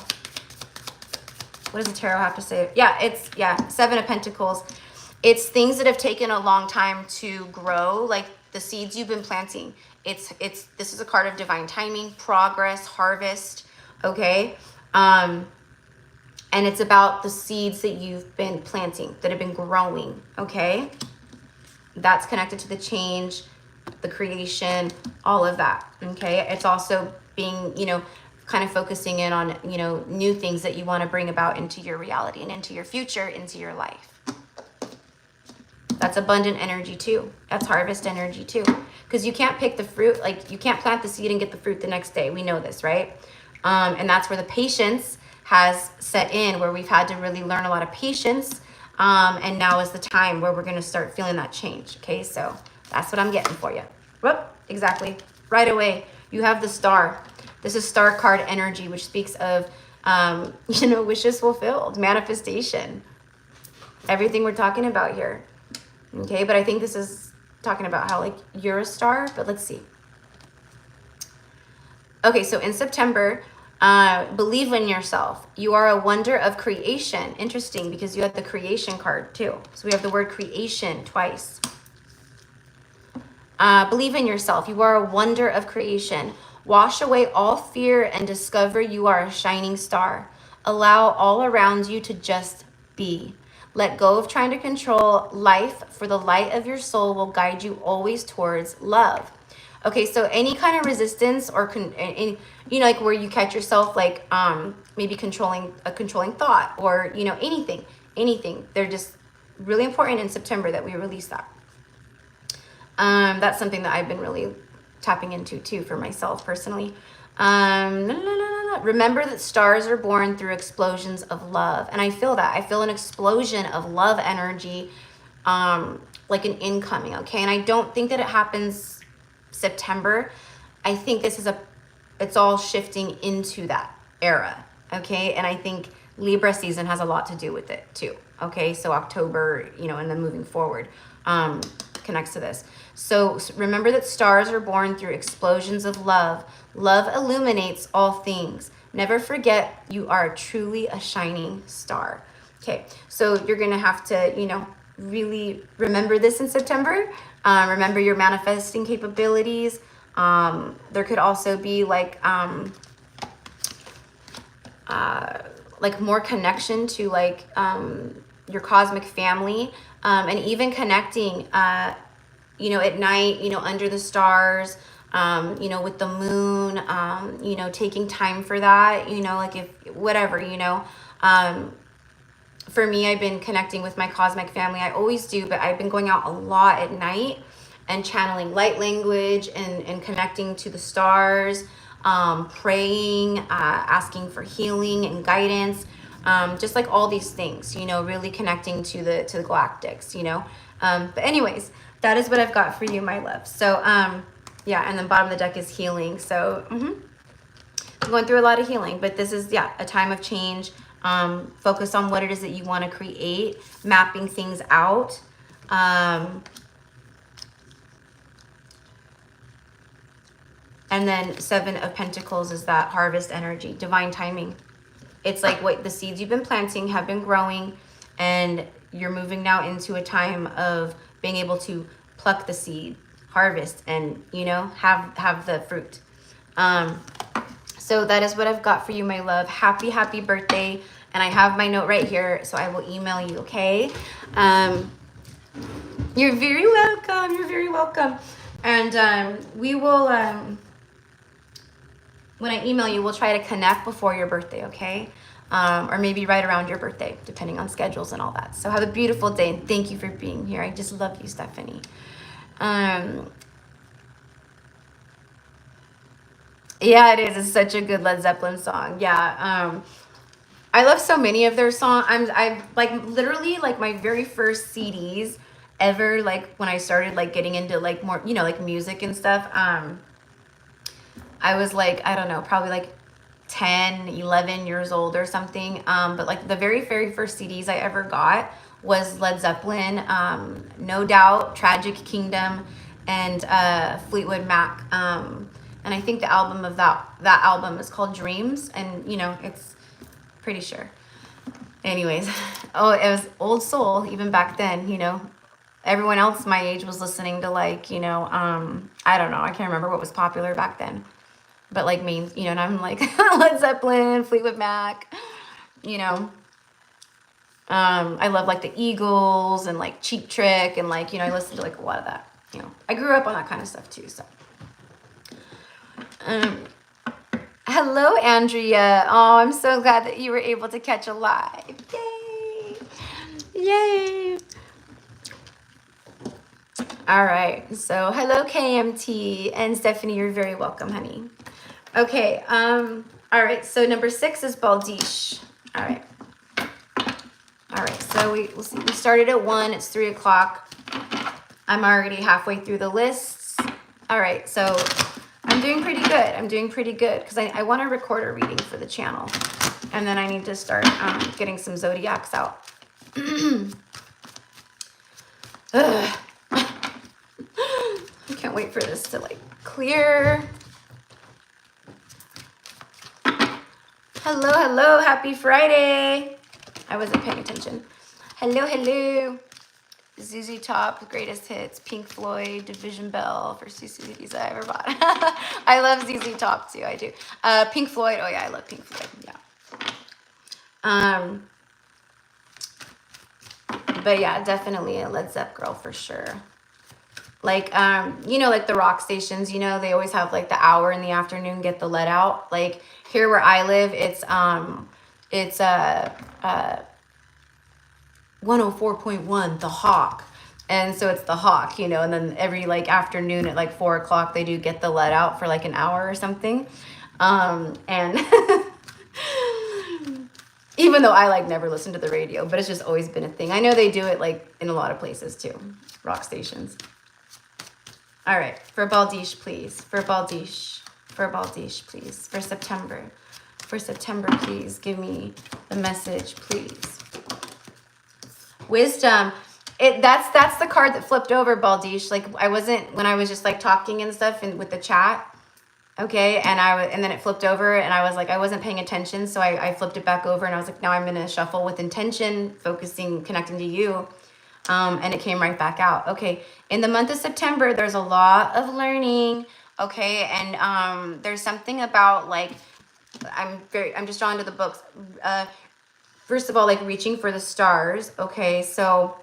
What does the tarot have to say? Yeah, it's, yeah, Seven of Pentacles. It's things that have taken a long time to grow, like the seeds you've been planting. This is a card of divine timing, progress, harvest, okay? And it's about the seeds that you've been planting, that have been growing, okay? That's connected to the change, the creation, all of that, okay? It's also being, you know, kind of focusing in on, you know, new things that you want to bring about into your reality and into your future, into your life. That's abundant energy too. That's harvest energy too. Because you can't pick the fruit, like you can't plant the seed and get the fruit the next day. We know this, right? And that's where the patience has set in, where we've had to really learn a lot of patience. And now is the time where we're going to start feeling that change. Okay, so that's what I'm getting for you. Whoop, exactly. Right away, you have the star. This is star card energy, which speaks of, you know, wishes fulfilled, manifestation. Everything we're talking about here. Okay, but I think this is talking about how, like, you're a star, but let's see. Okay, so in September, believe in yourself. You are a wonder of creation. Interesting, because you had the creation card too. So we have the word creation twice. Believe in yourself. You are a wonder of creation. Wash away all fear and discover you are a shining star. Allow all around you to just be. Let go of trying to control life, for the light of your soul will guide you always towards love. Okay, so any kind of resistance or, you know, like where you catch yourself, like maybe controlling thought, or, you know, anything. They're just really important in September that we release that. That's something that I've been really tapping into too for myself personally. Remember that stars are born through explosions of love. And I feel that. I feel an explosion of love energy, like an incoming, okay? And I don't think that it happens September. I think this is it's all shifting into that era, okay? And I think Libra season has a lot to do with it too, okay? So October, you know, and then moving forward, connects to this. So remember that stars are born through explosions of love. Love illuminates all things. Never forget you are truly a shining star. Okay, so you're gonna have to, you know, really remember this in September. Remember your manifesting capabilities. There could also be like more connection to like your cosmic family, and even connecting, you know, at night, you know, under the stars, you know, with the moon, you know, taking time for that, you know, like if whatever, you know. For me, I've been connecting with my cosmic family. I always do, but I've been going out a lot at night and channeling light language and connecting to the stars, praying, asking for healing and guidance, just like all these things, you know, really connecting to the galactics, you know. But anyways, that is what I've got for you, my love. So yeah, and then bottom of the deck is healing. So I'm going through a lot of healing, but this is, yeah, a time of change. Focus on what it is that you want to create, mapping things out. And then 7 of Pentacles is that harvest energy, divine timing. It's like what the seeds you've been planting have been growing, and you're moving now into a time of being able to pluck the seed, harvest, and, you know, have the fruit. So that is what I've got for you, my love. Happy, happy birthday. And I have my note right here, so I will email you, okay? You're very welcome. You're very welcome. And we will, when I email you, we'll try to connect before your birthday, okay? Or maybe right around your birthday, depending on schedules and all that. So have a beautiful day, and thank you for being here. I just love you, Stephanie. Yeah, it is. It's such a good Led Zeppelin song. Yeah. I love so many of their songs. I've like literally like my very first CDs ever, like when I started like getting into like more, you know, like music and stuff. I was like, I don't know, probably like 10, 11 years old or something. But like the very first CDs I ever got was Led Zeppelin, No Doubt, Tragic Kingdom, and Fleetwood Mac. And I think the album of that album is called Dreams, and you know, it's pretty sure. Anyways, oh, it was old soul even back then, you know. Everyone else my age was listening to like, you know, I don't know, I can't remember what was popular back then. But like me, you know, and I'm like Led Zeppelin, Fleetwood Mac, you know. I love like the Eagles and like Cheap Trick, and like, you know, I listened to like a lot of that, you know. I grew up on that kind of stuff too, so. Hello, Andrea. Oh, I'm so glad that you were able to catch a live. Yay! Yay! All right. So hello, KMT, and Stephanie. You're very welcome, honey. Okay. All right. So number 6 is Balish. All right. All right. So we'll see. We started at 1. It's 3 o'clock. I'm already halfway through the lists. All right. So I'm doing pretty good. I'm doing pretty good because I want to record a reading for the channel, and then I need to start getting some zodiacs out. Ugh. I can't wait for this to like clear. Hello, hello, happy Friday. I wasn't paying attention. Hello, hello. ZZ Top, greatest hits, Pink Floyd, Division Bell, first 2 CDs I ever bought. I love ZZ Top too, I do. Pink Floyd, oh yeah, I love Pink Floyd, yeah. But yeah, definitely a Led Zepp girl for sure. Like, you know, like the rock stations, you know, they always have like the hour in the afternoon, get the let out. Like here where I live, it's 104.1, the Hawk. And so it's the Hawk, you know, and then every like afternoon at like 4 o'clock, they do get the let out for like an hour or something. And even though I like never listen to the radio, but it's just always been a thing. I know they do it like in a lot of places too, rock stations. All right, for Balish, please. For Balish, please. For September, please. Give me the message, please. Wisdom. That's the card that flipped over, Balish. Like I wasn't when I was just like talking and stuff and with the chat. Okay, and then it flipped over and I was like, I wasn't paying attention, so I flipped it back over and I was like, now I'm gonna shuffle with intention, focusing, connecting to you. And it came right back out. Okay, in the month of September, there's a lot of learning. Okay, and there's something about like, I'm just drawn to the books. First of all, like reaching for the stars. Okay, so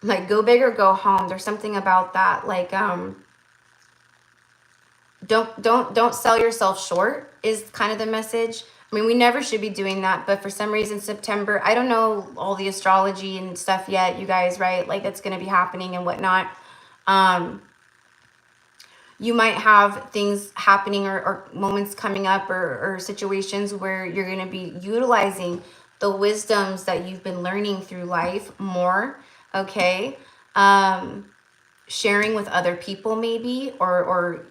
like go big or go home. There's something about that. Like don't sell yourself short is kind of the message. I mean, we never should be doing that, but for some reason, September, I don't know all the astrology and stuff yet, you guys, right? Like that's going to be happening and whatnot. You might have things happening or moments coming up or situations where you're going to be utilizing the wisdoms that you've been learning through life more. Okay. Sharing with other people maybe, or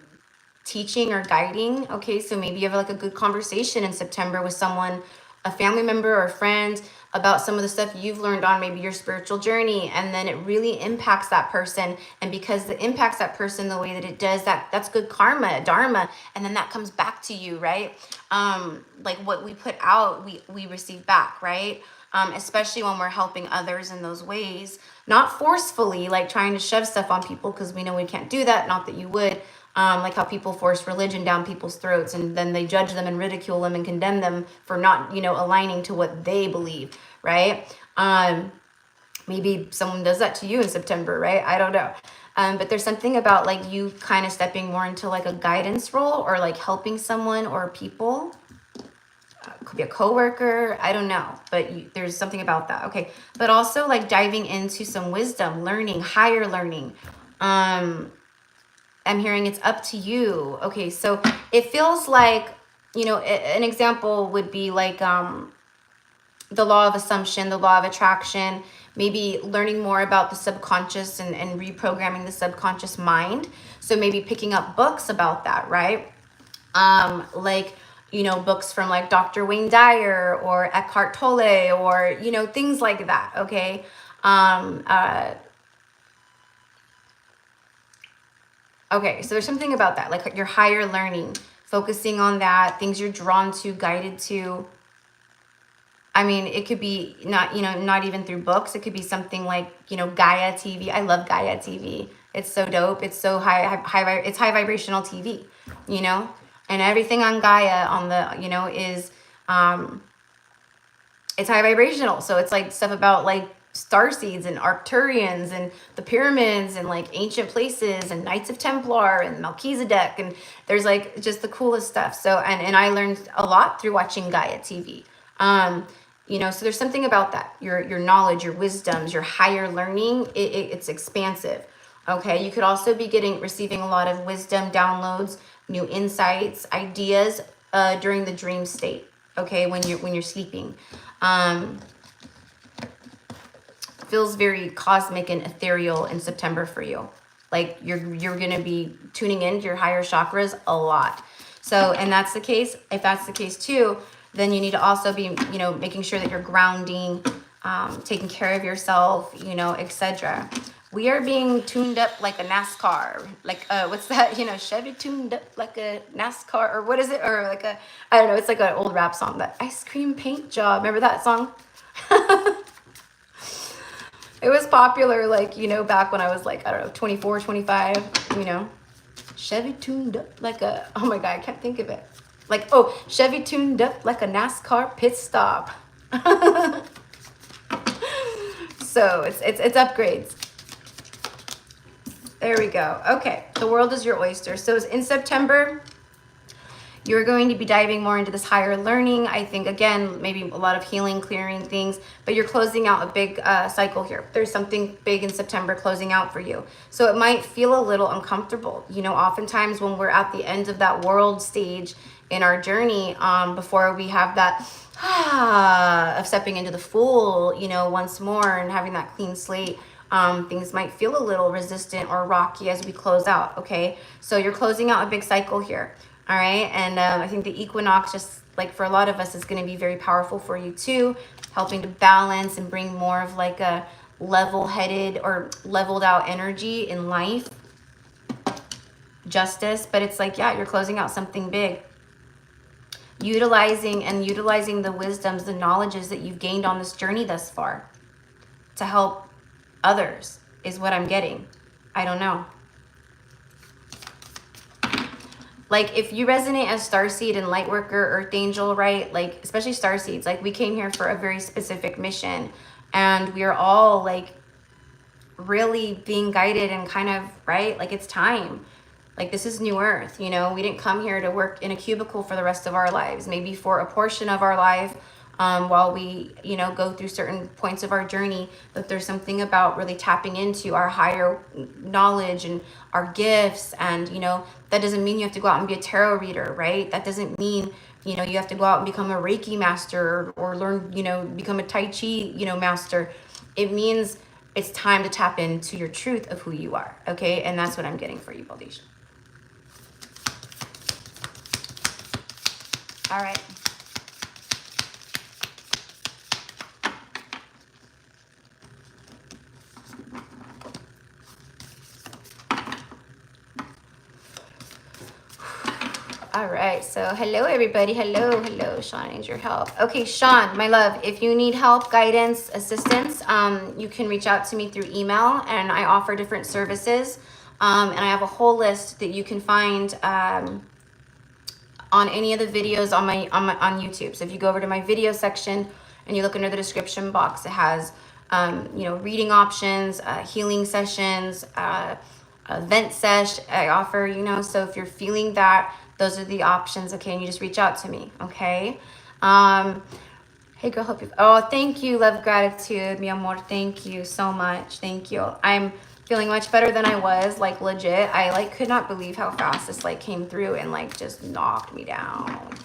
teaching or guiding. Okay, so maybe you have like a good conversation in September with someone, a family member or a friend, about some of the stuff you've learned on maybe your spiritual journey, and then it really impacts that person. And because it impacts that person the way that it does, that's good karma, dharma, and then that comes back to you, right? Like what we put out, we receive back, right? Especially when we're helping others in those ways, not forcefully, like trying to shove stuff on people, because we know we can't do that, not that you would. Like how people force religion down people's throats and then they judge them and ridicule them and condemn them for not, you know, aligning to what they believe, right? Maybe someone does that to you in September, right? I don't know. But there's something about like you kind of stepping more into like a guidance role or like helping someone or people. Could be a coworker, I don't know, but there's something about that. Okay, but also like diving into some wisdom, learning, higher learning. I'm hearing it's up to you. Okay, so it feels like, you know, an example would be like the law of assumption, the law of attraction, maybe learning more about the subconscious and reprogramming the subconscious mind. So maybe picking up books about that, right? Like, you know, books from like Dr. Wayne Dyer or Eckhart Tolle or, you know, things like that, okay? Okay, so there's something about that, like your higher learning, focusing on that, things you're drawn to, guided to. I mean, it could be not, you know, not even through books. It could be something like, you know, Gaia TV. I love Gaia TV. It's so dope. It's so it's high vibrational TV, you know, and everything on Gaia on the, you know, is, it's high vibrational. So it's like stuff about like starseeds and Arcturians and the pyramids and like ancient places and Knights of Templar and Melchizedek. And there's like just the coolest stuff. So, and I learned a lot through watching Gaia TV. You know, so there's something about that. Your knowledge, your wisdoms, your higher learning, it's expansive. Okay, you could also be receiving a lot of wisdom downloads, new insights, ideas during the dream state. Okay, when you're sleeping. Feels very cosmic and ethereal in September for you. Like you're gonna be tuning into your higher chakras a lot. So, and that's the case. If that's the case too, then you need to also be, you know, making sure that you're grounding, taking care of yourself, you know, etc. We are being tuned up like a NASCAR, like what's that? You know, Chevy tuned up like a NASCAR, or what is it? Or like a, I don't know. It's like an old rap song, that ice cream paint job. Remember that song? It was popular, like, you know, back when I was like, I don't know, 24, 25, you know. Chevy tuned up like a, oh my God, I can't think of it. Like, oh, Chevy tuned up like a NASCAR pit stop. So it's upgrades. There we go. Okay, the world is your oyster. So in September, you're going to be diving more into this higher learning. I think, again, maybe a lot of healing, clearing things, but you're closing out a big cycle here. There's something big in September closing out for you. So it might feel a little uncomfortable. You know, oftentimes when we're at the end of that world stage in our journey, before we have that of stepping into the Fool, you know, once more and having that clean slate, things might feel a little resistant or rocky as we close out, okay? So you're closing out a big cycle here. All right, and I think the equinox, just like for a lot of us, is going to be very powerful for you too, helping to balance and bring more of like a level-headed or leveled out energy in life, justice. But it's like, yeah, you're closing out something big, utilizing the wisdoms, the knowledges that you've gained on this journey thus far to help others is what I'm getting. I don't know. Like if you resonate as starseed and lightworker, earth angel, right? Like especially starseeds, like we came here for a very specific mission, and we are all like really being guided and kind of, right? Like it's time. Like this is new earth, you know? We didn't come here to work in a cubicle for the rest of our lives. Maybe for a portion of our life, while we, you know, go through certain points of our journey, but there's something about really tapping into our higher knowledge and our gifts. And, you know, that doesn't mean you have to go out and be a tarot reader, right? That doesn't mean, you know, you have to go out and become a Reiki master or learn, you know, become a Tai Chi, you know, master. It means it's time to tap into your truth of who you are, okay? And that's what I'm getting for you, Balish. All right. All right, so hello everybody. Hello, Sean, I need your help. Okay, Sean, my love, if you need help, guidance, assistance, you can reach out to me through email, and I offer different services. And I have a whole list that you can find on any of the videos on YouTube. So if you go over to my video section and you look under the description box, it has you know, reading options, healing sessions, event sesh I offer, you know. So if you're feeling that, those are the options, okay? And you just reach out to me, okay? Hey girl, hope you, oh, thank you, love, gratitude, mi amor, thank you so much, thank you. I'm feeling much better than I was, like legit. I like could not believe how fast this like came through and like just knocked me down.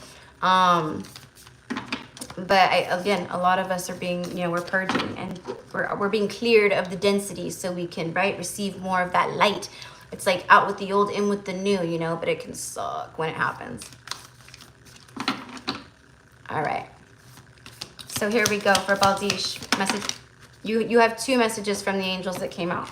But again, a lot of us are being, you know, we're purging and we're being cleared of the densities so we can, right, receive more of that light. It's like out with the old, in with the new, you know, but it can suck when it happens. All right. So here we go for Balish. Message. You have 2 messages from the angels that came out.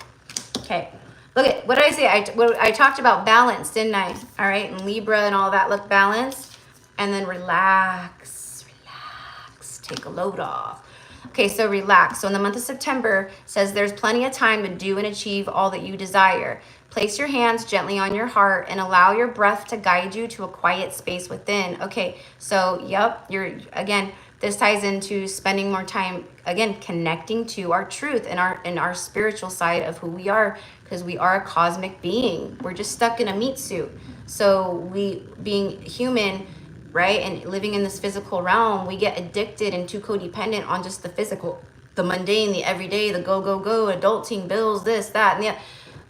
Okay. Look at, what did I say? I talked about balance, didn't I? All right. And Libra and all that. Look, balance. And then relax. Relax. Take a load off. Okay, so relax. So in the month of September, says there's plenty of time to do and achieve all that you desire. Place your hands gently on your heart and allow your breath to guide you to a quiet space within. Okay, so yep, again, this ties into spending more time, again, connecting to our truth and our spiritual side of who we are, because we are a cosmic being. We're just stuck in a meat suit. So we, being human, right? And living in this physical realm, we get addicted and too codependent on just the physical, the mundane, the everyday, the go, go, go, adulting, bills, this, that, and that.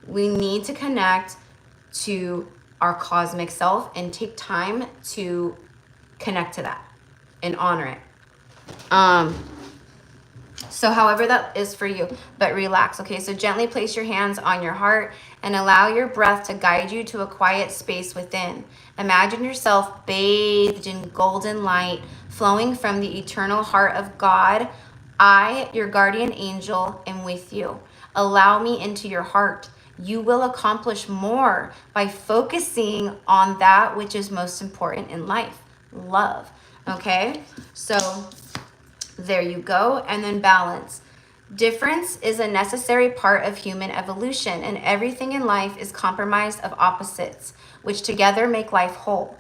We need to connect to our cosmic self and take time to connect to that and honor it. So however that is for you, but relax. Okay, so gently place your hands on your heart and allow your breath to guide you to a quiet space within. Imagine yourself bathed in golden light flowing from the eternal heart of God. I, your guardian angel, am with you. Allow me into your heart. You will accomplish more by focusing on that which is most important in life, love. Okay, so there you go. And then balance. Difference is a necessary part of human evolution, and everything in life is comprised of opposites, which together make life whole.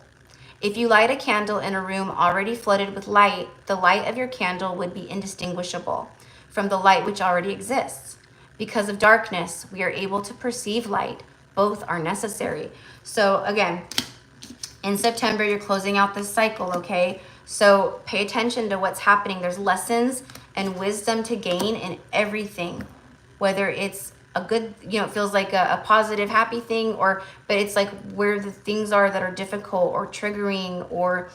If you light a candle in a room already flooded with light, the light of your candle would be indistinguishable from the light which already exists. Because of darkness, we are able to perceive light. Both are necessary. So again, in September, you're closing out this cycle, okay? So pay attention to what's happening. There's lessons and wisdom to gain in everything, whether it's a good, you know, it feels like a positive, happy thing, or, but it's like where the things are that are difficult or triggering, or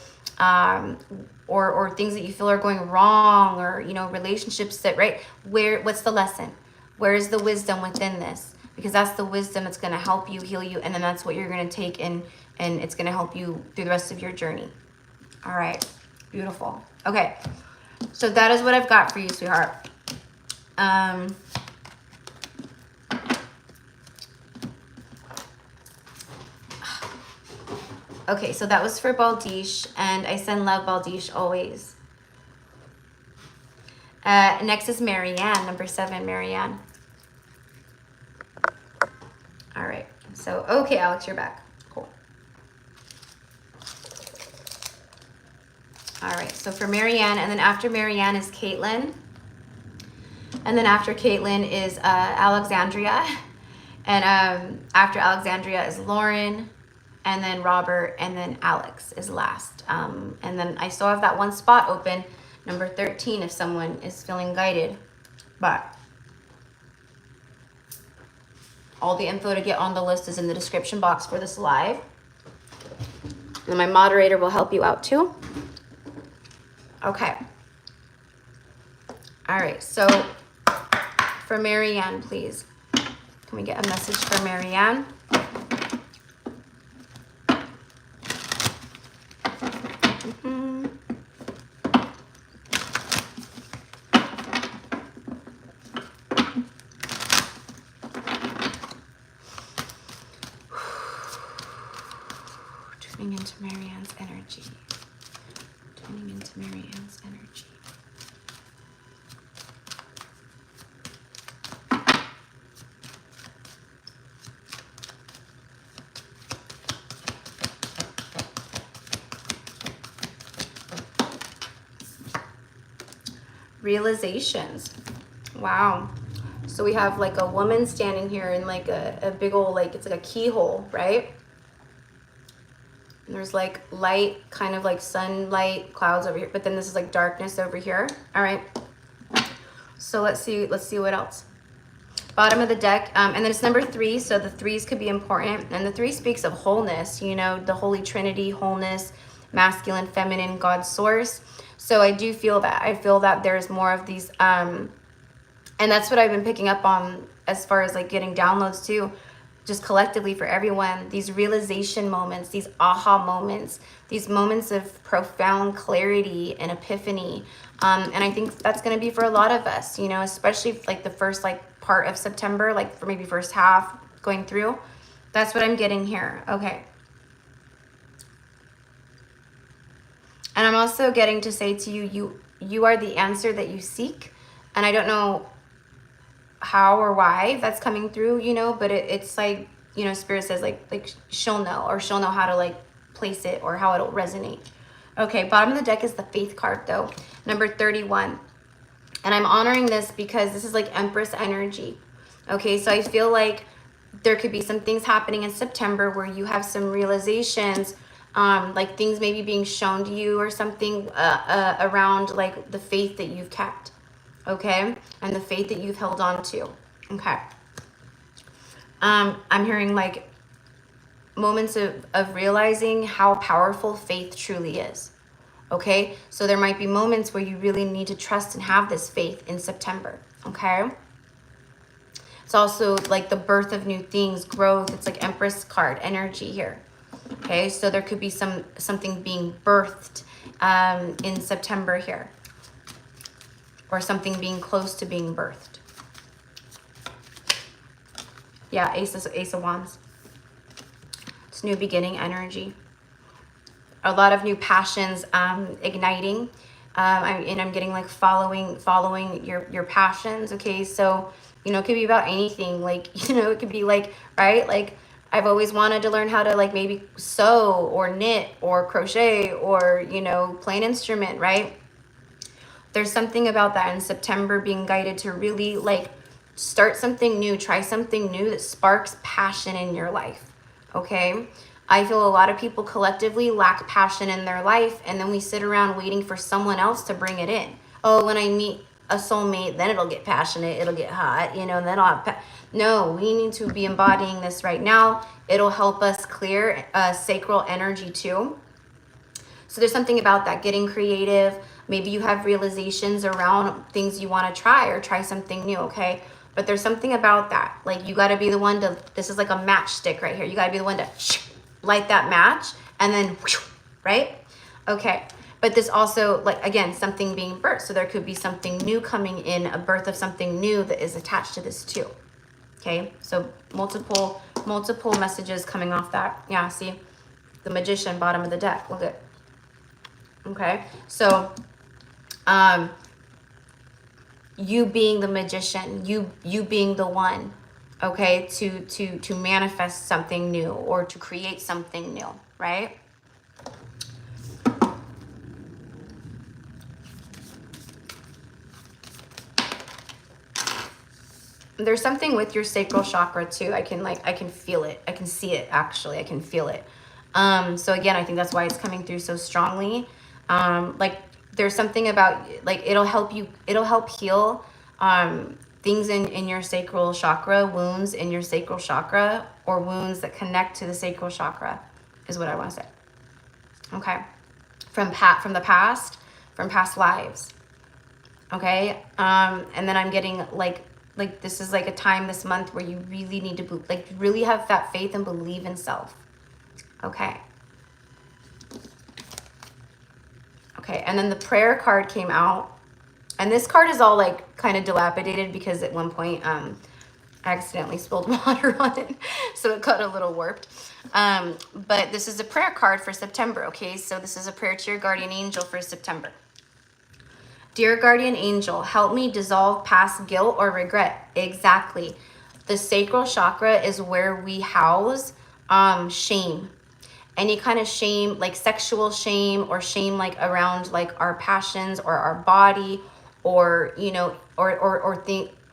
things that you feel are going wrong, or, you know, relationships that, right? What's the lesson? Where is the wisdom within this? Because that's the wisdom that's going to help you, heal you, and then that's what you're going to take and it's going to help you through the rest of your journey. All right. Beautiful. Okay. So that is what I've got for you, sweetheart. Okay, so that was for Balish, and I send love, Balish, always. Next is Maryanne, number 7, Maryanne. All right. So, okay, Alex, you're back. Cool. All right, so for Maryanne, and then after Maryanne is Caitlyn. And then after Caitlyn is Alexandria. And after Alexandria is Lauren, and then Robert, and then Alex is last. And then I still have that one spot open, number 13, if someone is feeling guided. But all the info to get on the list is in the description box for this live. And my moderator will help you out too. Okay. All right, so for Maryanne, please. Can we get a message for Maryanne? Tuning into Maryanne's energy. Tuning into Maryanne's energy. Realizations. Wow. So we have like a woman standing here in like a big old, like, it's like a keyhole, right? And there's like light, kind of like sunlight, clouds over here, but then this is like darkness over here. All right. So let's see what else. Bottom of the deck, and then it's number 3, so the 3s could be important. And the 3 speaks of wholeness, you know, the Holy Trinity, wholeness, masculine, feminine, God's source. So I do feel that. I feel that there's more of these, and that's what I've been picking up on as far as like getting downloads too, just collectively for everyone, these realization moments, these aha moments, these moments of profound clarity and epiphany. And I think that's going to be for a lot of us, you know, especially like the first like part of September, like for maybe first half going through. That's what I'm getting here. Okay. And I'm also getting to say to you, you are the answer that you seek. And I don't know how or why that's coming through, you know, but it's like, you know, Spirit says like she'll know, or she'll know how to like place it or how it'll resonate. Okay, bottom of the deck is the Faith card though, number 31. And I'm honoring this because this is like Empress energy. Okay, so I feel like there could be some things happening in September where you have some realizations like things maybe being shown to you or something around like the faith that you've kept, okay, and the faith that you've held on to, okay. I'm hearing like moments of realizing how powerful faith truly is, okay. So there might be moments where you really need to trust and have this faith in September, okay. It's also like the birth of new things, growth. It's like Empress card energy here. Okay, so there could be something being birthed in September here, or something being close to being birthed. Yeah, Ace of Wands. It's new beginning energy. A lot of new passions igniting. And I'm getting like following your passions. Okay, so you know, it could be about anything. Like, you know, it could be like, right, like I've always wanted to learn how to like maybe sew or knit or crochet or, you know, play an instrument, right? There's something about that in September, being guided to really like start something new, try something new that sparks passion in your life, okay? I feel a lot of people collectively lack passion in their life, and then we sit around waiting for someone else to bring it in. Oh, when I meet a soulmate, then it'll get passionate, it'll get hot, you know, and then I'll have no, we need to be embodying this right now. It'll help us clear sacral energy too. So there's something about that, getting creative. Maybe you have realizations around things you want to try, or try something new, okay? But there's something about that. Like, you got to be the one to, this is like a matchstick right here. You got to be the one to light that match, and then, right? Okay. But this also, like, again, something being birthed. So there could be something new coming in, a birth of something new that is attached to this too. Okay, so multiple messages coming off that. Yeah, see, the Magician, bottom of the deck. Look at. Okay, so you being the Magician, you being the one, okay, to manifest something new or to create something new, right? There's something with your sacral chakra too. I can feel it. I can see it, actually. I can feel it. So again, I think that's why it's coming through so strongly. Like, there's something about, like, it'll help heal things in your sacral chakra, wounds in your sacral chakra, or wounds that connect to the sacral chakra is what I want to say. Okay. From the past, from past lives. Okay. And then I'm getting like this is like a time this month where you really need to like really have that faith and believe in self. Okay. Okay, and then the prayer card came out, and this card is all like kind of dilapidated because at one point I accidentally spilled water on it, so it got a little warped. But this is a prayer card for September. Okay, so this is a prayer to your guardian angel for September. Dear guardian angel, help me dissolve past guilt or regret. Exactly. The sacral chakra is where we house shame. Any kind of shame, like sexual shame, or shame like around like our passions or our body, or, you know, or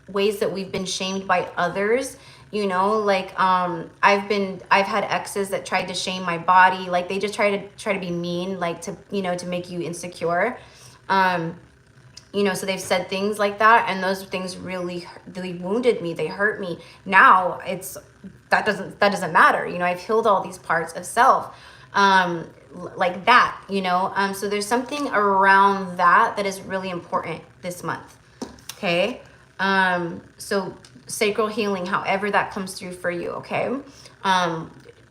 ways that we've been shamed by others. You know, like I've had exes that tried to shame my body. Like, they just try to be mean, like to, you know, to make you insecure. You know, so they've said things like that, and those things really wounded me. They hurt me. Now that doesn't matter. You know, I've healed all these parts of self, like that, you know. So there's something around that is really important this month. Okay. So sacral healing, however that comes through for you. Okay.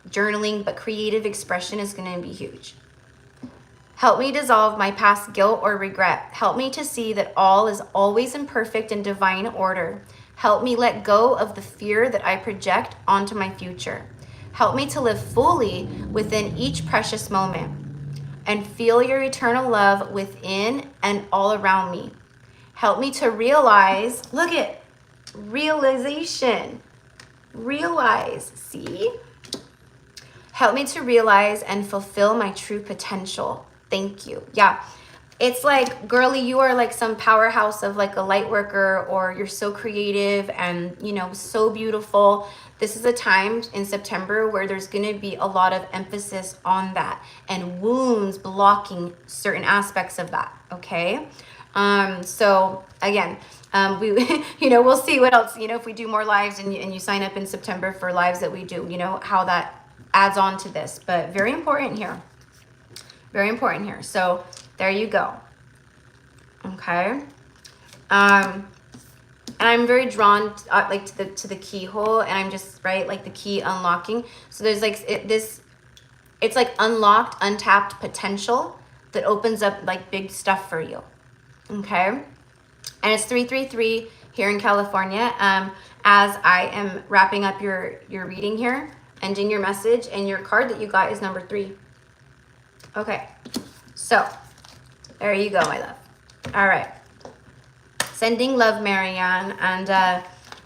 Journaling, but creative expression is going to be huge. Help me dissolve my past guilt or regret. Help me to see that all is always in perfect and divine order. Help me let go of the fear that I project onto my future. Help me to live fully within each precious moment and feel your eternal love within and all around me. Help me to realize, look at realization. Realize, see? Help me to realize and fulfill my true potential. Thank you. Yeah. it's like, girly, you are like some powerhouse of like a light worker, or you're so creative and, you know, so beautiful. This is a time in September where there's going to be a lot of emphasis on that and wounds blocking certain aspects of that. Okay. So again, we, you know, we'll see what else, you know, if we do more lives and you sign up in September for lives that we do, you know, how that adds on to this, but very important here. Very important here. So there you go. Okay. And I'm very drawn like to the keyhole, and I'm just right, like the key unlocking. So there's like it's like unlocked, untapped potential that opens up like big stuff for you. Okay. And it's 333 here in California. As I am wrapping up your reading here, ending your message, and your card that you got is number 3. Okay. So there you go, my love. All right. Sending love, Maryanne. And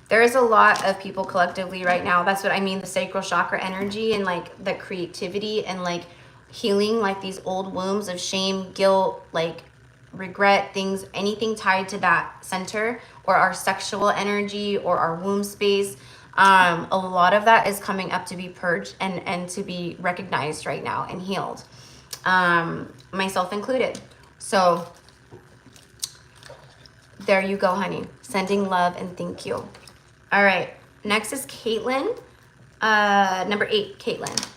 there is a lot of people collectively right now. That's what I mean. The sacral chakra energy and like the creativity and like healing like these old wounds of shame, guilt, like regret, things, anything tied to that center or our sexual energy or our womb space. A lot of that is coming up to be purged and to be recognized right now and healed. Myself included. So there you go, honey. Sending love and thank you. All right. Next is Caitlyn. Number 8, Caitlyn.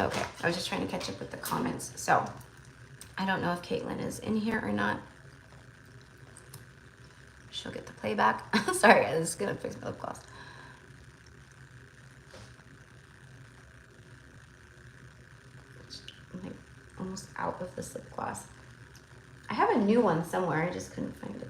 Okay, I was just trying to catch up with the comments. So I don't know if Caitlyn is in here or not. She'll get the playback. Sorry, I was gonna fix my lip gloss. I'm like almost out of this lip gloss. I have a new one somewhere, I just couldn't find it.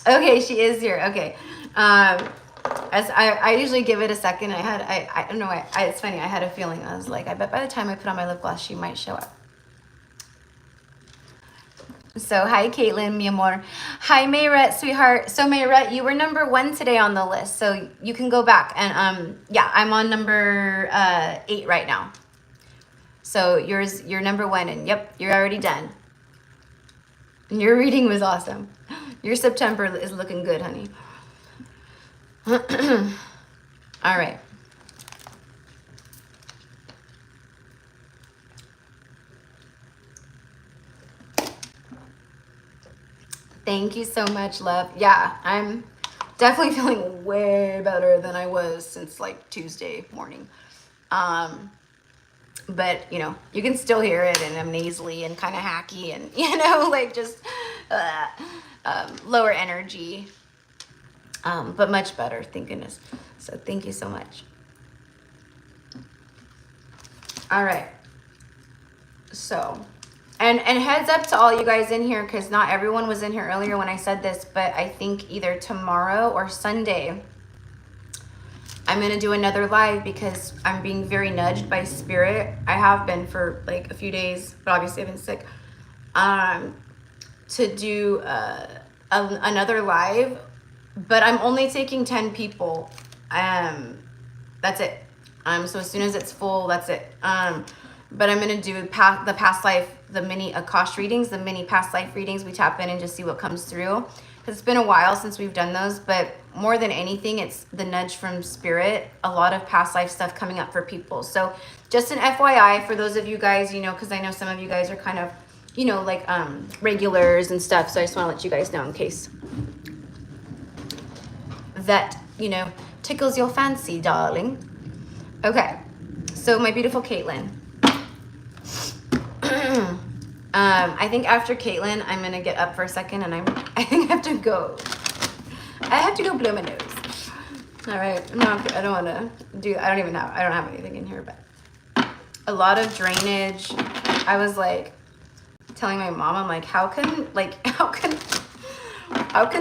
Okay, she is here. Okay. As I usually give it a second. I don't know why. It's funny. I had a feeling. I was like, I bet by the time I put on my lip gloss, she might show up. So, hi, Caitlyn, mi amor. Hi, Merett, sweetheart. So, Merett, you were number 1 today on the list. So, you can go back. And, yeah, I'm on number 8 right now. So, you're number 1. And, yep, you're already done. And your reading was awesome. Your September is looking good, honey. All right. Thank you so much, love. Yeah, I'm definitely feeling way better than I was since like Tuesday morning. But, you know, you can still hear it, and I'm nasally and kind of hacky and, you know, like just lower energy. But much better, thank goodness. So thank you so much. All right. So, and heads up to all you guys in here, because not everyone was in here earlier when I said this, but I think either tomorrow or Sunday, I'm going to do another live because I'm being very nudged by spirit. I have been for like a few days, but obviously I've been sick. To do another live, but I'm only taking 10 people. That's it. So as soon as it's full, that's it. But I'm going to do the past life, the mini Akash readings, the mini past life readings. We tap in and just see what comes through. Because it's been a while since we've done those, but more than anything, it's the nudge from spirit. A lot of past life stuff coming up for people. So just an FYI for those of you guys, you know, because I know some of you guys are kind of, you know, like regulars and stuff. So I just want to let you guys know in case that, you know, tickles your fancy, darling. Okay, so my beautiful Caitlyn. I think after Caitlyn, I'm gonna get up for a second, and I think I have to go. I have to go blow my nose. All right, I don't want to do. I don't have anything in here, but a lot of drainage. I was like telling my mom, I'm like, how can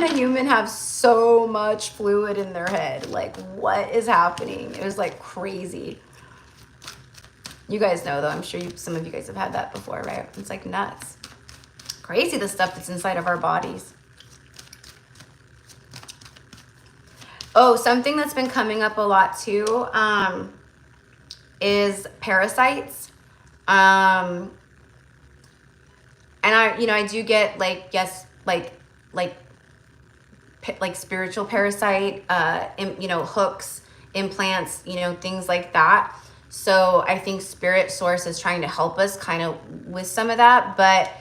a human have so much fluid in their head? Like, what is happening? It was like crazy. You guys know though, I'm sure some of you guys have had that before, right? It's like nuts. Crazy the stuff that's inside of our bodies. Oh, something that's been coming up a lot too is parasites. And I do get like, yes, like spiritual parasite, hooks, implants, things like that. So I think spirit source is trying to help us kind of with some of that, but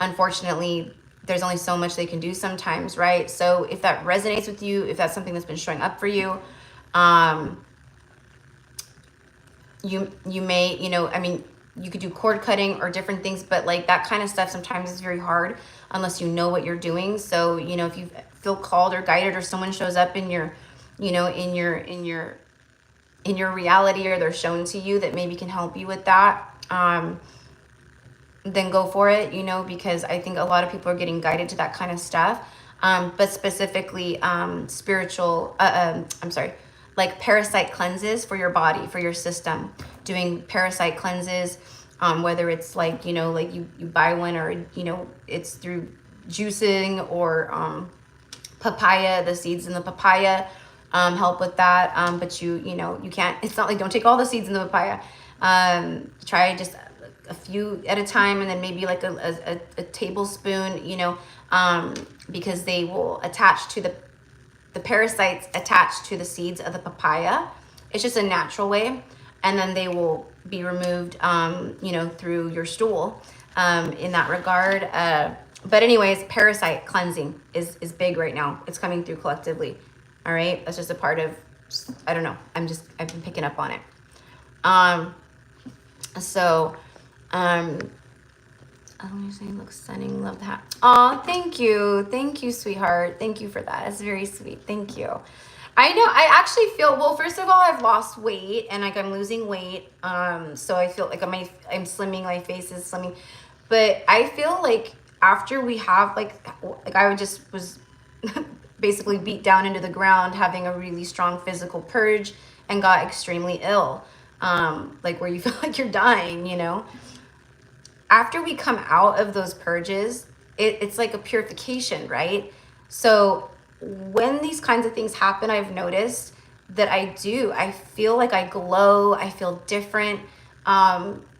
unfortunately there's only so much they can do sometimes, right? So if that resonates with you, if that's something that's been showing up for you, you may, you could do cord cutting or different things, but like that kind of stuff sometimes is very hard unless you know what you're doing. So, if you feel called or guided or someone shows up in your, in your reality, or they're shown to you that maybe can help you with that, then go for it, because I think a lot of people are getting guided to that kind of stuff. But specifically spiritual, like parasite cleanses for your body, for your system, doing parasite cleanses, whether it's like, like you buy one, or, it's through juicing, or papaya, the seeds in the papaya help with that. But you can't, it's not like, don't take all the seeds in the papaya. Try just a few at a time, and then maybe like a tablespoon, because they will attach to the parasites attached to the seeds of the papaya. It's just a natural way. And then they will be removed, through your stool in that regard. But anyways, parasite cleansing is big right now. It's coming through collectively. All right. That's just a part of, I don't know. I've been picking up on it. Oh, you're saying looks stunning. Love the hat. Oh, thank you. Thank you, sweetheart. Thank you for that. It's very sweet. Thank you. I know. I actually feel, well, first of all, I've lost weight, and like I'm losing weight. So I feel like I'm slimming, my face is slimming. But I feel like after we have like I was basically beat down into the ground, having a really strong physical purge, and got extremely ill. Like where you feel like you're dying, After we come out of those purges, it's like a purification, right? So when these kinds of things happen, I've noticed that I feel like I glow, I feel different.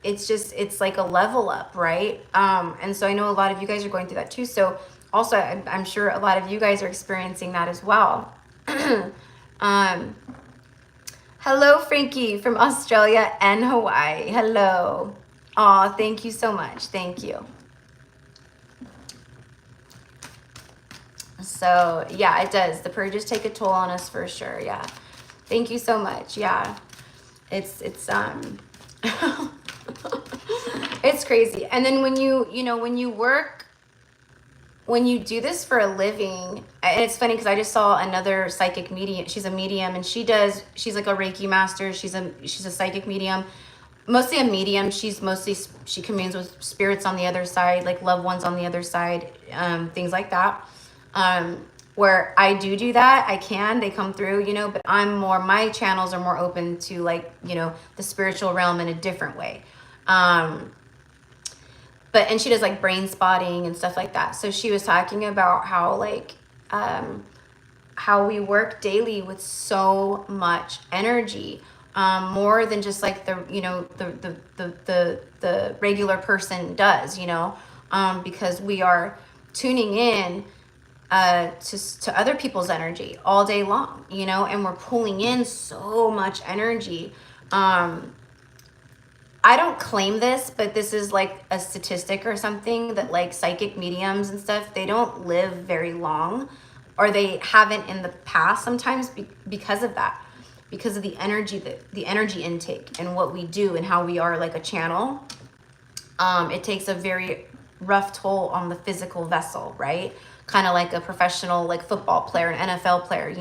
It's like a level up, right? And so I know a lot of you guys are going through that too. So also, I'm sure a lot of you guys are experiencing that as well. Hello, Frankie from Australia and Hawaii. Hello. Aw, thank you so much. Thank you. So yeah, it does. The purges take a toll on us for sure. Yeah. Thank you so much. Yeah. It's it's crazy. And then when when you do this for a living, and it's funny because I just saw another psychic medium. She's a medium, and she's like a Reiki master. She's a psychic medium. Mostly a medium. She communes with spirits on the other side, like loved ones on the other side, things like that. Where I do that, they come through, but my channels are more open to like, the spiritual realm in a different way. And she does like brain spotting and stuff like that. So she was talking about how like, how we work daily with so much energy, more than just like the regular person does, because we are tuning in to other people's energy all day long, and we're pulling in so much energy. I don't claim this, but this is like a statistic or something that like psychic mediums and stuff, they don't live very long, or they haven't in the past sometimes because of that, because of the energy intake and what we do and how we are like a channel. It takes a very rough toll on the physical vessel, right? Kind of like a professional like football player, an NFL player,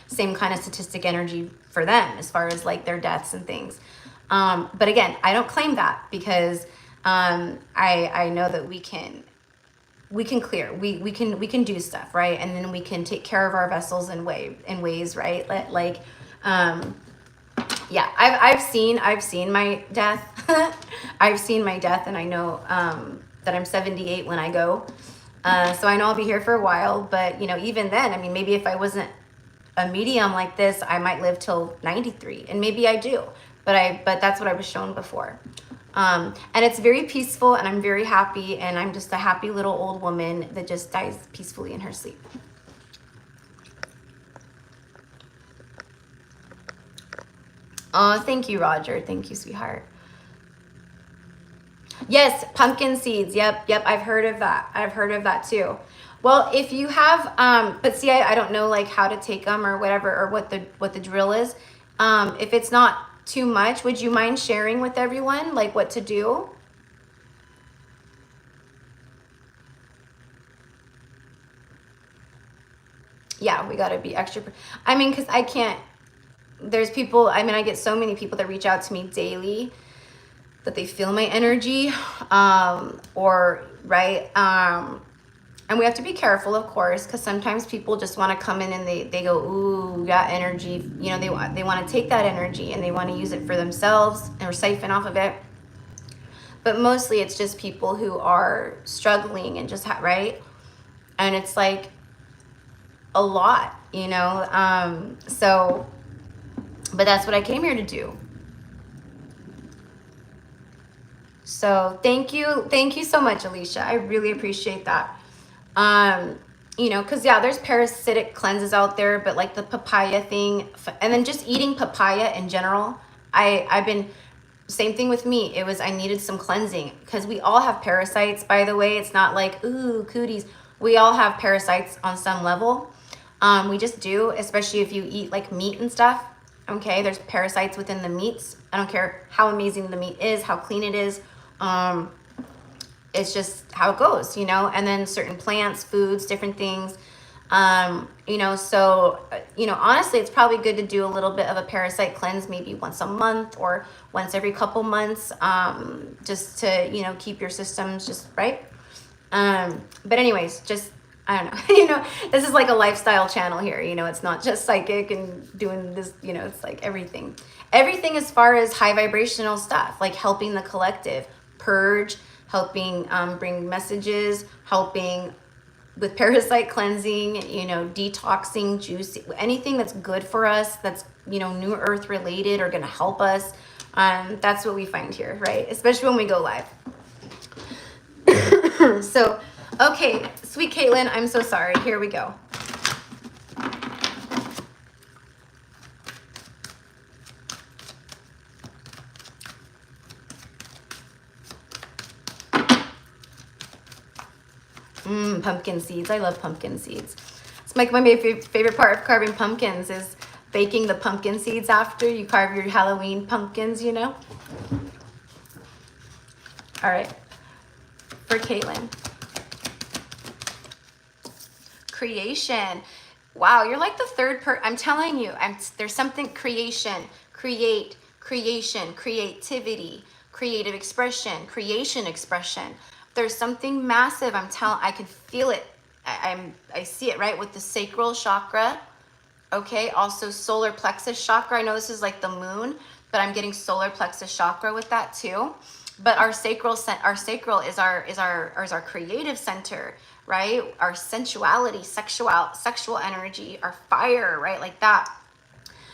same kind of statistic energy for them as far as like their deaths and things. But again, I don't claim that because I know that we can clear, we can do stuff, right? And then we can take care of our vessels in ways, right? Like, yeah, I've seen my death. I've seen my death, and I know that I'm 78 when I go. So I know I'll be here for a while, but you know, even then, I mean, maybe if I wasn't a medium like this, I might live till 93, and maybe I do, but that's what I was shown before. And it's very peaceful, and I'm very happy, and I'm just a happy little old woman that just dies peacefully in her sleep. Oh, thank you, Roger. Thank you, sweetheart. Yes, pumpkin seeds. Yep. I've heard of that. I've heard of that too. Well, if you have, but see, I don't know like how to take them or whatever, or what the drill is. If it's not too much, would you mind sharing with everyone like what to do? Yeah, we got to be extra. I mean, because I can't, there's people, I mean, I get so many people that reach out to me daily that they feel my energy, or right. And we have to be careful, of course, because sometimes people just want to come in and they go, ooh, that energy, you know, they want to take that energy and they want to use it for themselves or siphon off of it. But mostly it's just people who are struggling and just, right? And it's like a lot, you know? So, but that's what I came here to do. So thank you so much, Alicia. I really appreciate that. You know, because yeah, there's parasitic cleanses out there, but like the papaya thing, and then just eating papaya in general, I've been, same thing with me. It was, I needed some cleansing, because we all have parasites, by the way. It's not like, ooh, cooties. We all have parasites on some level. We just do, especially if you eat like meat and stuff. Okay, there's parasites within the meats. I don't care how amazing the meat is, how clean it is. It's just how it goes, you know. And then certain plants, foods, different things, you know. So you know, honestly, it's probably good to do a little bit of a parasite cleanse, maybe once a month or once every couple months, just to, you know, keep your systems just right. But anyways, just, I don't know, you know, this is like a lifestyle channel here, you know. It's not just psychic and doing this, you know. It's like everything as far as high vibrational stuff, like helping the collective purge, helping bring messages, helping with parasite cleansing, you know, detoxing, juice, anything that's good for us, that's, you know, new earth related or gonna help us. That's what we find here, right? Especially when we go live. So, okay, sweet Caitlyn, I'm so sorry. Here we go. Pumpkin seeds. I love pumpkin seeds. It's like my favorite part of carving pumpkins is baking the pumpkin seeds after you carve your Halloween pumpkins, you know? All right. For Caitlyn. Creation. Wow, you're like the third person. I'm telling you, there's something, creation, creation, creativity, creative expression, creation expression. There's something massive. I can feel it. I see it, right? With the sacral chakra. Okay. Also solar plexus chakra. I know this is like the moon, but I'm getting solar plexus chakra with that too. But our sacral is our creative center, right? Our sensuality, sexual energy, our fire, right? Like that.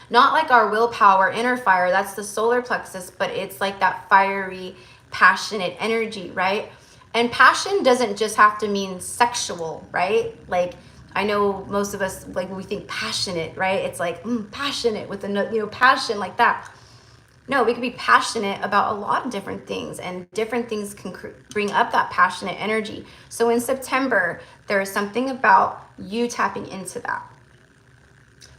Not like our willpower, inner fire. That's the solar plexus, but it's like that fiery, passionate energy, right? And passion doesn't just have to mean sexual, right? Like, I know most of us, like when we think passionate, right? It's like passionate with you know, passion like that. No, we could be passionate about a lot of different things, and different things can bring up that passionate energy. So in September, there is something about you tapping into that,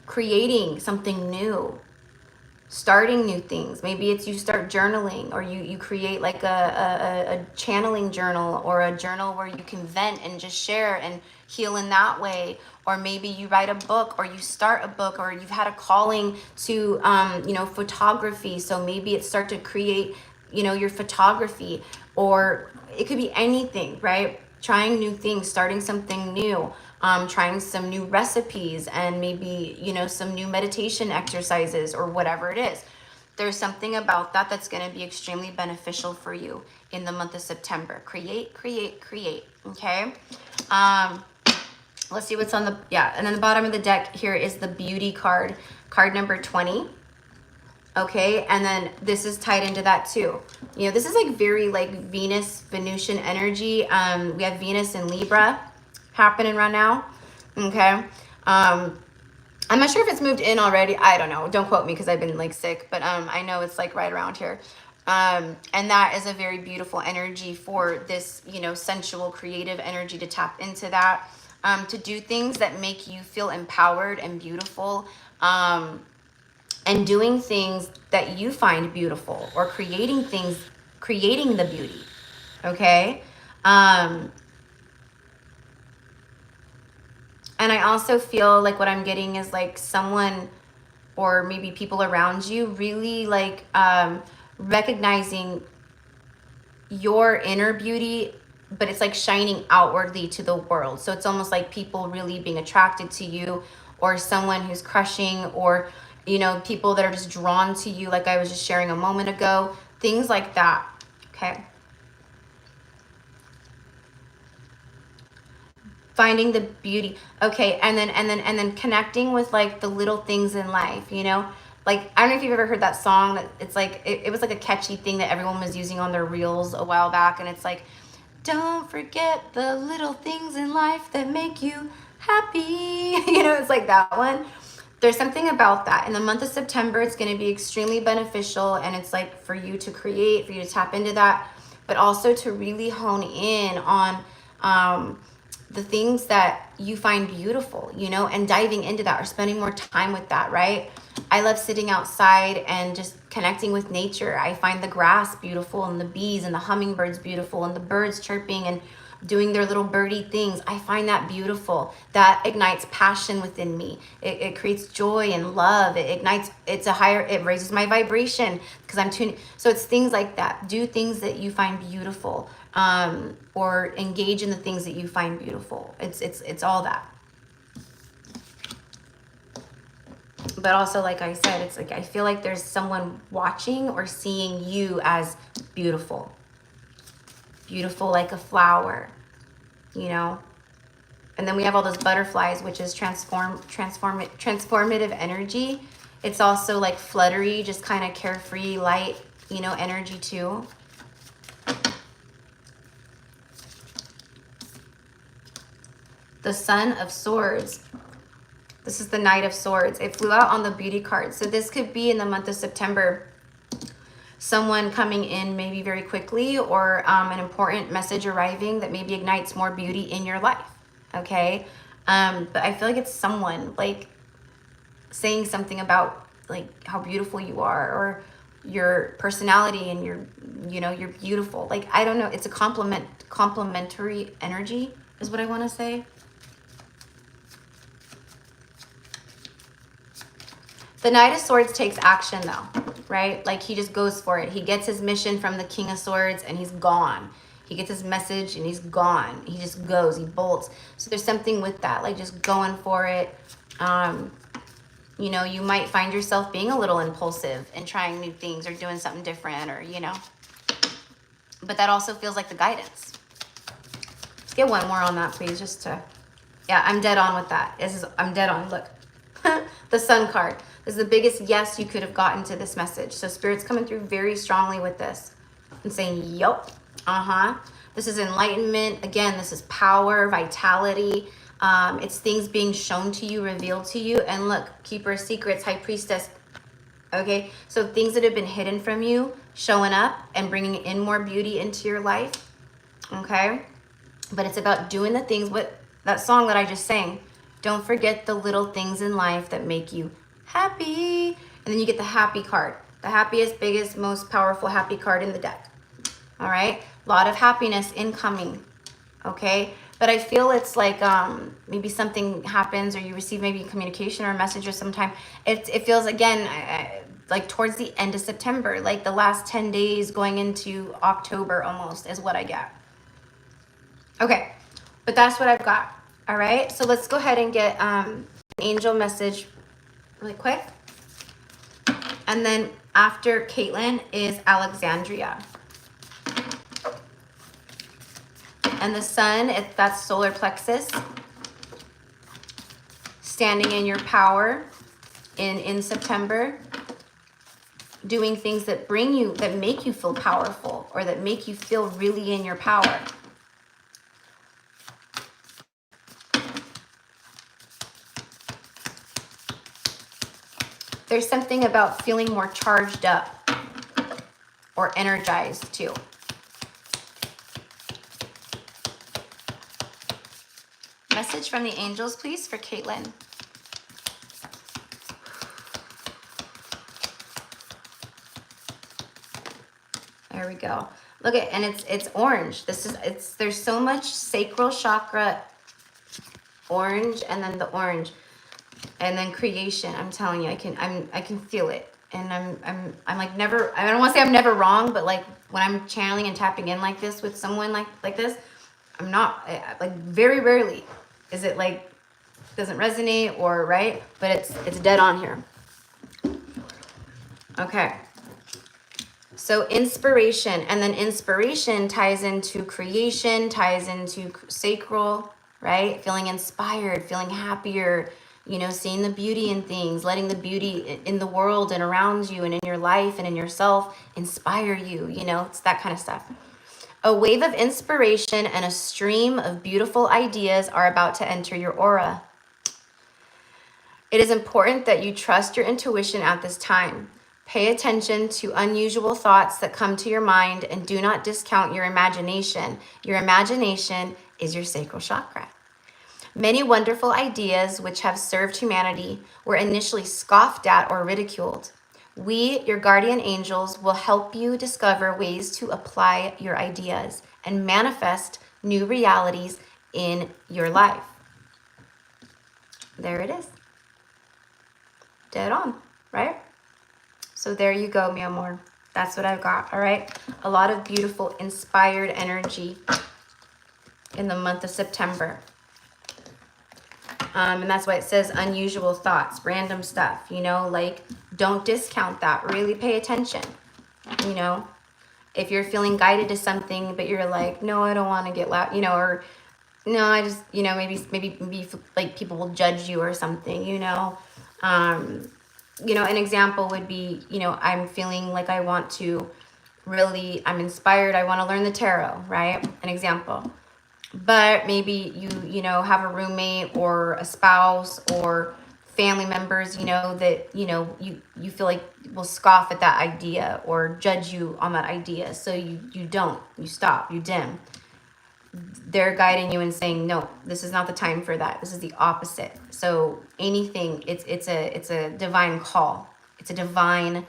creating something new, starting new things. Maybe it's you start journaling, or you create like a channeling journal, or a journal where you can vent and just share and heal in that way. Or maybe you write a book, or you start a book, or you've had a calling to you know, photography, so maybe it's start to create you know, your photography, or it could be anything, right? Trying new things, starting something new, trying some new recipes, and maybe, you know, some new meditation exercises or whatever it is. There's something about that that's going to be extremely beneficial for you in the month of September. Create, create, create. Okay. Let's see what's on the, yeah. And then the bottom of the deck here is the beauty card, card number 20. Okay. And then this is tied into that too. You know, this is like very like Venus, Venusian energy. We have Venus in Libra happening right now. Okay. I'm not sure if it's moved in already. I don't know. Don't quote me because I've been like sick, but I know it's like right around here. And that is a very beautiful energy for this, you know, sensual, creative energy to tap into that, to do things that make you feel empowered and beautiful, and doing things that you find beautiful, or creating things, creating the beauty. Okay. And I also feel like what I'm getting is like someone, or maybe people around you, really like recognizing your inner beauty, but it's like shining outwardly to the world. So it's almost like people really being attracted to you, or someone who's crushing, or, you know, people that are just drawn to you, like I was just sharing a moment ago, things like that. Okay. Finding the beauty. Okay. And then connecting with like the little things in life, you know, like, I don't know if you've ever heard that song that it's like, it was like a catchy thing that everyone was using on their reels a while back. And it's like, don't forget the little things in life that make you happy. You know, it's like that one. There's something about that. In the month of September, it's going to be extremely beneficial. And it's like for you to create, for you to tap into that, but also to really hone in on, the things that you find beautiful, you know, and diving into that, or spending more time with that, right? I love sitting outside and just connecting with nature. I find the grass beautiful, and the bees and the hummingbirds beautiful, and the birds chirping and doing their little birdie things. I find that beautiful. That ignites passion within me. It creates joy and love. It ignites, it raises my vibration because I'm tuning. So it's things like that. Do things that you find beautiful, or engage in the things that you find beautiful. It's all that. But also, like I said, it's like I feel like there's someone watching or seeing you as beautiful. Beautiful like a flower, you know. And then we have all those butterflies, which is transformative energy. It's also like fluttery, just kind of carefree, light, you know, energy too. The Sun of Swords. This is the Knight of Swords. It flew out on the beauty card. So this could be in the month of September, someone coming in maybe very quickly, or an important message arriving that maybe ignites more beauty in your life. Okay. But I feel like it's someone like saying something about like how beautiful you are, or your personality, and your, you know, you're beautiful. Like, I don't know. It's a complementary energy is what I want to say. The Knight of Swords takes action though, right? Like he just goes for it. He gets his mission from the King of Swords and he's gone. He gets his message and he's gone. He just goes, he bolts. So there's something with that, like just going for it. You know, you might find yourself being a little impulsive and trying new things, or doing something different, or, you know, but that also feels like the guidance. Let's get one more on that, please, just to, yeah, I'm dead on with that. I'm dead on, look. The Sun card. This is the biggest yes you could have gotten to this message. So Spirit's coming through very strongly with this and saying, yup, This is enlightenment. Again, this is power, vitality. It's things being shown to you, revealed to you. And look, Keeper of Secrets, High Priestess. Okay, so things that have been hidden from you showing up and bringing in more beauty into your life. Okay, but it's about doing the things with that song that I just sang. Don't forget the little things in life that make you happy. And then you get the happy card, the happiest, biggest, most powerful happy card in the deck. All right, a lot of happiness incoming. Okay, but I feel it's like maybe something happens, or you receive maybe a communication or a message, or sometime it feels, again, like towards the end of September, like the last 10 days going into October almost is what I get. Okay, but that's what I've got. All right, so let's go ahead and get an angel message really quick. And then after Caitlyn is Alexandria. And the sun, that's solar plexus. Standing in your power in September. Doing things that bring you, that make you feel powerful, or that make you feel really in your power. There's something about feeling more charged up or energized too. Message from the angels, please, for Caitlyn. There we go. Look at, and it's orange. This is, there's so much sacral chakra orange, and then the orange, and then creation. I'm telling you, I can feel it. And I'm like never, I don't want to say I'm never wrong, but like when I'm channeling and tapping in like this with someone like this, I'm not, like very rarely is it like doesn't resonate or right, but it's dead on here. Okay. So inspiration, and then inspiration ties into creation, ties into sacral, right? Feeling inspired, feeling happier, you know, seeing the beauty in things, letting the beauty in the world and around you and in your life and in yourself inspire you, you know, it's that kind of stuff. A wave of inspiration and a stream of beautiful ideas are about to enter your aura. It is important that you trust your intuition at this time. Pay attention to unusual thoughts that come to your mind and do not discount your imagination. Your imagination is your sacral chakra. Many wonderful ideas which have served humanity were initially scoffed at or ridiculed. We, your guardian angels, will help you discover ways to apply your ideas and manifest new realities in your life. There it is. Dead on, right? So there you go, mi amor. That's what I've got, all right? A lot of beautiful, inspired energy in the month of September. And that's why it says unusual thoughts, random stuff, you know, like don't discount that. Really pay attention, you know. If you're feeling guided to something, but you're like, no, I don't want to get loud, you know, or no, I just, you know, maybe like people will judge you or something, you know. You know, an example would be, you know, I'm feeling like I want to really, I'm inspired, I want to learn the tarot, right? An example. But maybe you know, have a roommate or a spouse or family members, you know, that, you know, you feel like will scoff at that idea or judge you on that idea. So you don't, you stop, you dim. They're guiding you and saying, no, this is not the time for that. This is the opposite. So anything, it's a divine call. It's a divine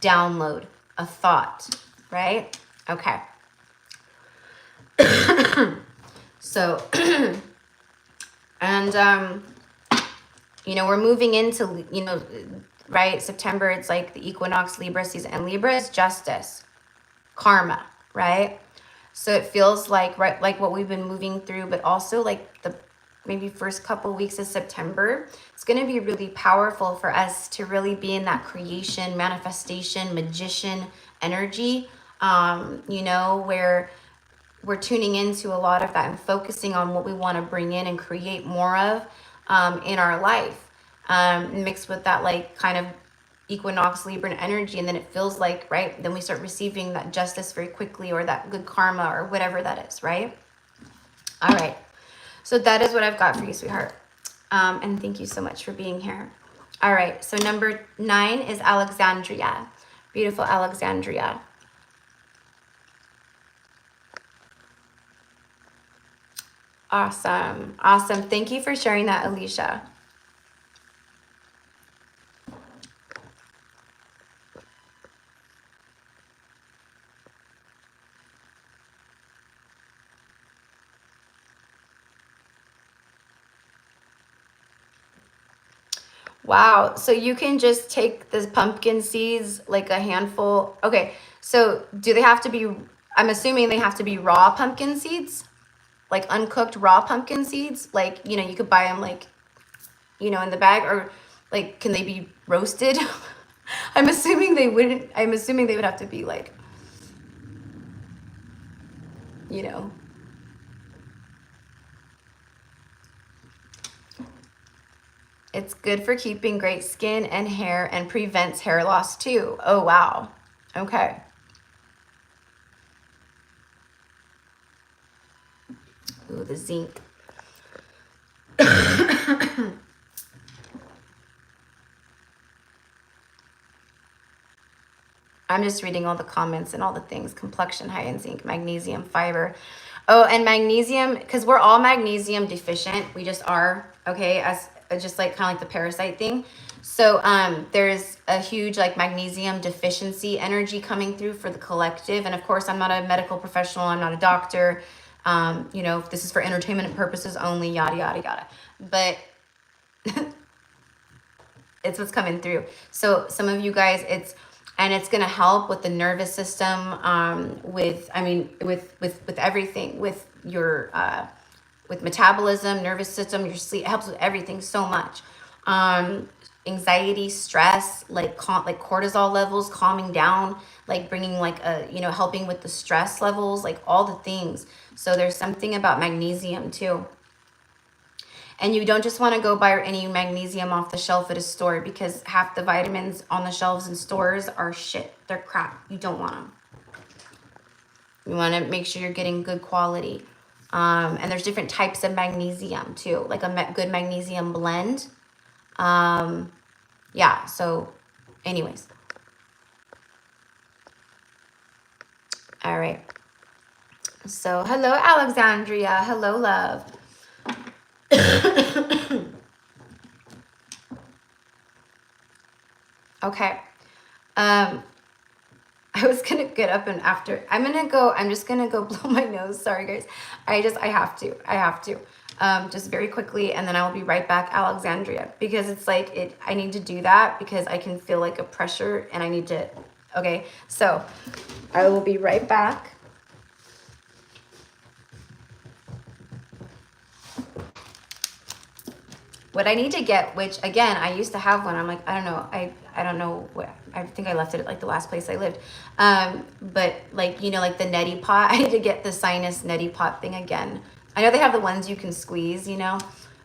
download, a thought, right? Okay. So, and, you know, we're moving into, you know, right? September, it's like the equinox Libra season, and Libra is justice, karma, right? So it feels like, right, like what we've been moving through, but also like the maybe first couple weeks of September, it's going to be really powerful for us to really be in that creation, manifestation, magician energy, you know, where we're tuning into a lot of that and focusing on what we want to bring in and create more of in our life, mixed with that like kind of equinox Libra energy. And then it feels like, right, then we start receiving that justice very quickly, or that good karma, or whatever that is, right? All right. So that is what I've got for you, sweetheart. And thank you so much for being here. All right. So number 9 is Alexandria. Beautiful Alexandria. Awesome. Awesome. Thank you for sharing that, Alicia. Wow. So you can just take the pumpkin seeds, like a handful. Okay. So do they have to be, I'm assuming they have to be raw pumpkin seeds, like uncooked raw pumpkin seeds. Like, you know, you could buy them like, you know, in the bag, or like, can they be roasted? I'm assuming they wouldn't, I'm assuming they would have to be like, you know. It's good for keeping great skin and hair and prevents hair loss too. Oh, wow. Okay. Ooh, the zinc. I'm just reading all the comments and all the things. Complexion high in zinc, magnesium, fiber. Oh, and magnesium, because we're all magnesium deficient. We just are, okay, as just like kind of like the parasite thing. So there's a huge like magnesium deficiency energy coming through for the collective. And of course, I'm not a medical professional. I'm not a doctor. You know, this is for entertainment purposes only, yada, yada, yada. But it's what's coming through. So some of you guys, it's going to help with the nervous system, with everything, with your, with metabolism, nervous system, your sleep. It helps with everything so much. Anxiety, stress, like cortisol levels, calming down, like bringing like a, you know, helping with the stress levels, like all the things. So there's something about magnesium too. And you don't just want to go buy any magnesium off the shelf at a store, because half the vitamins on the shelves in stores are shit. They're crap. You don't want them. You want to make sure you're getting good quality. And there's different types of magnesium too, like a good magnesium blend. Yeah, so anyways. All right. So hello, Alexandria. Hello, love. Okay. I was gonna get up and after I'm just gonna go blow my nose. Sorry guys. I have to. Just very quickly, and then I will be right back, Alexandria, because it's like I need to do that because I can feel like a pressure and I need to, okay? So I will be right back. What I need to get, which again, I used to have one. I'm like, I don't know. I don't know what, I think I left it at like the last place I lived. But like, you know, like the neti pot, I need to get the sinus neti pot thing again. I know they have the ones you can squeeze, you know,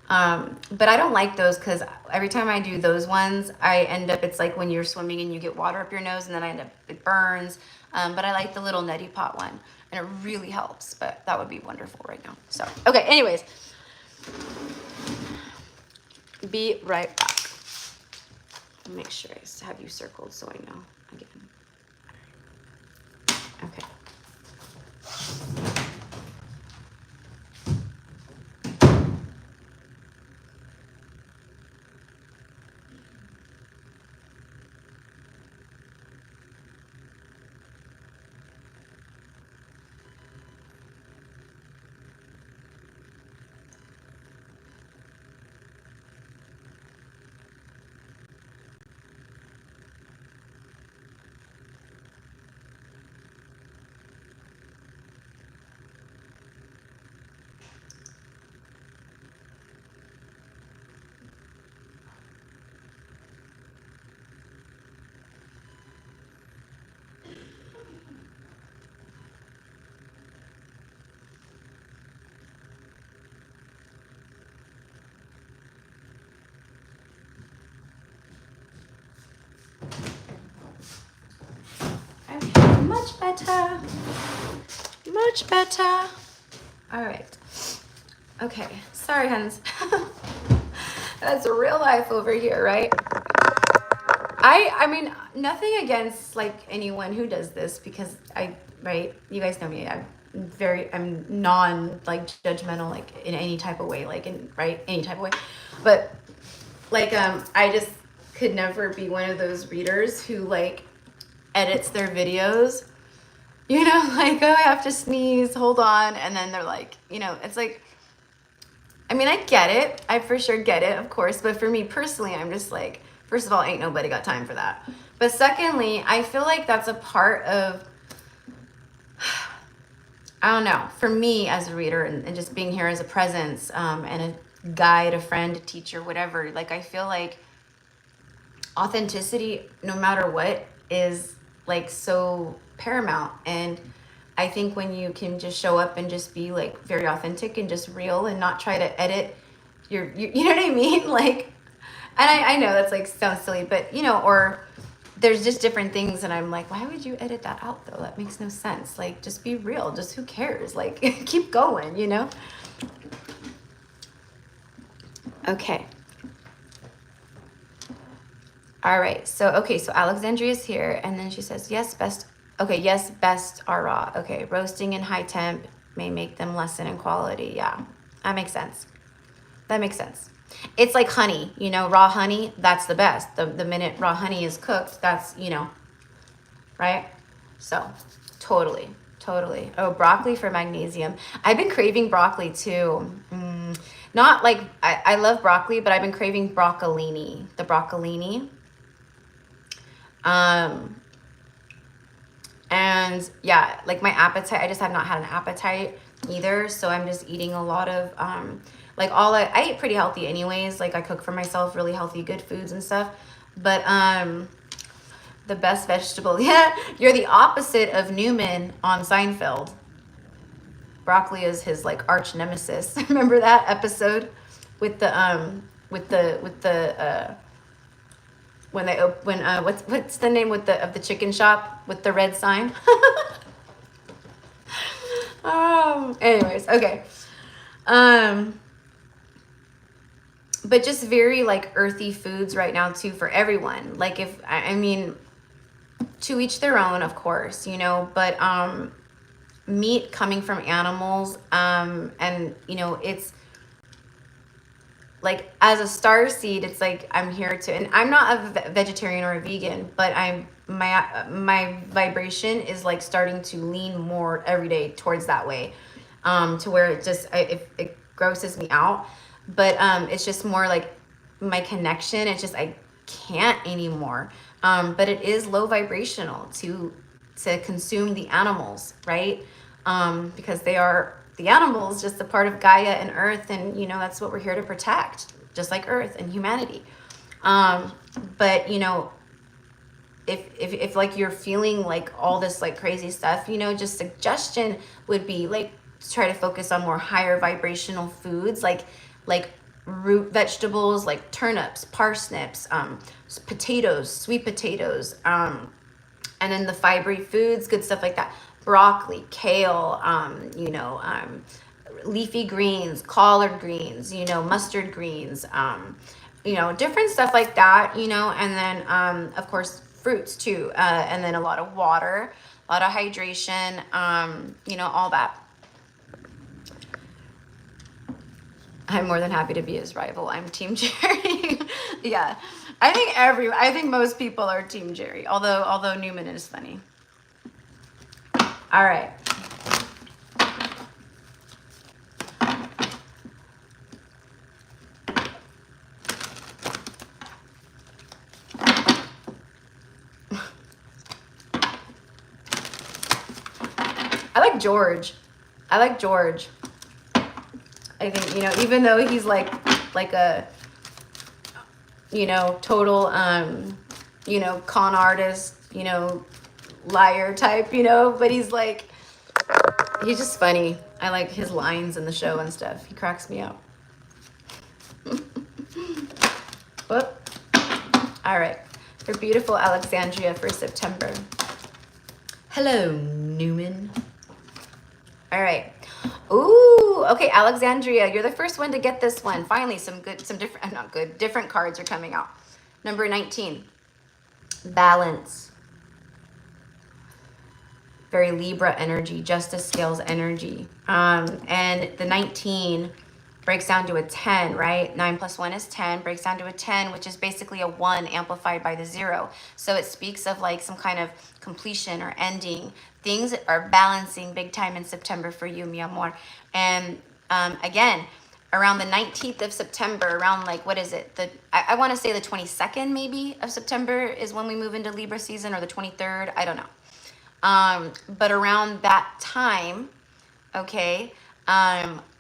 but I don't like those because every time I do those ones, I end up, it's like when you're swimming and you get water up your nose and then I end up, it burns. But I like the little neti pot one and it really helps, but that would be wonderful right now. So, okay, anyways. Be right back. Make sure I have you circled so I know again. Okay. Much better. Much better. All right. Okay. Sorry, Hans. That's real life over here, right? I mean, nothing against like anyone who does this because right? You guys know me. I'm non like judgmental like in any type of way, like in any type of way. But like I just could never be one of those readers who like edits their videos, you know, like, oh, I have to sneeze, hold on, and then they're like, you know, it's like, I mean, I get it. I for sure get it, of course. But for me personally, I'm just like, first of all, ain't nobody got time for that. But secondly, I feel like that's a part of, I don't know, for me as a reader and just being here as a presence and a guide, a friend, a teacher, whatever. Like, I feel like authenticity, no matter what, is like so paramount. And I think when you can just show up and just be like very authentic and just real and not try to edit you know what I mean? Like, and I know that's like sounds silly, but you know, or there's just different things and I'm like, why would you edit that out though? That makes no sense. Like, just be real. Just who cares? Like, keep going, you know? Okay. All right. So, okay. So Alexandria's here and then she says, yes, best. Okay. Yes, best are raw. Okay. Roasting and high temp may make them lessen in quality. Yeah. That makes sense. That makes sense. It's like honey, you know, raw honey, that's the best. The minute raw honey is cooked, that's, you know, right? So totally. Oh, broccoli for magnesium. I've been craving broccoli too. Not like, I love broccoli, but I've been craving broccolini, the broccolini. And yeah, like my appetite, I just have not had an appetite either. So I'm just eating a lot of, like I eat pretty healthy anyways. Like I cook for myself really healthy, good foods and stuff. But the best vegetable, yeah, you're the opposite of Newman on Seinfeld. Broccoli is his like arch nemesis. Remember that episode with the what's the name of the chicken shop with the red sign? Anyways, okay. But just very like earthy foods right now too for everyone. Like if, I mean, to each their own, of course, you know, but, meat coming from animals, and you know, it's like as a star seed, it's like, I'm here to, and I'm not a vegetarian or a vegan, but my vibration is like starting to lean more every day towards that way, to where it just, it grosses me out. But it's just more like my connection. It's just, I can't anymore. But it is low vibrational to consume the animals, right? Because they are the animals, just a part of Gaia and Earth. And, you know, that's what we're here to protect, just like Earth and humanity. But, you know, if like you're feeling like all this like crazy stuff, you know, just suggestion would be like, try to focus on more higher vibrational foods, like root vegetables, like turnips, parsnips, potatoes, sweet potatoes, and then the fibery foods, good stuff like that. Broccoli, kale, you know, leafy greens, collard greens, you know, mustard greens, you know, different stuff like that, you know, and then, of course, fruits too, and then a lot of water, a lot of hydration, you know, all that. I'm more than happy to be his rival. I'm Team Jerry. Yeah, I think most people are Team Jerry. Although Newman is funny. All right. I like George. I think, you know, even though he's like a, you know, total, you know, con artist, you know, liar type, you know, but he's just funny. I like his lines in the show and stuff. He cracks me up. Whoop. All right. For beautiful Alexandria for September. Hello, Newman. All right. Ooh, okay, Alexandria, you're the first one to get this one. Finally, different cards are coming out. Number 19, balance. Very Libra energy, justice scales energy. And the 19 breaks down to a 10, right? 9 plus 1 is 10, breaks down to a 10, which is basically a 1 amplified by the 0. So it speaks of like some kind of completion or ending. Things are balancing big time in September for you, mi amor. And again, around the 19th of September, around like, what is it? I want to say the 22nd maybe of September is when we move into Libra season, or the 23rd. I don't know. But around that time, okay,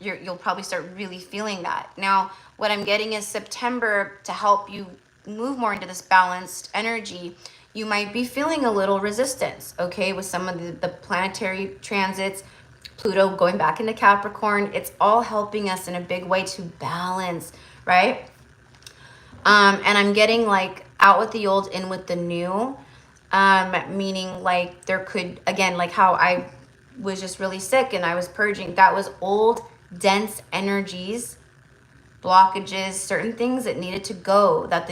you'll probably start really feeling that. Now, what I'm getting is September, to help you move more into this balanced energy, you might be feeling a little resistance, okay, with some of the planetary transits, Pluto going back into Capricorn. It's all helping us in a big way to balance, right? And I'm getting like out with the old, in with the new, meaning like there could, again, like how I was just really sick and I was purging, that was old, dense energies, blockages, certain things that needed to go, that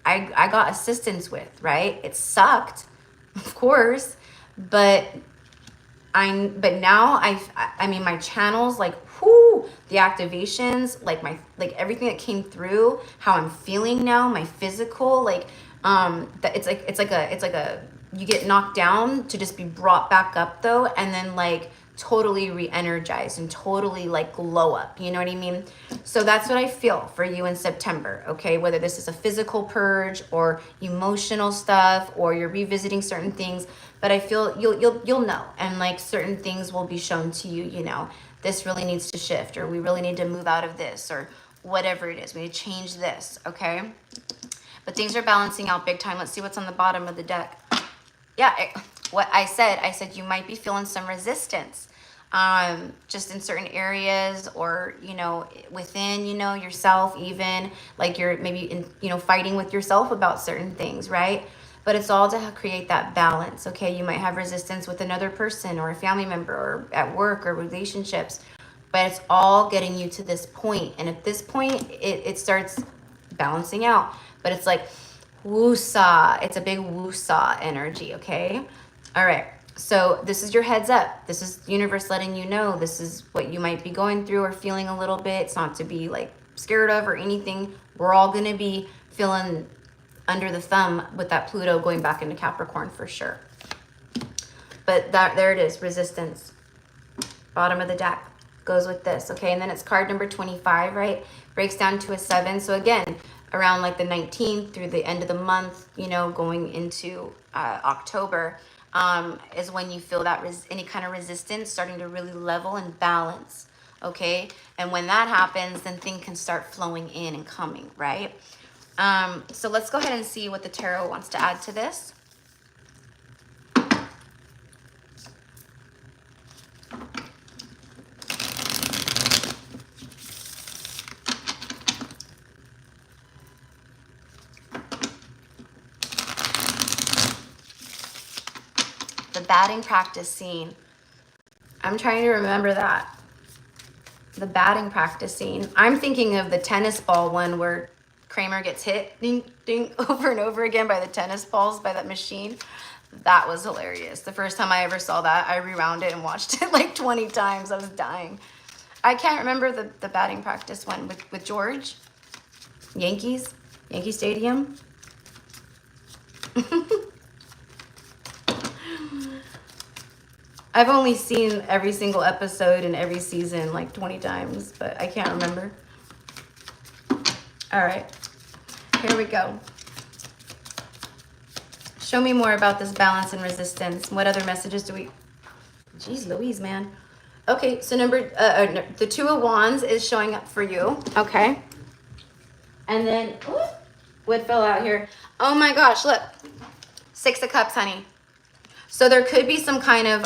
I got assistance with, right? It sucked, of course, but now I mean, my channels, like, whoo, the activations, like everything that came through, how I'm feeling now, my physical, like, it's like a, you get knocked down to just be brought back up though, and then like totally re-energized and totally like glow up, you know what I mean? So that's what I feel for you in September, okay? Whether this is a physical purge or emotional stuff, or you're revisiting certain things, but I feel you'll know, and like certain things will be shown to you, you know, this really needs to shift, or we really need to move out of this, or whatever it is, we need to change this, okay? But things are balancing out big time. Let's see what's on the bottom of the deck. Yeah, what I said you might be feeling some resistance, just in certain areas, or, you know, within, you know, yourself, even like you're maybe in, you know, fighting with yourself about certain things, right? But it's all to create that balance, okay? You might have resistance with another person or a family member, or at work, or relationships, but it's all getting you to this point. And at this point, it starts balancing out. But it's like woo-saw. It's a big woo-saw energy, okay? All right. So this is your heads up. This is the universe letting you know this is what you might be going through or feeling a little bit. It's not to be like scared of or anything. We're all going to be feeling under the thumb with that Pluto going back into Capricorn for sure. But there it is, resistance. Bottom of the deck goes with this, okay? And then it's card number 25, right? Breaks down to a 7. So again, around like the 19th through the end of the month, you know, going into October, is when you feel that any kind of resistance starting to really level and balance, okay? And when that happens, then things can start flowing in and coming, right? So let's go ahead and see what the tarot wants to add to this. The batting practice scene. I'm trying to remember that. The batting practice scene. I'm thinking of the tennis ball one where Kramer gets hit, ding, ding, over and over again by the tennis balls, by that machine. That was hilarious. The first time I ever saw that, I rewound it and watched it like 20 times. I was dying. I can't remember the batting practice one with George. Yankee Stadium. I've only seen every single episode and every season like 20 times, but I can't remember. All right, here we go. Show me more about this balance and resistance. What other messages do we... Jeez Louise, man. Okay, so the Two of Wands is showing up for you, okay? And then, what fell out here? Oh my gosh, look. Six of Cups, honey. So there could be some kind of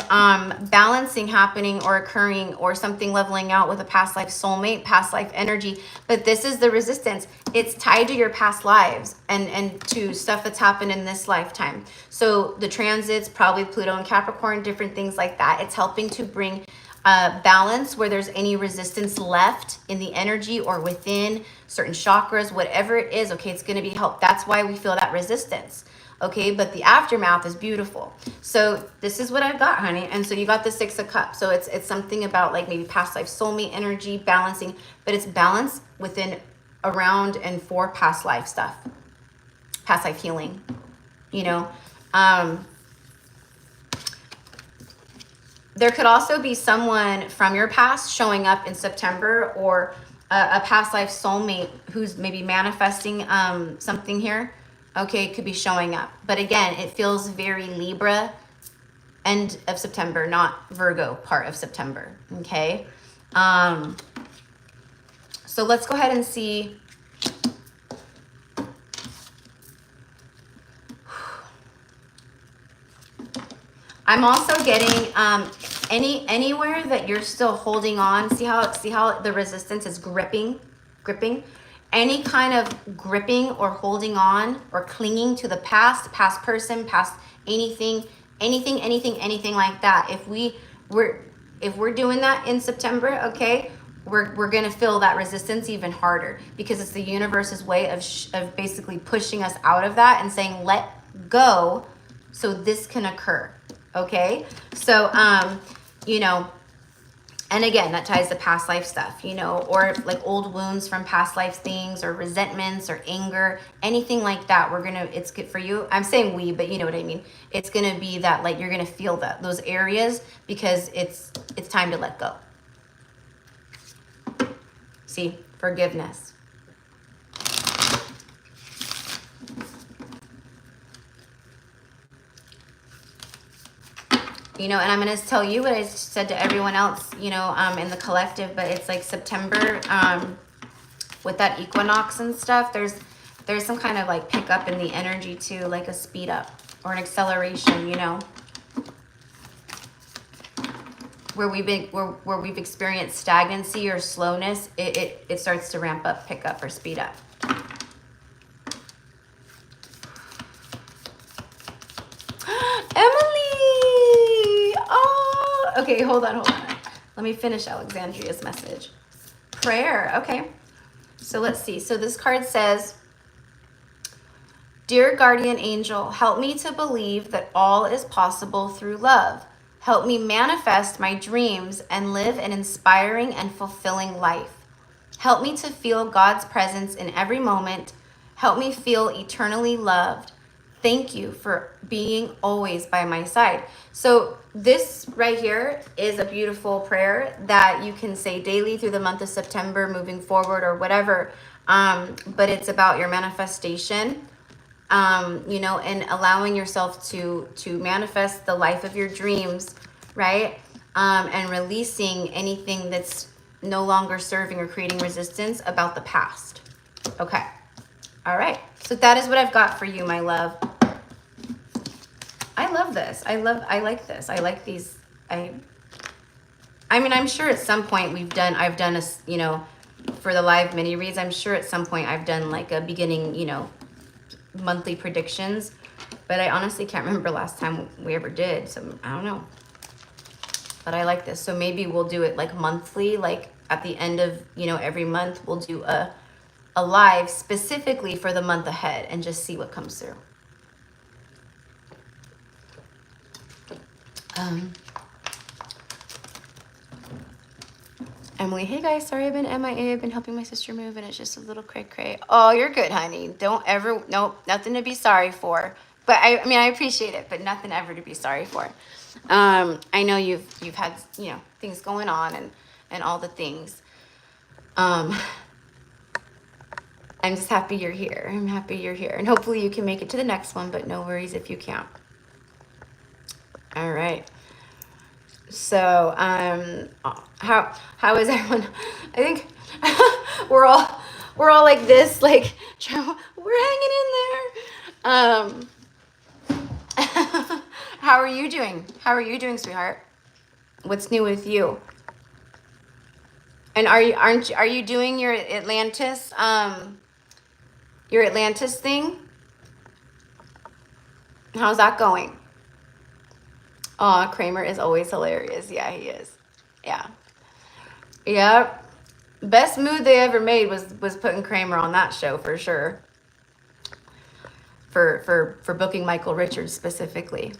balancing happening or occurring, or something leveling out with a past life soulmate, past life energy. But this is the resistance. It's tied to your past lives and to stuff that's happened in this lifetime. So the transits, probably Pluto and Capricorn, different things like that. It's helping to bring balance where there's any resistance left in the energy or within certain chakras, whatever it is. Okay, it's going to be help. That's why we feel that resistance. Okay, but the aftermath is beautiful. So this is what I've got, honey. And so you got the Six of Cups. So it's something about like maybe past life soulmate energy, balancing, but it's balance within, around, and for past life stuff. Past life healing, you know. There could also be someone from your past showing up in September, or a past life soulmate who's maybe manifesting something here, okay, could be showing up. But again, it feels very Libra, end of September, not Virgo part of September, okay? So let's go ahead and see. I'm also getting anywhere that you're still holding on. See how the resistance is gripping? Any kind of gripping or holding on or clinging to the past person, past anything like that. If we're doing that in September, okay, we're gonna feel that resistance even harder, because it's the universe's way of basically pushing us out of that and saying let go so this can occur. Okay, so you know, and again, that ties to past life stuff, you know, or like old wounds from past life things, or resentments or anger, anything like that. It's good for you. I'm saying we, but you know what I mean. It's gonna be that, like, you're gonna feel those areas, because it's time to let go. See, forgiveness. You know, and I'm going to tell you what I said to everyone else, you know, in the collective, but it's like September, with that equinox and stuff, there's some kind of like pickup in the energy too, like a speed up or an acceleration, you know, where we've experienced stagnancy or slowness, it starts to ramp up, pick up, or speed up. Okay, hold on. Let me finish Alexandria's message. Prayer, okay. So let's see. So this card says, Dear guardian angel, help me to believe that all is possible through love. Help me manifest my dreams and live an inspiring and fulfilling life. Help me to feel God's presence in every moment. Help me feel eternally loved. Thank you for being always by my side. So this right here is a beautiful prayer that you can say daily through the month of September, moving forward or whatever. But it's about your manifestation, you know, and allowing yourself to manifest the life of your dreams, right? And releasing anything that's no longer serving or creating resistance about the past. Okay. All right. So that is what I've got for you, my love. I love this. I like this. I like these. I mean, I'm sure at some point I've done a, you know, for the live mini reads, I'm sure at some point I've done like a beginning, you know, monthly predictions, but I honestly can't remember last time we ever did. So I don't know, but I like this. So maybe we'll do it like monthly, like at the end of, you know, every month we'll do a live specifically for the month ahead and just see what comes through. Emily, hey guys, sorry I've been MIA. I've been helping my sister move and it's just a little cray-cray. Oh, you're good, honey. Don't ever, nope, nothing to be sorry for. But I mean, I appreciate it, but nothing ever to be sorry for. I know you've had, you know, things going on and all the things. I'm just happy you're here. I'm happy you're here. And hopefully you can make it to the next one, but no worries if you can't. All right. So, how is everyone? I think we're all like this, like we're hanging in there. How are you doing? How are you doing, sweetheart? What's new with you? And are you doing your Atlantis thing? How's that going? Aw, Kramer is always hilarious. Yeah, he is. Yeah. Yep. Best move they ever made was putting Kramer on that show for sure. For booking Michael Richards specifically.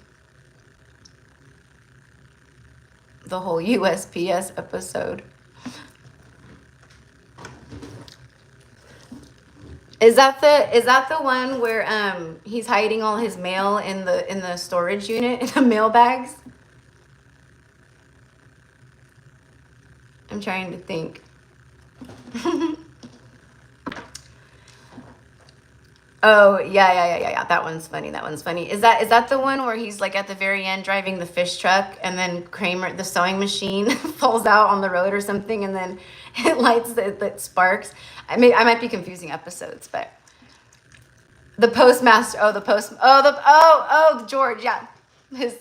The whole USPS episode. Is that the one where he's hiding all his mail in the storage unit, in the mail bags? I'm trying to think. Oh, yeah. That one's funny. That one's funny. Is that the one where he's like at the very end driving the fish truck and then Kramer, the sewing machine, falls out on the road or something and then it lights, it sparks? I might be confusing episodes, but the postmaster, George, yeah. His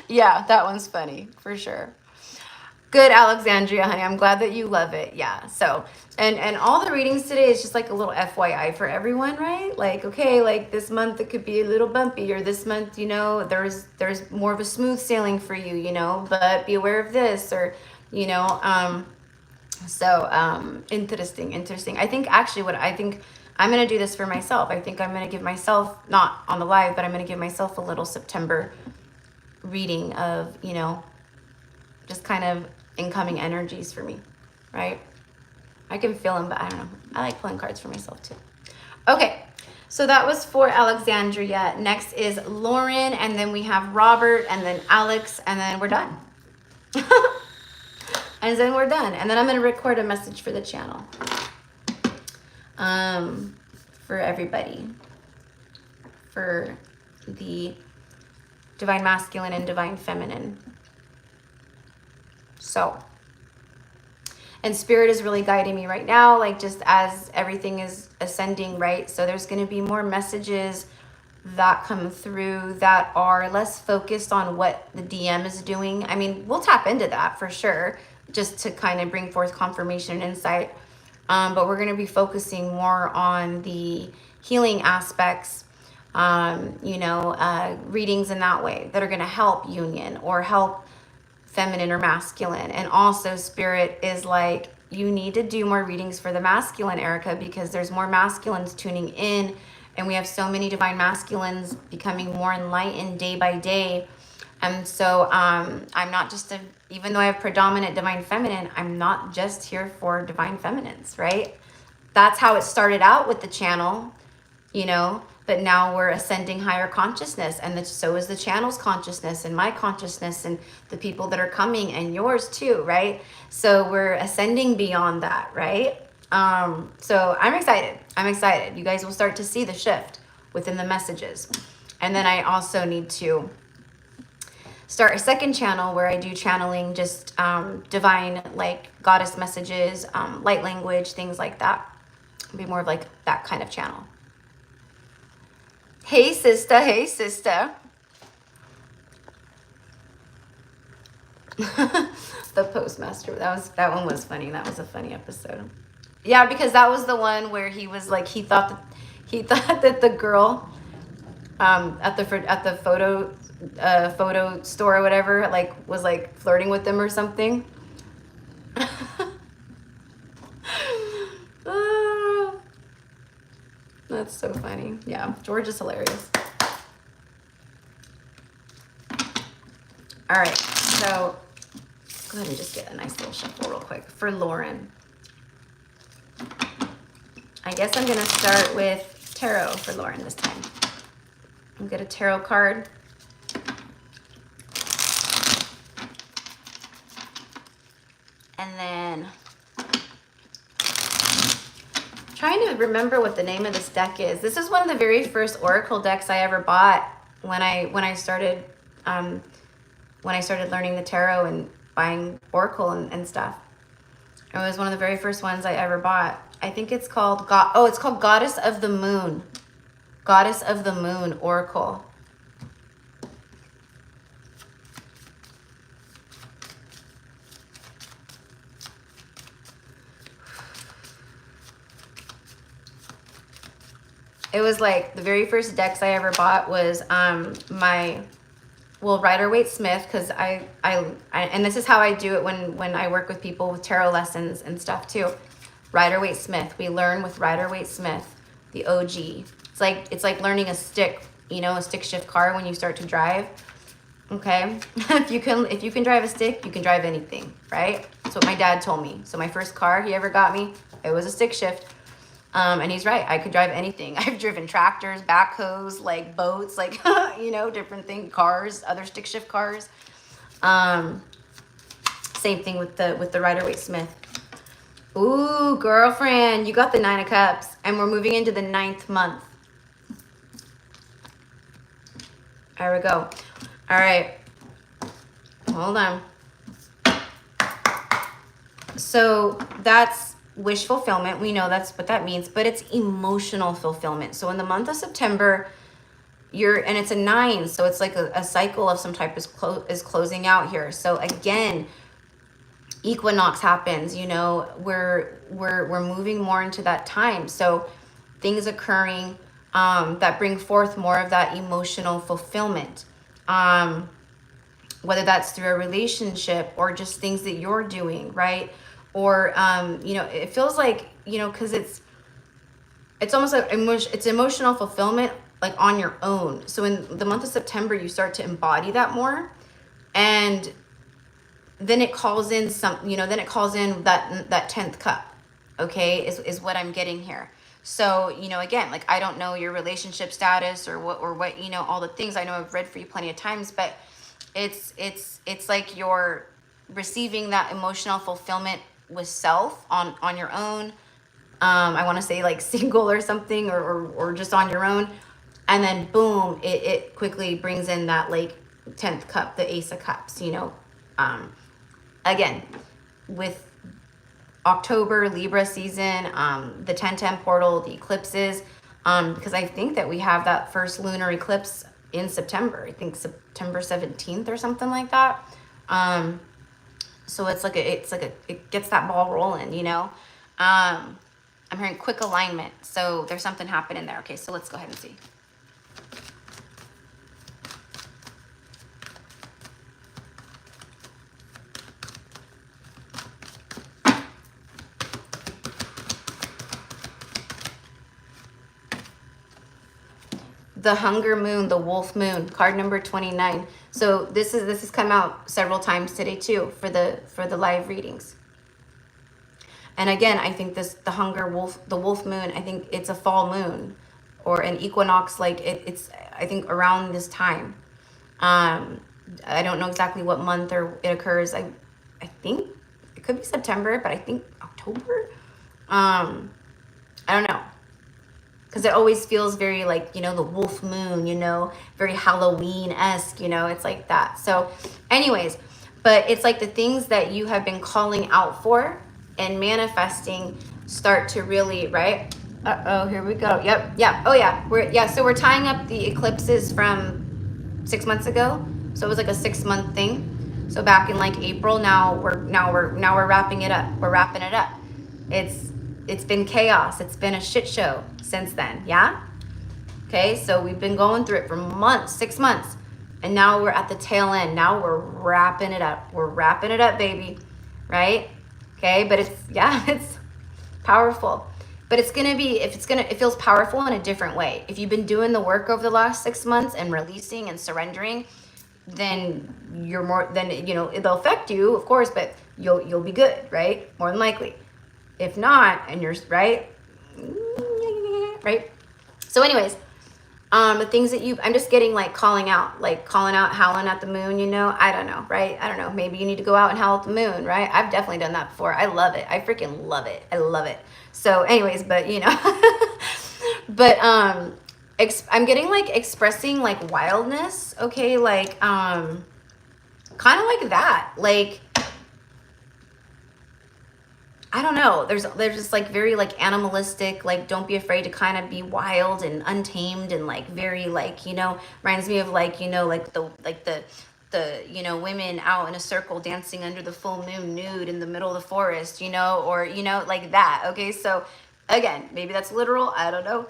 yeah, that one's funny for sure. Good, Alexandria, honey. I'm glad that you love it. Yeah. So, and all the readings today is just like a little FYI for everyone, right? Like, okay, like this month it could be a little bumpy, or this month, you know, there's more of a smooth sailing for you, you know, but be aware of this, or, you know, interesting. I think actually I'm going to do this for myself. I think I'm going to give myself, not on the live, but I'm going to give myself a little September reading of, you know, just kind of incoming energies for me, right? I can feel them, but I don't know. I like pulling cards for myself too. Okay, so that was for Alexandria. Next is Lauren, and then we have Robert, and then Alex, and then we're done. And then we're done. And then I'm going to record a message for the channel. For everybody. For the Divine Masculine and Divine Feminine. So, and Spirit is really guiding me right now, like just as everything is ascending, right? So there's going to be more messages that come through that are less focused on what the DM is doing. I mean, we'll tap into that for sure, just to kind of bring forth confirmation and insight. But we're going to be focusing more on the healing aspects, you know, readings in that way that are going to help union or help feminine or masculine. And also Spirit is like, you need to do more readings for the masculine, Erica, because there's more masculines tuning in, and we have so many divine masculines becoming more enlightened day by day. And so I'm not just even though I have predominant divine feminine, I'm not just here for divine feminines, right? That's how it started out with the channel, you know, but now we're ascending higher consciousness, and so is the channel's consciousness and my consciousness and the people that are coming, and yours too, right? So we're ascending beyond that, right? So I'm excited. You guys will start to see the shift within the messages. And then I also need to start a second channel where I do channeling, just divine, like goddess messages, light language, things like that. It'll be more of like that kind of channel. Hey, sister. Hey, sister. The postmaster. That one was funny. That was a funny episode. Yeah, because that was the one where he was like, he thought that the girl at the photo store or whatever, like was like flirting with him or something. That's so funny. Yeah, George is hilarious. All right, so go ahead and just get a nice little shuffle real quick for Lauren. I guess I'm gonna start with tarot for Lauren this time. I'll get a tarot card. And then trying to remember what the name of this deck is. This is one of the very first oracle decks I ever bought when I started learning the tarot and buying oracle and stuff. It was one of the very first ones I ever bought. I think it's called it's called Goddess of the Moon. Goddess of the Moon Oracle. It was like the very first decks I ever bought was my Rider-Waite-Smith, because I and this is how I do it when I work with people with tarot lessons and stuff too. Rider-Waite-Smith. We learn with Rider-Waite-Smith, the OG. It's like learning a stick, you know, a stick shift car when you start to drive. Okay, if you can drive a stick, you can drive anything, right? That's what my dad told me. So my first car he ever got me, it was a stick shift. And he's right. I could drive anything. I've driven tractors, backhoes, like boats, like, you know, different things, cars, other stick shift cars. Same thing with the Rider-Waite-Smith. Ooh, girlfriend, you got the 9 of Cups, and we're moving into the 9th month. There we go. All right, hold on. So that's wish fulfillment. We know that's what that means, but it's emotional fulfillment. So in the month of September, and it's a 9, so it's like a cycle of some type is closing out here. So again, equinox happens, you know, we're moving more into that time. So things occurring that bring forth more of that emotional fulfillment, whether that's through a relationship or just things that you're doing, right? Or you know, it feels like, you know, because it's almost like it's emotional fulfillment, like on your own. So in the month of September, you start to embody that more, and then it calls in some, you know, then it calls in that 10th cup, okay, is what I'm getting here. So, you know, again, like, I don't know your relationship status or what, you know, all the things. I know I've read for you plenty of times, but it's like you're receiving that emotional fulfillment with self on your own. I want to say like single or something, or just on your own. And then boom, it quickly brings in that like 10th cup, the Ace of Cups, you know. Again, with October, Libra season, the 1010 portal, the eclipses, because I think that we have that first lunar eclipse in September. I think September 17th or something like that. So it gets that ball rolling, you know. I'm hearing quick alignment, so there's something happening there. Okay, so let's go ahead and see. The Hunger Moon, the Wolf Moon, card number 29. So this has come out several times today too for the live readings. And again, I think the Wolf Moon, I think it's a fall moon or an equinox, like it's I think around this time. I don't know exactly what month or it occurs. I think it could be September, but I think October. I don't know. Because it always feels very like, you know, the wolf moon, you know, very Halloween-esque, you know, it's like that. So anyways, but it's like the things that you have been calling out for and manifesting start to really, right? Uh-oh, here we go. Yep, yeah, oh yeah. So we're tying up the eclipses from 6 months ago. So it was like a 6-month thing. So back in like April, now we're wrapping it up. We're wrapping it up. It's been chaos. It's been a shit show since then. Yeah. Okay. So we've been going through it for months, 6 months, and now we're at the tail end. Now we're wrapping it up. We're wrapping it up, baby. Right. Okay. But it's powerful, but it feels powerful in a different way. If you've been doing the work over the last 6 months and releasing and surrendering, then you know, it'll affect you, of course, but you'll be good. Right. More than likely. If not, and you're right. So anyways, the things that I'm just getting like calling out, howling at the moon, you know, I don't know, right? I don't know. Maybe you need to go out and howl at the moon, right? I've definitely done that before. I love it. I freaking love it. I love it. So anyways, but you know, but, I'm getting like expressing like wildness. Okay. Like, kind of like that, like, I don't know. There's just like very like animalistic, like don't be afraid to kind of be wild and untamed and like very like, you know, reminds me of like, you know, like the you know, women out in a circle dancing under the full moon nude in the middle of the forest, you know, or, you know, like that. Okay. So again, maybe that's literal. I don't know.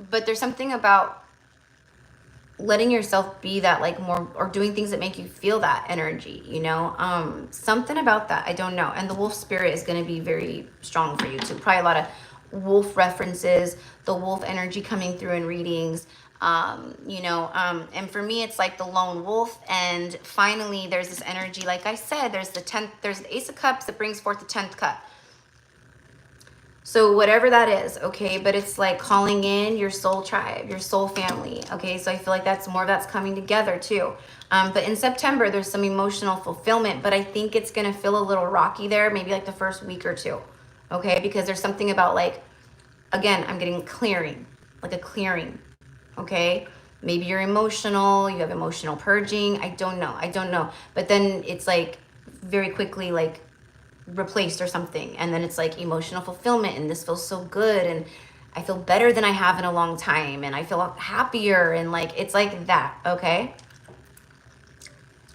But there's something about letting yourself be that, like more, or doing things that make you feel that energy, you know, something about that. I don't know. And the wolf spirit is going to be very strong for you too. Probably a lot of wolf references, the wolf energy coming through in readings, you know, and for me, it's like the lone wolf. And finally, there's this energy. Like I said, there's the Ace of Cups that brings forth the 10th cup. So whatever that is, okay, but it's like calling in your soul tribe, your soul family, okay? So I feel like that's more of that's coming together too. But in September, there's some emotional fulfillment, but I think it's gonna feel a little rocky there, maybe like the first week or two, okay? Because there's something about like, again, I'm getting clearing, like a clearing, okay? Maybe you're emotional, you have emotional purging, I don't know. But then it's like very quickly like replaced or something. And then it's like emotional fulfillment and this feels so good and I feel better than I have in a long time and I feel happier and like, it's like that, okay?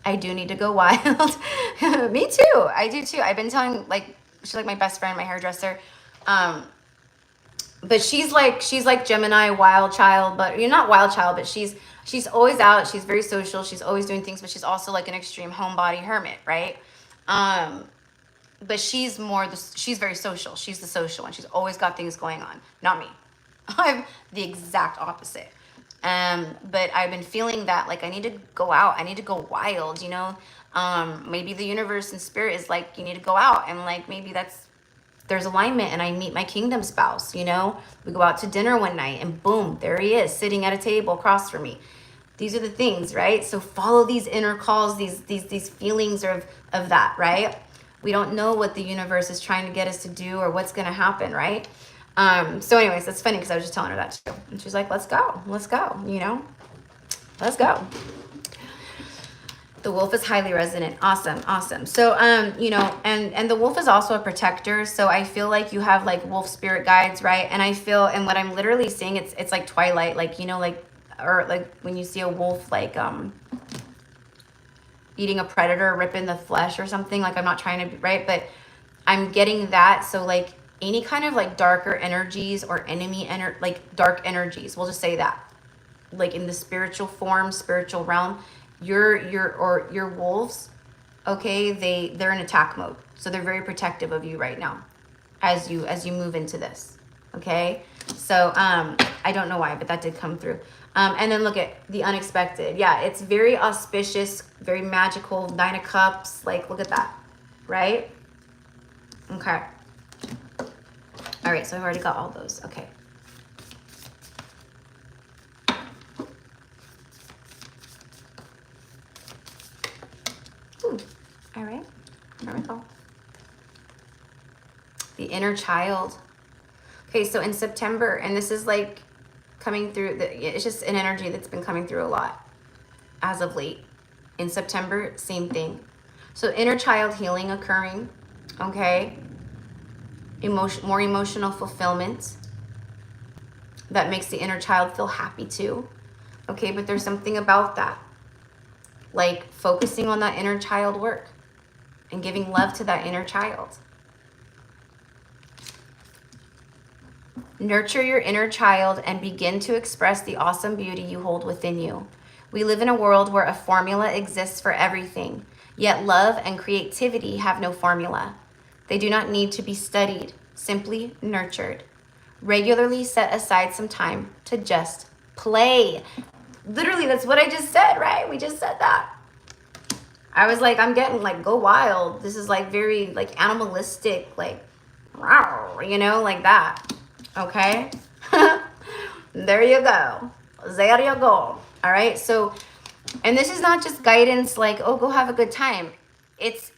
I do need to go wild. Me too, I do too. I've been telling, like, she's like my best friend, my hairdresser. But she's like Gemini, wild child, but you're not wild child, but she's always out. She's very social. She's always doing things, but she's also like an extreme homebody hermit, right? But she's she's very social. She's the social one. She's always got things going on. Not me. I'm the exact opposite. But I've been feeling that like I need to go out. I need to go wild, you know? Maybe the universe and spirit is like, you need to go out and like maybe there's alignment and I meet my kingdom spouse, you know? We go out to dinner one night and boom, there he is sitting at a table across from me. These are the things, right? So follow these inner calls, these feelings of that, right? We don't know what the universe is trying to get us to do or what's going to happen, right? So anyways, that's funny because I was just telling her that too. And she's like, let's go, you know? Let's go. The wolf is highly resonant. Awesome. So, you know, and the wolf is also a protector. So I feel like you have like wolf spirit guides, right? And I feel, and what I'm literally seeing, it's like Twilight, like, you know, like, or like when you see a wolf, like, eating a predator, ripping the flesh or something. Like, I'm not trying to be right, but I'm getting that. So like any kind of like darker energies or like dark energies, we'll just say that, like in the spiritual form, spiritual realm, your wolves, okay, they're in attack mode. So they're very protective of you right now as you move into this, okay? So I don't know why, but that did come through. And then look at the unexpected. Yeah, it's very auspicious, very magical, 9 of Cups. Like, look at that, right? Okay. All right, so I've already got all those. Okay. Ooh. All right, there we go. The inner child. Okay, so in September, and this is like coming through, it's just an energy that's been coming through a lot as of late. In September, same thing. So inner child healing occurring, okay? More emotional fulfillment that makes the inner child feel happy too, okay? But there's something about that, like focusing on that inner child work and giving love to that inner child. Nurture your inner child and begin to express the awesome beauty you hold within you. We live in a world where a formula exists for everything, yet love and creativity have no formula. They do not need to be studied, simply nurtured. Regularly set aside some time to just play. Literally, that's what I just said, right? We just said that. I was like, I'm getting like, go wild. This is like very like animalistic, like, you know, like that. Okay. There you go. There you go. All right. So, and this is not just guidance like, oh, go have a good time. It's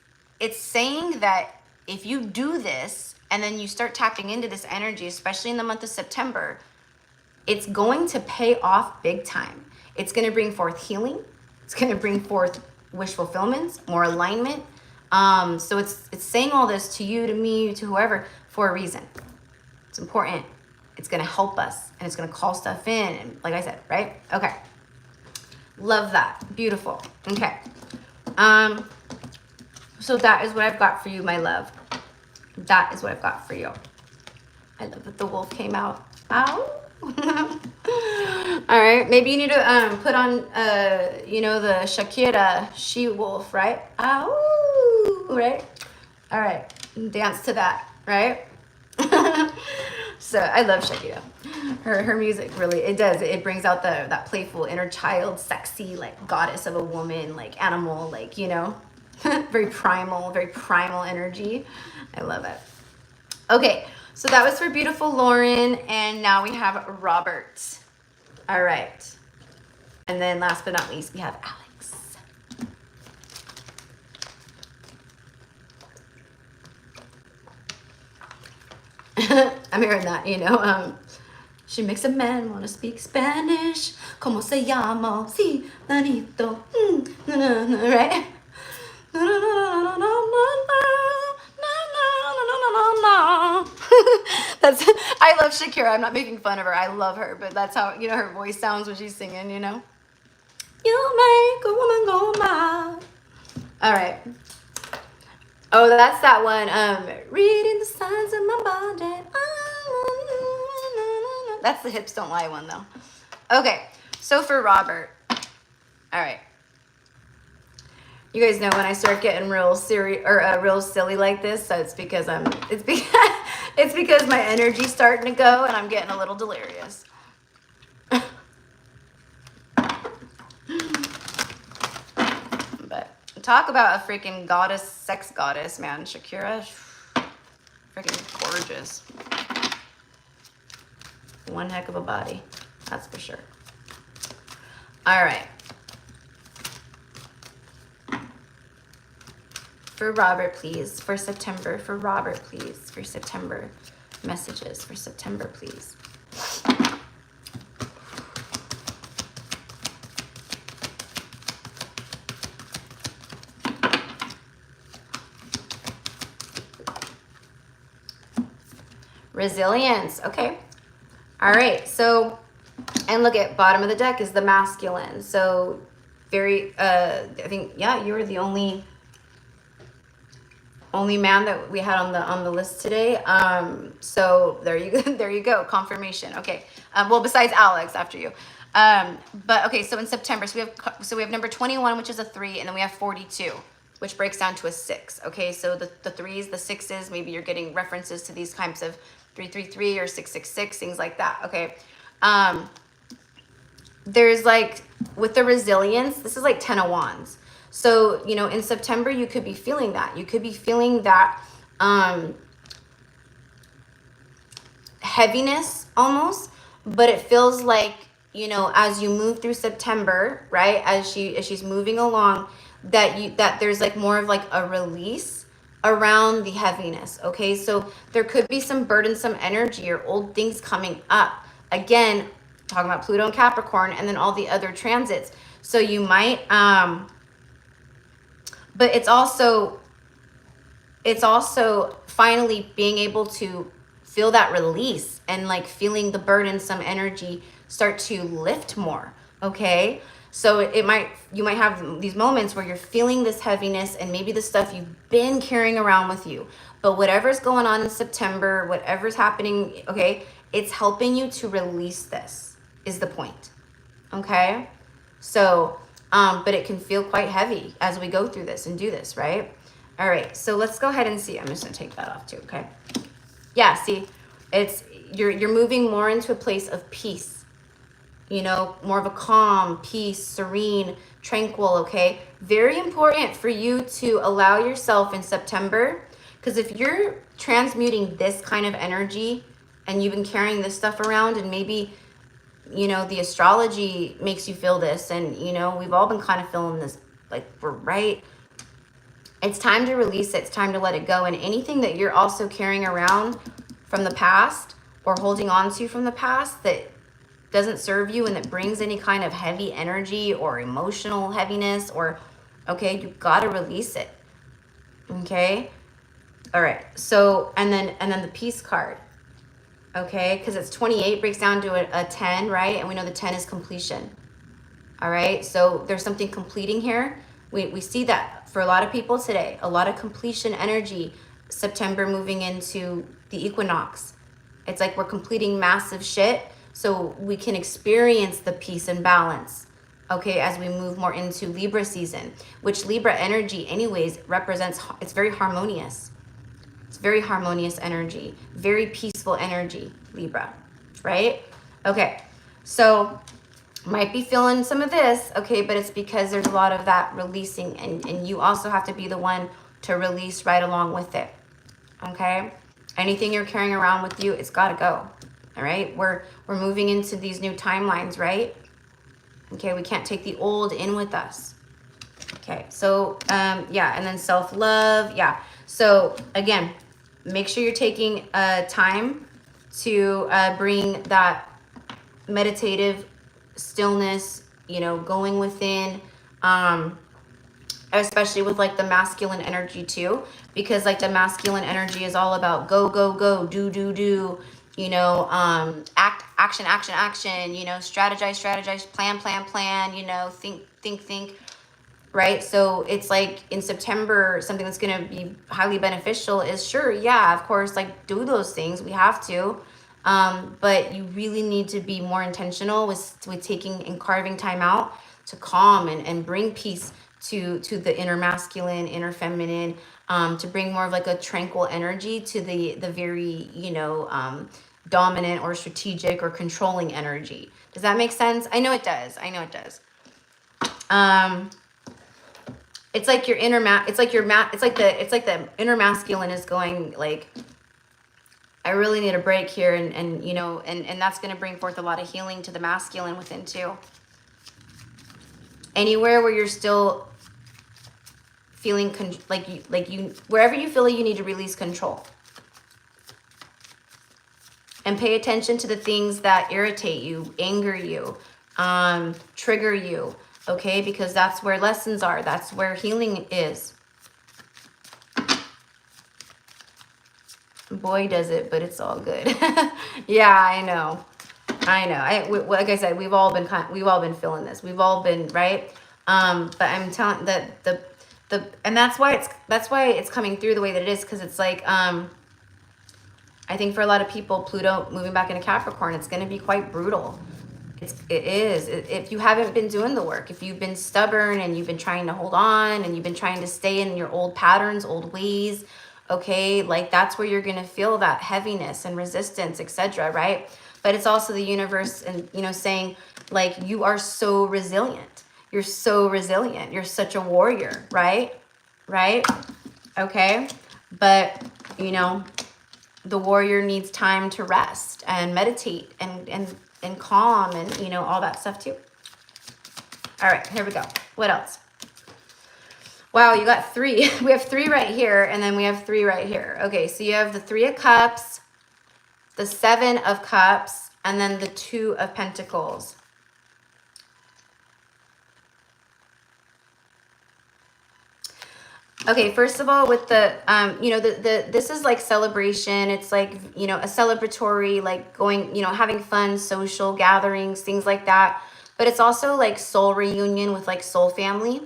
saying that if you do this and then you start tapping into this energy, especially in the month of September, it's going to pay off big time. It's going to bring forth healing. It's going to bring forth wish fulfillment, more alignment. So it's saying all this to you, to me, to whoever for a reason. It's important. It's going to help us and it's going to call stuff in. And like I said, right? Okay. Love that. Beautiful. Okay. So that is what I've got for you, my love. That is what I've got for you. I love that the wolf came out. Ow. All right. Maybe you need to put on, you know, the Shakira she-wolf, right? Ow. Right? All right. Dance to that, right? So I love Shakira. Her music really, it does. It brings out that playful inner child, sexy, like goddess of a woman, like animal, like, you know, very primal energy. I love it. Okay. So that was for beautiful Lauren, and now we have Robert. All right. And then last but not least, we have Alex. I'm hearing that, you know. She makes a man want to speak Spanish. Como se llama? Sí, nanito. Right? That's, I love Shakira. I'm not making fun of her. I love her, but that's how, you know, her voice sounds when she's singing, you know? You make a woman go mad. All right. Oh, that's that one. Reading the signs of my body. That's the hips don't lie one, though. Okay, so for Robert. All right. You guys know when I start getting real serious or real silly like this, so it's because it's because my energy's starting to go and I'm getting a little delirious. But talk about a freaking goddess, sex goddess, man. Shakira, freaking gorgeous. One heck of a body, that's for sure. All right. For Robert, please. For September. For Robert, please. For September. Messages for September, please. Resilience. Okay. All right. So, and look at bottom of the deck is the masculine. So, very, I think, yeah, you were the only man that we had on the list today. So there you go, confirmation. Okay. Well, besides Alex, after you. But okay, so in September, so we have number 21, which is a 3, and then we have 42, which breaks down to a 6. Okay, so the 3s, the 6s, maybe you're getting references to these kinds of 333 or 666, things like that. Okay. There's like with the resilience, this is like 10 of Wands. So, you know, in September, you could be feeling that. You could be feeling that heaviness almost, but it feels like, you know, as you move through September, right, as she's moving along, that there's like more of like a release around the heaviness. Okay, so there could be some burdensome energy or old things coming up. Again, talking about Pluto and Capricorn, and then all the other transits. So you might but it's also finally being able to feel that release and like feeling the burdensome energy start to lift more. Okay. So you might have these moments where you're feeling this heaviness and maybe the stuff you've been carrying around with you, but whatever's going on in September, whatever's happening, okay, it's helping you to release this is the point. Okay. So, but it can feel quite heavy as we go through this and do this, right? All right, so let's go ahead and see. I'm just gonna take that off too, okay? Yeah, see, it's you're moving more into a place of peace, you know, more of a calm, peace, serene, tranquil, okay? Very important for you to allow yourself in September, because if you're transmuting this kind of energy and you've been carrying this stuff around and maybe, you know, the astrology makes you feel this, and you know, we've all been kind of feeling this, like we're right. It's time to release it. It's time to let it go. And anything that you're also carrying around from the past or holding on to from the past that doesn't serve you and that brings any kind of heavy energy or emotional heaviness, or okay, you got to release it. Okay. All right. So, and then the peace card. Okay, because it's 28 breaks down to a 10, right? And we know the 10 is completion. All right, so there's something completing here. We see that for a lot of people today, a lot of completion energy, September moving into the equinox. It's like we're completing massive shit so we can experience the peace and balance, okay, as we move more into Libra season, which Libra energy anyways represents, it's very harmonious. It's very harmonious energy, very peaceful energy, Libra, right? Okay, so might be feeling some of this, okay, but it's because there's a lot of that releasing, and you also have to be the one to release right along with it, okay? Anything you're carrying around with you, it's got to go. All right? We're moving into these new timelines, right? Okay, we can't take the old in with us. Okay, so yeah, and then self-love, yeah. So again, make sure you're taking time to bring that meditative stillness, you know, going within, especially with like the masculine energy too, because like the masculine energy is all about go, go, go, do, do, do, you know, action, action, action, you know, strategize, strategize, plan, plan, plan, you know, think, think, think, right? So it's like in September, something that's going to be highly beneficial is sure, yeah, of course, like do those things. We have to. But you really need to be more intentional with taking and carving time out to calm and bring peace to the inner masculine, inner feminine, to bring more of like a tranquil energy to the very, you know, dominant or strategic or controlling energy. Does that make sense? I know it does. I know it does. It's like your inner it's like the inner masculine is going like, I really need a break here, and you know, and that's going to bring forth a lot of healing to the masculine within too. Anywhere where you're still feeling like you wherever you feel like you need to release control. And pay attention to the things that irritate you, anger you, trigger you, okay? Because that's where lessons are. That's where healing is. Boy, does it, but it's all good. Yeah, I know. Like I said, we've all been feeling this. We've all been, right? But I'm telling that and that's why it's coming through the way that it is, because it's like I think for a lot of people, Pluto moving back into Capricorn, it's going to be quite brutal. It is. If you haven't been doing the work, if you've been stubborn and you've been trying to hold on and you've been trying to stay in your old patterns, old ways, okay, like that's where you're going to feel that heaviness and resistance, etc., right? But it's also the universe, and you know, saying like, you are so resilient. You're so resilient. You're such a warrior, right? Right? Okay. But you know, the warrior needs time to rest and meditate and calm and, you know, all that stuff too. All right, here we go. What else? Wow, you got 3. We have 3 right here, and then we have 3 right here. Okay, so you have the 3 of Cups, the 7 of Cups, and then the 2 of Pentacles. Okay, first of all, with the, you know, this is like celebration. It's like, you know, a celebratory, like going, you know, having fun, social gatherings, things like that. But it's also like soul reunion with like soul family.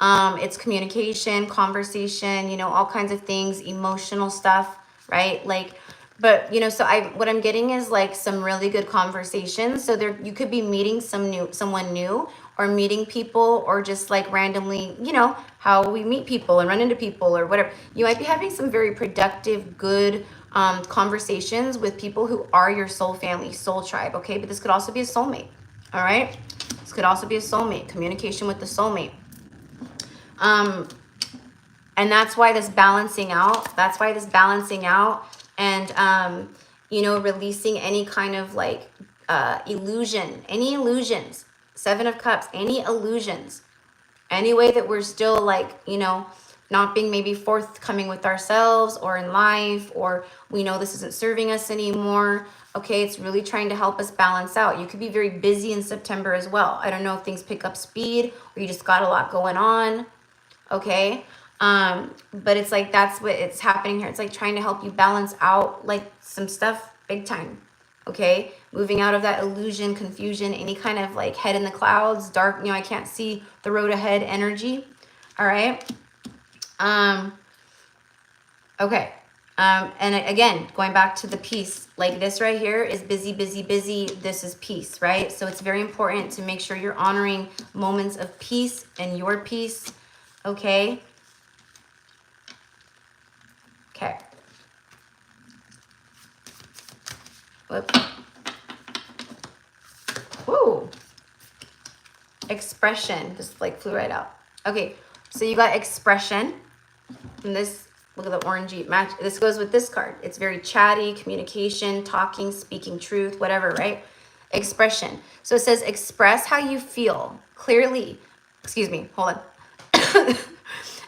It's communication, conversation, you know, all kinds of things, emotional stuff, right? Like, but, you know, so what I'm getting is like some really good conversations. So there, you could be meeting someone new, or meeting people, or just like randomly, you know, how we meet people and run into people or whatever. You might be having some very productive, good conversations with people who are your soul family, soul tribe, okay? But this could also be a soulmate, all right? This could also be a soulmate, communication with the soulmate. And that's why this balancing out, and, you know, releasing any kind of like illusion, any illusions, 7 of Cups, any illusions, any way that we're still like, you know, not being maybe forthcoming with ourselves or in life, or we know this isn't serving us anymore. Okay, it's really trying to help us balance out. You could be very busy in September as well. I don't know if things pick up speed or you just got a lot going on. Okay, but it's like, that's what it's happening here. It's like trying to help you balance out like some stuff big time. Okay, moving out of that illusion, confusion, any kind of like head in the clouds, dark, you know, I can't see the road ahead energy. All right. Okay. And again, going back to the peace, like this right here is busy, busy, busy. This is peace, right? So it's very important to make sure you're honoring moments of peace and your peace. Okay. Okay. Whoops. Woo. Expression just like flew right out. Okay, so you got expression, and this Look at the orangey match. This goes with this card. It's very chatty, communication, talking, speaking truth, whatever, right? Expression. So it says express how you feel clearly. Excuse me, hold on.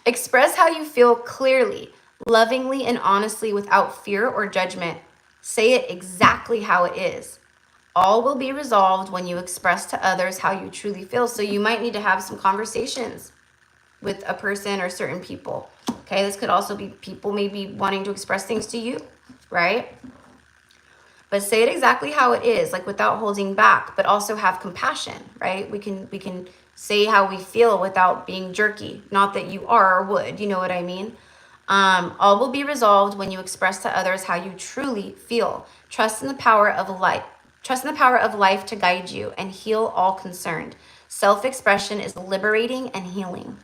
Express how you feel clearly, lovingly, and honestly without fear or judgment. Say it exactly how it is. All will be resolved when you express to others how you truly feel. So you might need to have some conversations with a person or certain people. Okay, this could also be people maybe wanting to express things to you, right? But say it exactly how it is, like without holding back, but also have compassion, right? We can say how we feel without being jerky. Not that you are or would, you know what I mean? All will be resolved when you express to others how you truly feel. Trust in the power of life. Trust in the power of life to guide you and heal all concerned. Self-expression is liberating and healing.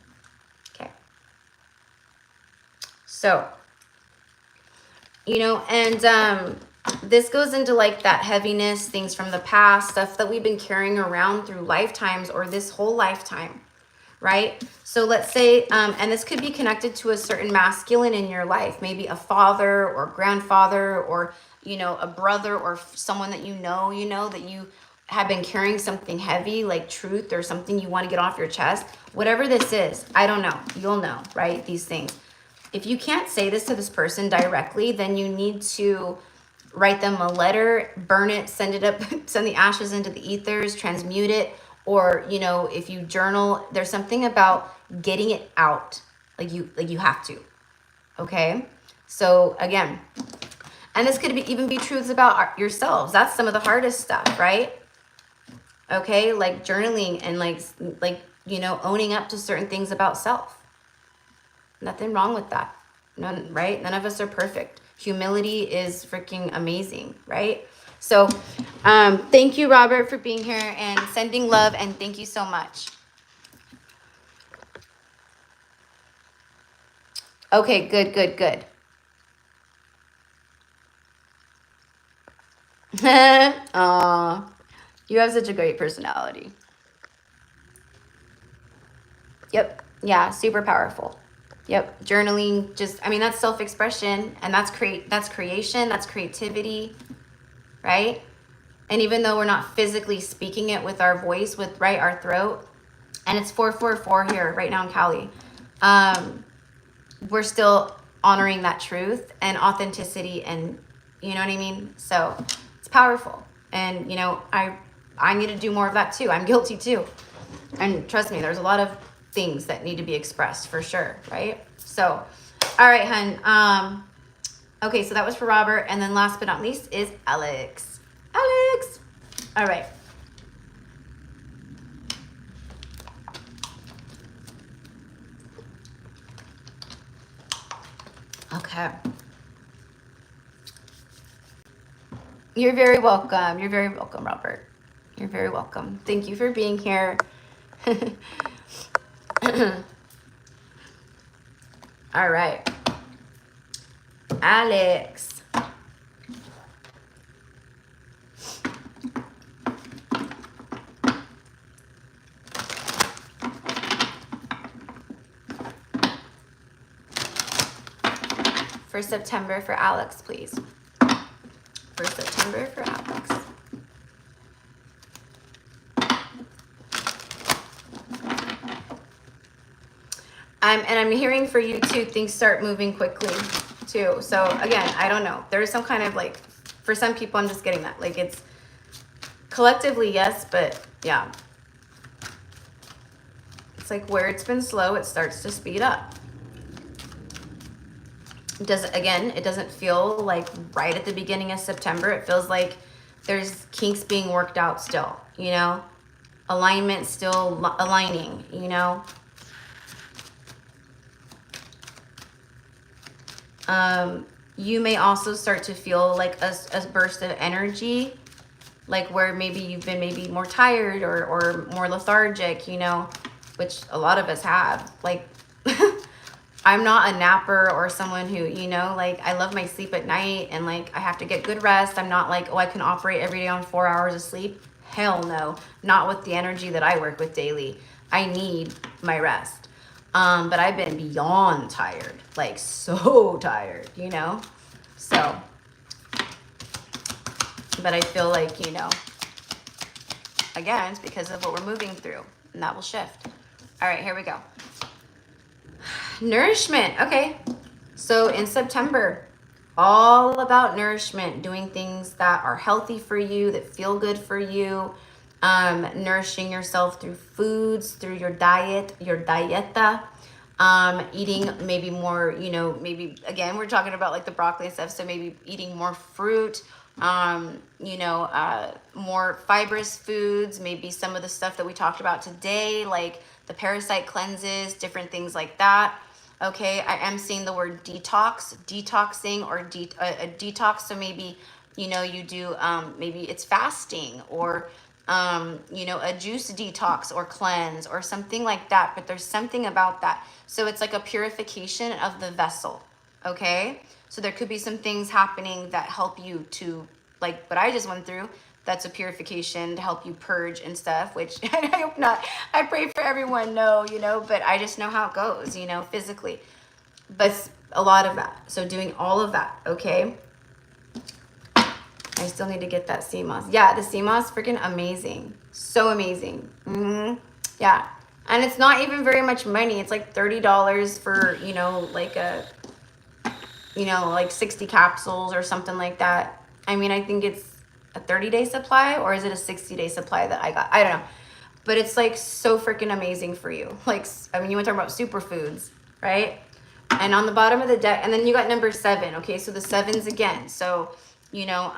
Okay. So, you know, and this goes into like that heaviness, things from the past, stuff that we've been carrying around through lifetimes or this whole lifetime, right? So let's say, and this could be connected to a certain masculine in your life, maybe a father or grandfather or, you know, a brother or someone that you know that you have been carrying something heavy like truth or something you want to get off your chest. Whatever this is, I don't know. You'll know, right? These things. If you can't say this to this person directly, then you need to write them a letter, burn it, send it up, send the ashes into the ethers, transmute it. Or, you know, if you journal, there's something about getting it out. Like you have to. Okay. So again, and this could even be truths about yourselves. That's some of the hardest stuff, right? Okay. Like journaling and like, you know, owning up to certain things about self. Nothing wrong with that. None, right? None of us are perfect. Humility is freaking amazing, right? So thank you, Robert, for being here and sending love, and thank you so much. Okay, good, good, good. Aw, you have such a great personality. Yep, yeah, super powerful. Yep, journaling, just, I mean, that's self-expression, and that's creation, that's creativity, right? And even though we're not physically speaking it with our voice, with, right, our throat, and it's 444 here right now in Cali, we're still honoring that truth and authenticity, and you know what I mean? So it's powerful. And, you know, I need to do more of that too. I'm guilty too. And trust me, there's a lot of things that need to be expressed for sure, right? So, all right, hun. Okay, so that was for Robert. And then last but not least is Alex. Alex. All right. Okay. You're very welcome. You're very welcome, Robert. You're very welcome. Thank you for being here. All right. Alex. For September for Alex, please. For September for Alex. And I'm hearing for you too, things start moving quickly too. So again, I don't know. There's some kind of like, for some people, I'm just getting that. Like it's collectively, yes, but yeah. It's like where it's been slow, it starts to speed up. It doesn't feel like right at the beginning of September. It feels like there's kinks being worked out still, you know, alignment still aligning, you know. You may also start to feel like a burst of energy, like where maybe you've been maybe more tired or more lethargic, you know, which a lot of us have. Like, I'm not a napper or someone who, you know, like I love my sleep at night and like I have to get good rest. I'm not like, oh, I can operate every day on 4 hours of sleep. Hell no, not with the energy that I work with daily. I need my rest. But I've been beyond tired, like so tired, you know? So, but I feel like, you know, again, it's because of what we're moving through, and that will shift. All right, here we go. Nourishment. Okay. So in September, all about nourishment, doing things that are healthy for you, that feel good for you, nourishing yourself through foods, through your diet, your dieta, eating maybe more, you know, maybe again, we're talking about like the broccoli and stuff. So maybe eating more fruit, you know, more fibrous foods, maybe some of the stuff that we talked about today, like the parasite cleanses, different things like that. Okay, I am seeing the word detox, detoxing, or a detox. So maybe, you know, you do, maybe it's fasting, or, you know, a juice detox or cleanse or something like that. But there's something about that. So it's like a purification of the vessel. Okay, so there could be some things happening that help you to, like what I just went through. That's a purification to help you purge and stuff, which I hope not. I pray for everyone, no, you know, but I just know how it goes, you know, physically. But a lot of that. So doing all of that, okay? I still need to get that sea moss. Yeah, the sea moss, freaking amazing. So amazing. Yeah. And it's not even very much money. It's like $30 for, you know, like a, you know, like 60 capsules or something like that. I mean, I think it's a 30-day supply, or is it a 60-day supply that I got? I don't know. But it's like so freaking amazing for you. Like, I mean, you want to talk about superfoods, right? And on the bottom of the deck, and then you got number 7. Okay, so the 7s again. So, you know,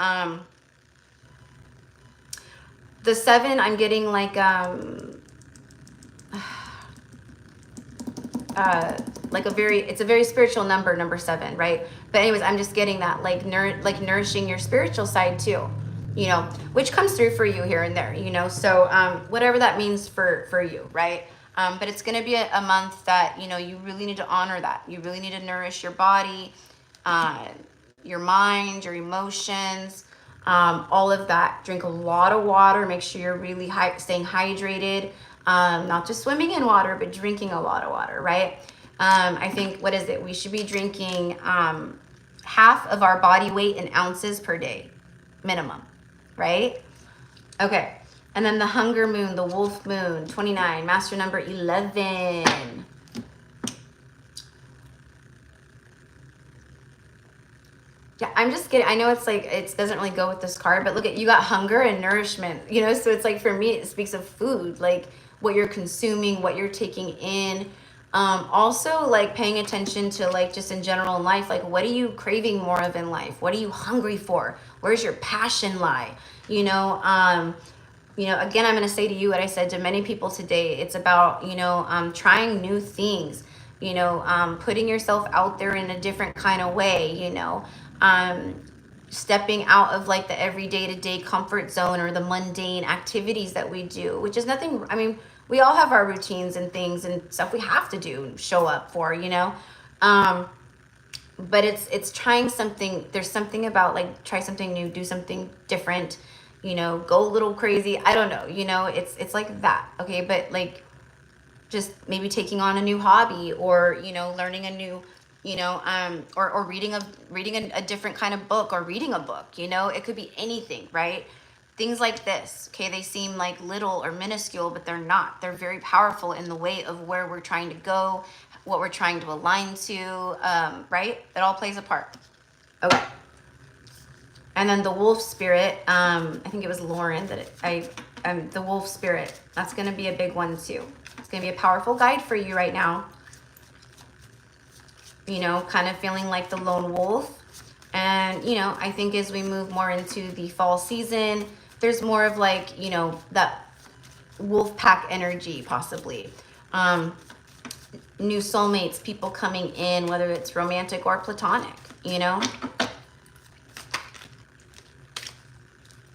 the 7, I'm getting like it's a very spiritual number 7, right? But anyways, I'm just getting that, like nourishing your spiritual side too, you know, which comes through for you here and there, you know. So whatever that means for you, right? But it's going to be a month that, you know, you really need to honor that. You really need to nourish your body, your mind, your emotions, all of that. Drink a lot of water. Make sure you're really staying hydrated, not just swimming in water, but drinking a lot of water, right? I think, what is it? We should be drinking half of our body weight in ounces per day, minimum, right? Okay. And then the hunger moon, the wolf moon, 29, master number 11. Yeah, I'm just kidding. I know it's like, it doesn't really go with this card, but look at, you got hunger and nourishment, you know? So it's like, for me, it speaks of food, like what you're consuming, what you're taking in. Also like paying attention to, like, just in general in life, like what are you craving more of in life? What are you hungry for? Where's your passion lie? You know, again, I'm going to say to you what I said to many people today. It's about, you know, trying new things, you know, putting yourself out there in a different kind of way, you know, stepping out of like the everyday to day comfort zone or the mundane activities that we do, which is nothing. I mean, we all have our routines and things and stuff we have to do, show up for, you know. But it's trying something. There's something about like, try something new, do something different, you know, go a little crazy. I don't know, you know, it's like that. Okay. But like, just maybe taking on a new hobby, or, you know, learning a new, you know, or reading a different kind of book, or reading a book, you know, it could be anything, right? Things like this, okay, they seem like little or minuscule, but they're not. They're very powerful in the way of where we're trying to go, what we're trying to align to, right? It all plays a part. Okay. And then the wolf spirit, I think it was Lauren that the wolf spirit, that's going to be a big one too. It's going to be a powerful guide for you right now. You know, kind of feeling like the lone wolf. And, you know, I think as we move more into the fall season, there's more of like, you know, that wolf pack energy possibly. New soulmates, people coming in, whether it's romantic or platonic, you know?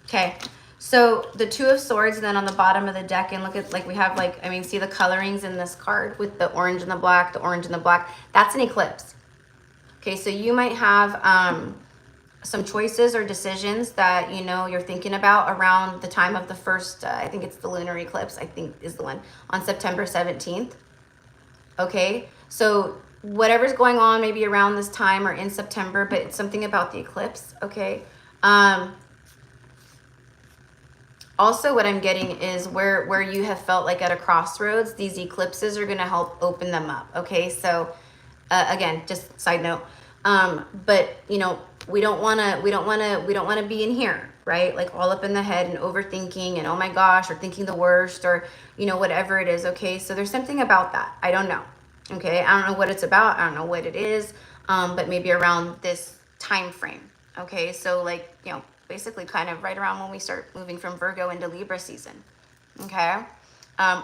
Okay, so the 2 of Swords, and then on the bottom of the deck, and look at, like, we have, like, I mean, see the colorings in this card with the orange and the black, that's an eclipse. Okay, so you might have some choices or decisions that, you know, you're thinking about around the time of the first, I think it's the lunar eclipse, I think is the one, on September 17th. okay? So whatever's going on maybe around this time or in September, but it's something about the eclipse, okay? Also, what I'm getting is where you have felt like at a crossroads, these eclipses are going to help open them up. Okay, so again, just side note, but you know, we don't want to be in here, right? Like all up in the head and overthinking and oh my gosh, or thinking the worst, or you know, whatever it is. Okay, so there's something about that. I don't know. Okay, I don't know what it's about. I don't know what it is, but maybe around this time frame. Okay, so like, you know, basically kind of right around when we start moving from Virgo into Libra season, okay?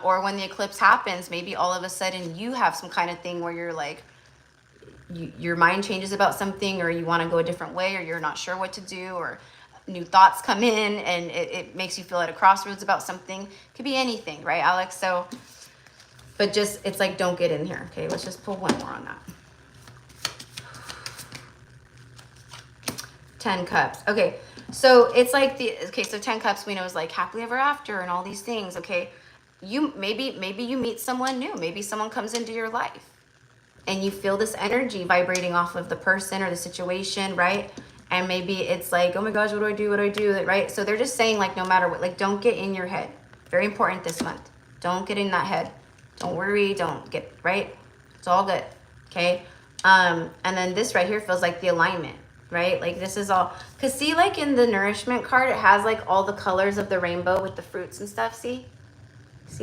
Or when the eclipse happens, maybe all of a sudden you have some kind of thing where you're like, your mind changes about something, or you want to go a different way, or you're not sure what to do, or new thoughts come in and it makes you feel at a crossroads about something. Could be anything, right, Alex? So, but just, it's like, don't get in here, okay? Let's just pull one more on that. 10 cups. Okay, so it's like so 10 cups we know is like happily ever after and all these things, okay? You maybe you meet someone new, maybe someone comes into your life and you feel this energy vibrating off of the person or the situation, right? And maybe it's like, oh my gosh, what do I do, right? So they're just saying like, no matter what, like don't get in your head. Very important this month. Don't get in that head. Don't worry, don't get, right? It's all good, okay? And then this right here feels like the alignment, right? Like this is all, because see, like in the nourishment card, it has like all the colors of the rainbow with the fruits and stuff. See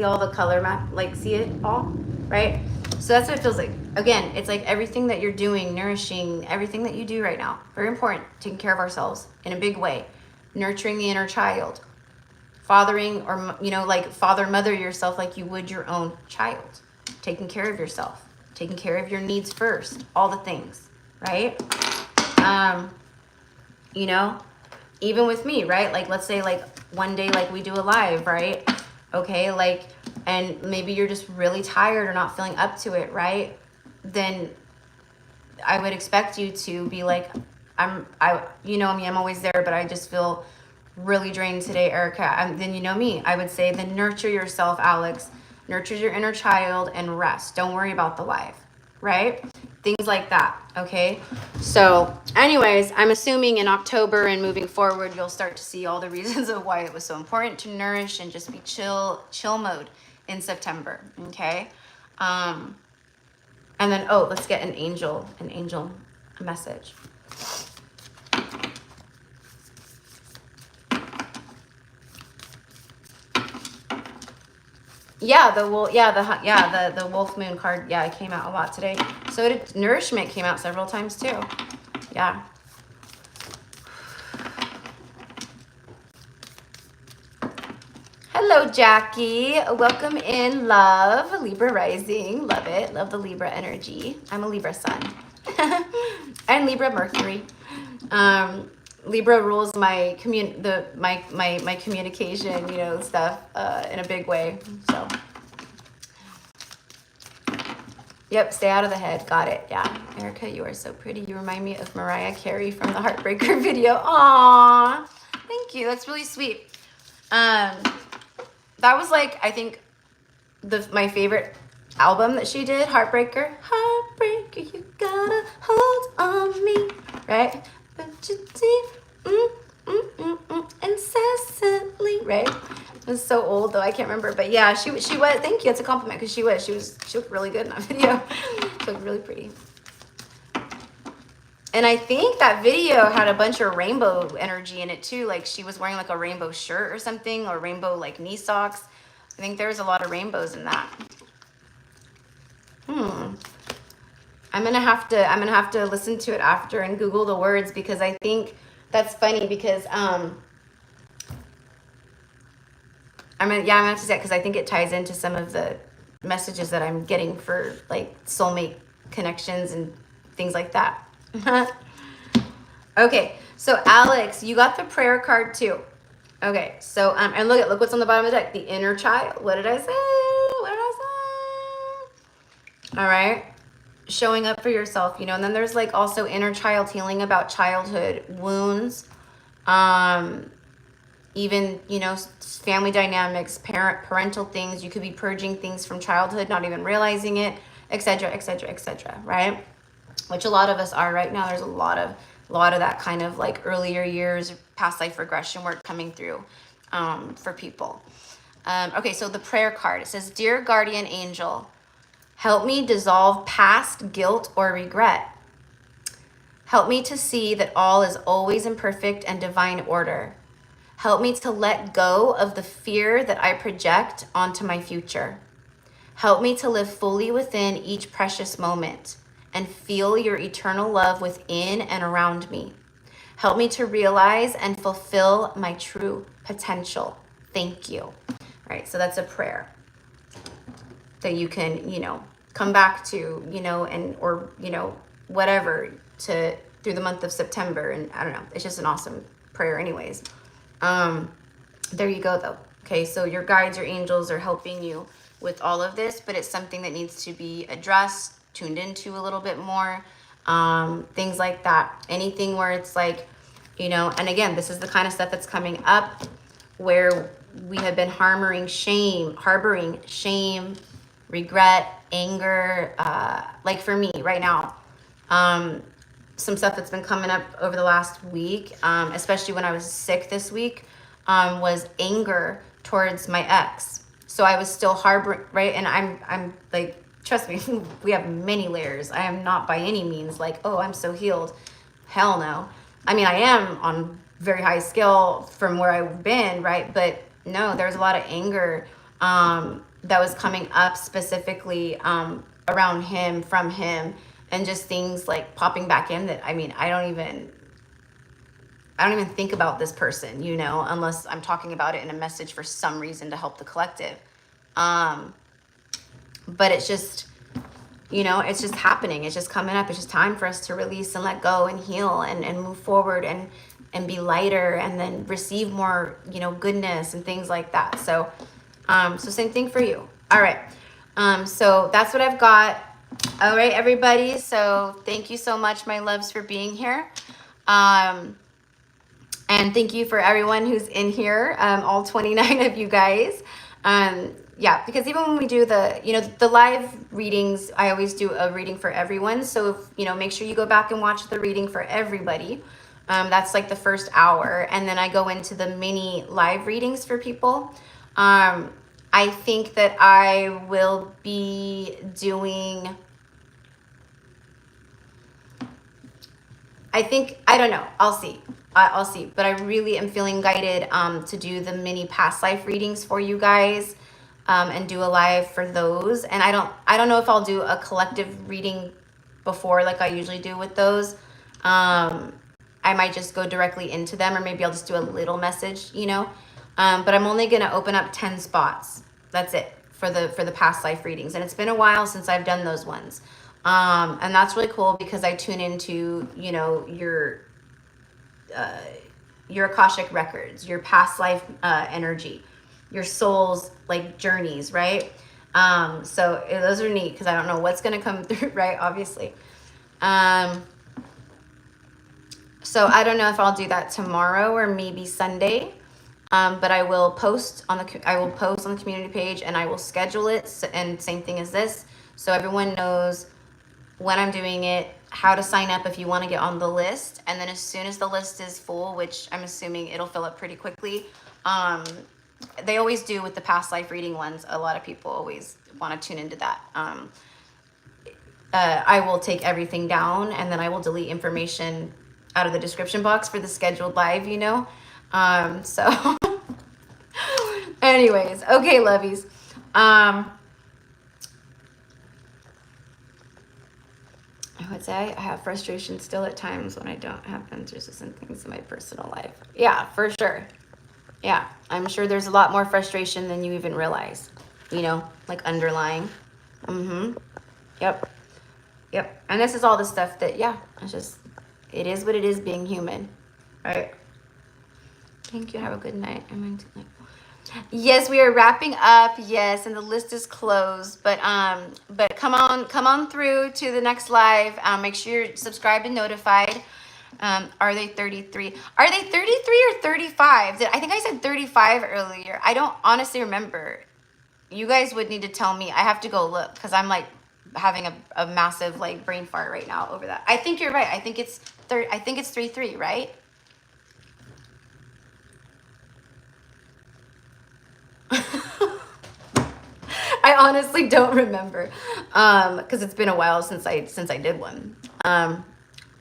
all the color map, like see it all, right? So that's what it feels like. Again, it's like everything that you're doing, nourishing, everything that you do right now, very important. Taking care of ourselves in a big way, nurturing the inner child, fathering, or you know, like mother yourself like you would your own child, taking care of yourself, taking care of your needs first, all the things, right? You know, even with me, right? Like, let's say like one day, like we do a live, right? Okay. Like, and maybe you're just really tired or not feeling up to it, right? Then I would expect you to be like, you know me, I'm always there, but I just feel really drained today, Erica. Then you know me, I would say, then nurture yourself, Alex. Nurture your inner child and rest. Don't worry about the live, right? Things like that, okay? So anyways, I'm assuming in October and moving forward, you'll start to see all the reasons of why it was so important to nourish and just be chill mode in September, okay? And then, oh, let's get an angel message. Yeah, the wolf moon card. Yeah, it came out a lot today. So did nourishment, came out several times too. Yeah. Hello, Jackie. Welcome in, love. Libra rising. Love it. Love the Libra energy. I'm a Libra sun. And Libra Mercury. Libra rules my my communication, you know, stuff in a big way. So yep, stay out of the head. Got it. Yeah. Erica, you are so pretty. You remind me of Mariah Carey from the Heartbreaker video. Aww. Thank you. That's really sweet. That was like, I think my favorite album that she did, Heartbreaker. Heartbreaker, you gotta hold on me, right? But you did incessantly, right? It was so old though, I can't remember. But yeah, she was, thank you, it's a compliment, because she looked really good in that video. She looked really pretty. And I think that video had a bunch of rainbow energy in it too. Like she was wearing like a rainbow shirt or something, or rainbow like knee socks. I think there was a lot of rainbows in that. I'm gonna have to listen to it after and Google the words, because I think that's funny, because I'm gonna have to say it, because I think it ties into some of the messages that I'm getting for like soulmate connections and things like that. Okay, so Alex, you got the prayer card too. Okay, so and look what's on the bottom of the deck. The inner child. What did I say? All right, showing up for yourself, you know. And then there's like also inner child healing about childhood wounds, even, you know, family dynamics, parental things. You could be purging things from childhood, not even realizing it. etc., etc., etc., right? Which a lot of us are right now. There's a lot of that kind of like earlier years, past life regression work coming through for people. Okay, so the prayer card, it says, Dear Guardian Angel, help me dissolve past guilt or regret. Help me to see that all is always in perfect and divine order. Help me to let go of the fear that I project onto my future. Help me to live fully within each precious moment and feel your eternal love within and around me. Help me to realize and fulfill my true potential. Thank you. All right, so that's a prayer that you can, you know, come back to, you know, and, or, you know, whatever, to through the month of September. And I don't know, it's just an awesome prayer anyways. There you go though. Okay, so your guides, your angels are helping you with all of this, but it's something that needs to be addressed, tuned into a little bit more, things like that. Anything where it's like, you know, and again, this is the kind of stuff that's coming up where we have been harboring shame, regret, anger, like for me right now, some stuff that's been coming up over the last week, especially when I was sick this week, was anger towards my ex. So I was still harboring, right? And I'm like, trust me, we have many layers. I am not by any means like, oh, I'm so healed. Hell no. I mean, I am on very high scale from where I've been, right? But no, there's a lot of anger that was coming up specifically around him, from him, and just things like popping back in that, I mean, I don't even think about this person, you know, unless I'm talking about it in a message for some reason to help the collective. But it's just, you know, it's just happening. It's just coming up. It's just time for us to release and let go and heal and move forward and be lighter, and then receive more, you know, goodness and things like that. So, so same thing for you. All right. So that's what I've got. All right, everybody. So thank you so much, my loves, for being here. And thank you for everyone who's in here, all 29 of you guys. Yeah, because even when we do the, you know, the live readings, I always do a reading for everyone. So, if, you know, make sure you go back and watch the reading for everybody. That's like the first hour. And then I go into the mini live readings for people. I think that I will be doing, I don't know. I'll see. I'll see. But I really am feeling guided to do the mini past life readings for you guys, and do a live for those. And I don't know if I'll do a collective reading before like I usually do with those. I might just go directly into them, or maybe I'll just do a little message, you know. But I'm only going to open up 10 spots. That's it for the past life readings. And it's been a while since I've done those ones. And that's really cool because I tune into, you know, your Akashic records, your past life energy, your soul's like journeys, right? So those are neat because I don't know what's going to come through, right? Obviously. So I don't know if I'll do that tomorrow or maybe Sunday. But I will post on the community page, and I will schedule it, and same thing as this, so everyone knows when I'm doing it, how to sign up if you want to get on the list. And then as soon as the list is full, which I'm assuming it'll fill up pretty quickly, they always do with the past life reading ones. A lot of people always want to tune into that. I will take everything down, and then I will delete information out of the description box for the scheduled live, you know. So anyways, okay, lovies. I would say I have frustration still at times when I don't have answers and things in my personal life. Yeah, for sure. Yeah, I'm sure there's a lot more frustration than you even realize, you know, like underlying. Yep. And this is all the stuff that, yeah, it's just, it is what it is being human, right? Thank you. Have a good night. I'm going to like, yes, we are wrapping up. Yes, and the list is closed. But come on through to the next live. Make sure you're subscribed and notified. Are they 33? Are they 33 or 35? I think I said 35 earlier. I don't honestly remember. You guys would need to tell me. I have to go look because I'm like having a massive like brain fart right now over that. I think you're right. I think it's 3-3, right? I honestly don't remember, because it's been a while since I did one.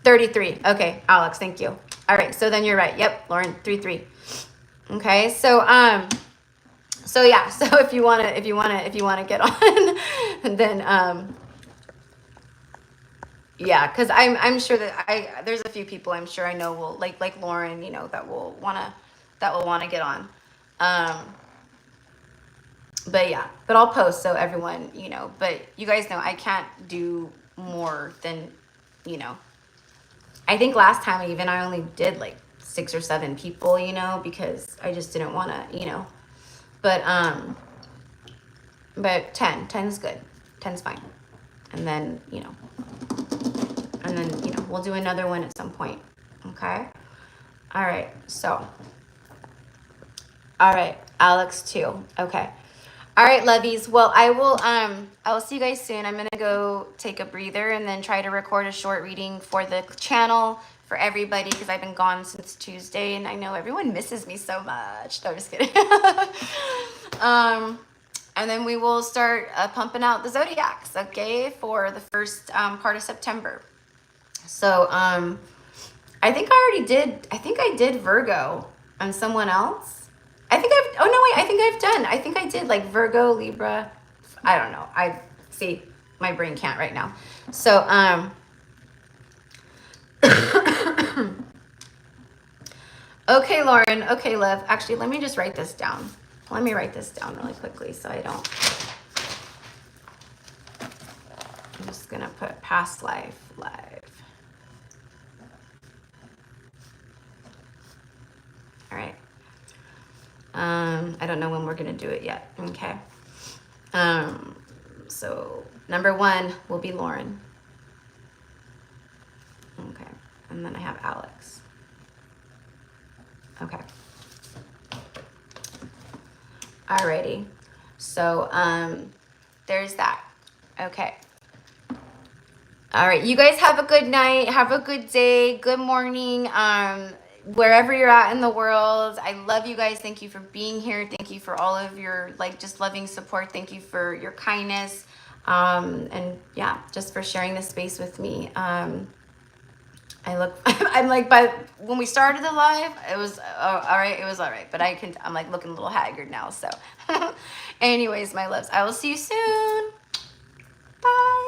33. Okay, Alex, thank you. All right, so then you're right. Yep, Lauren, 3-3. Okay, so yeah, so if you wanna get on, then yeah, because I'm sure that there's a few people I'm sure I know will like Lauren, you know, that will wanna get on. But yeah, but I'll post so everyone, you know, but you guys know I can't do more than, you know, I think last time even I only did like 6 or 7 people, you know, because I just didn't want to, you know, but 10 is good. 10's fine. And then, you know, we'll do another one at some point. Okay. All right. So, all right. Alex too. Okay. All right, lovies. Well, I will see you guys soon. I'm going to go take a breather and then try to record a short reading for the channel for everybody because I've been gone since Tuesday and I know everyone misses me so much. No, I'm just kidding. And then we will start pumping out the zodiacs, okay, for the first part of September. So, I think I did Virgo on someone else. I think I did like Virgo, Libra. I don't know. I see my brain can't right now. So, okay, Lauren. Okay, love. Actually, let me just write this down. Let me write this down really quickly so I don't. I'm just going to put past life live. All right. I don't know when we're going to do it yet. Okay. So number 1 will be Lauren. Okay. And then I have Alex. Okay. Alrighty. So, there's that. Okay. All right. You guys have a good night. Have a good day. Good morning. Wherever you're at in the world, I love you guys. Thank you for being here. Thank you for all of your like just loving support. Thank you for your kindness, and yeah, just for sharing this space with me. I'm like, when we started the live, it was all right. It was all right, but I'm like looking a little haggard now. So, anyways, my loves, I will see you soon. Bye.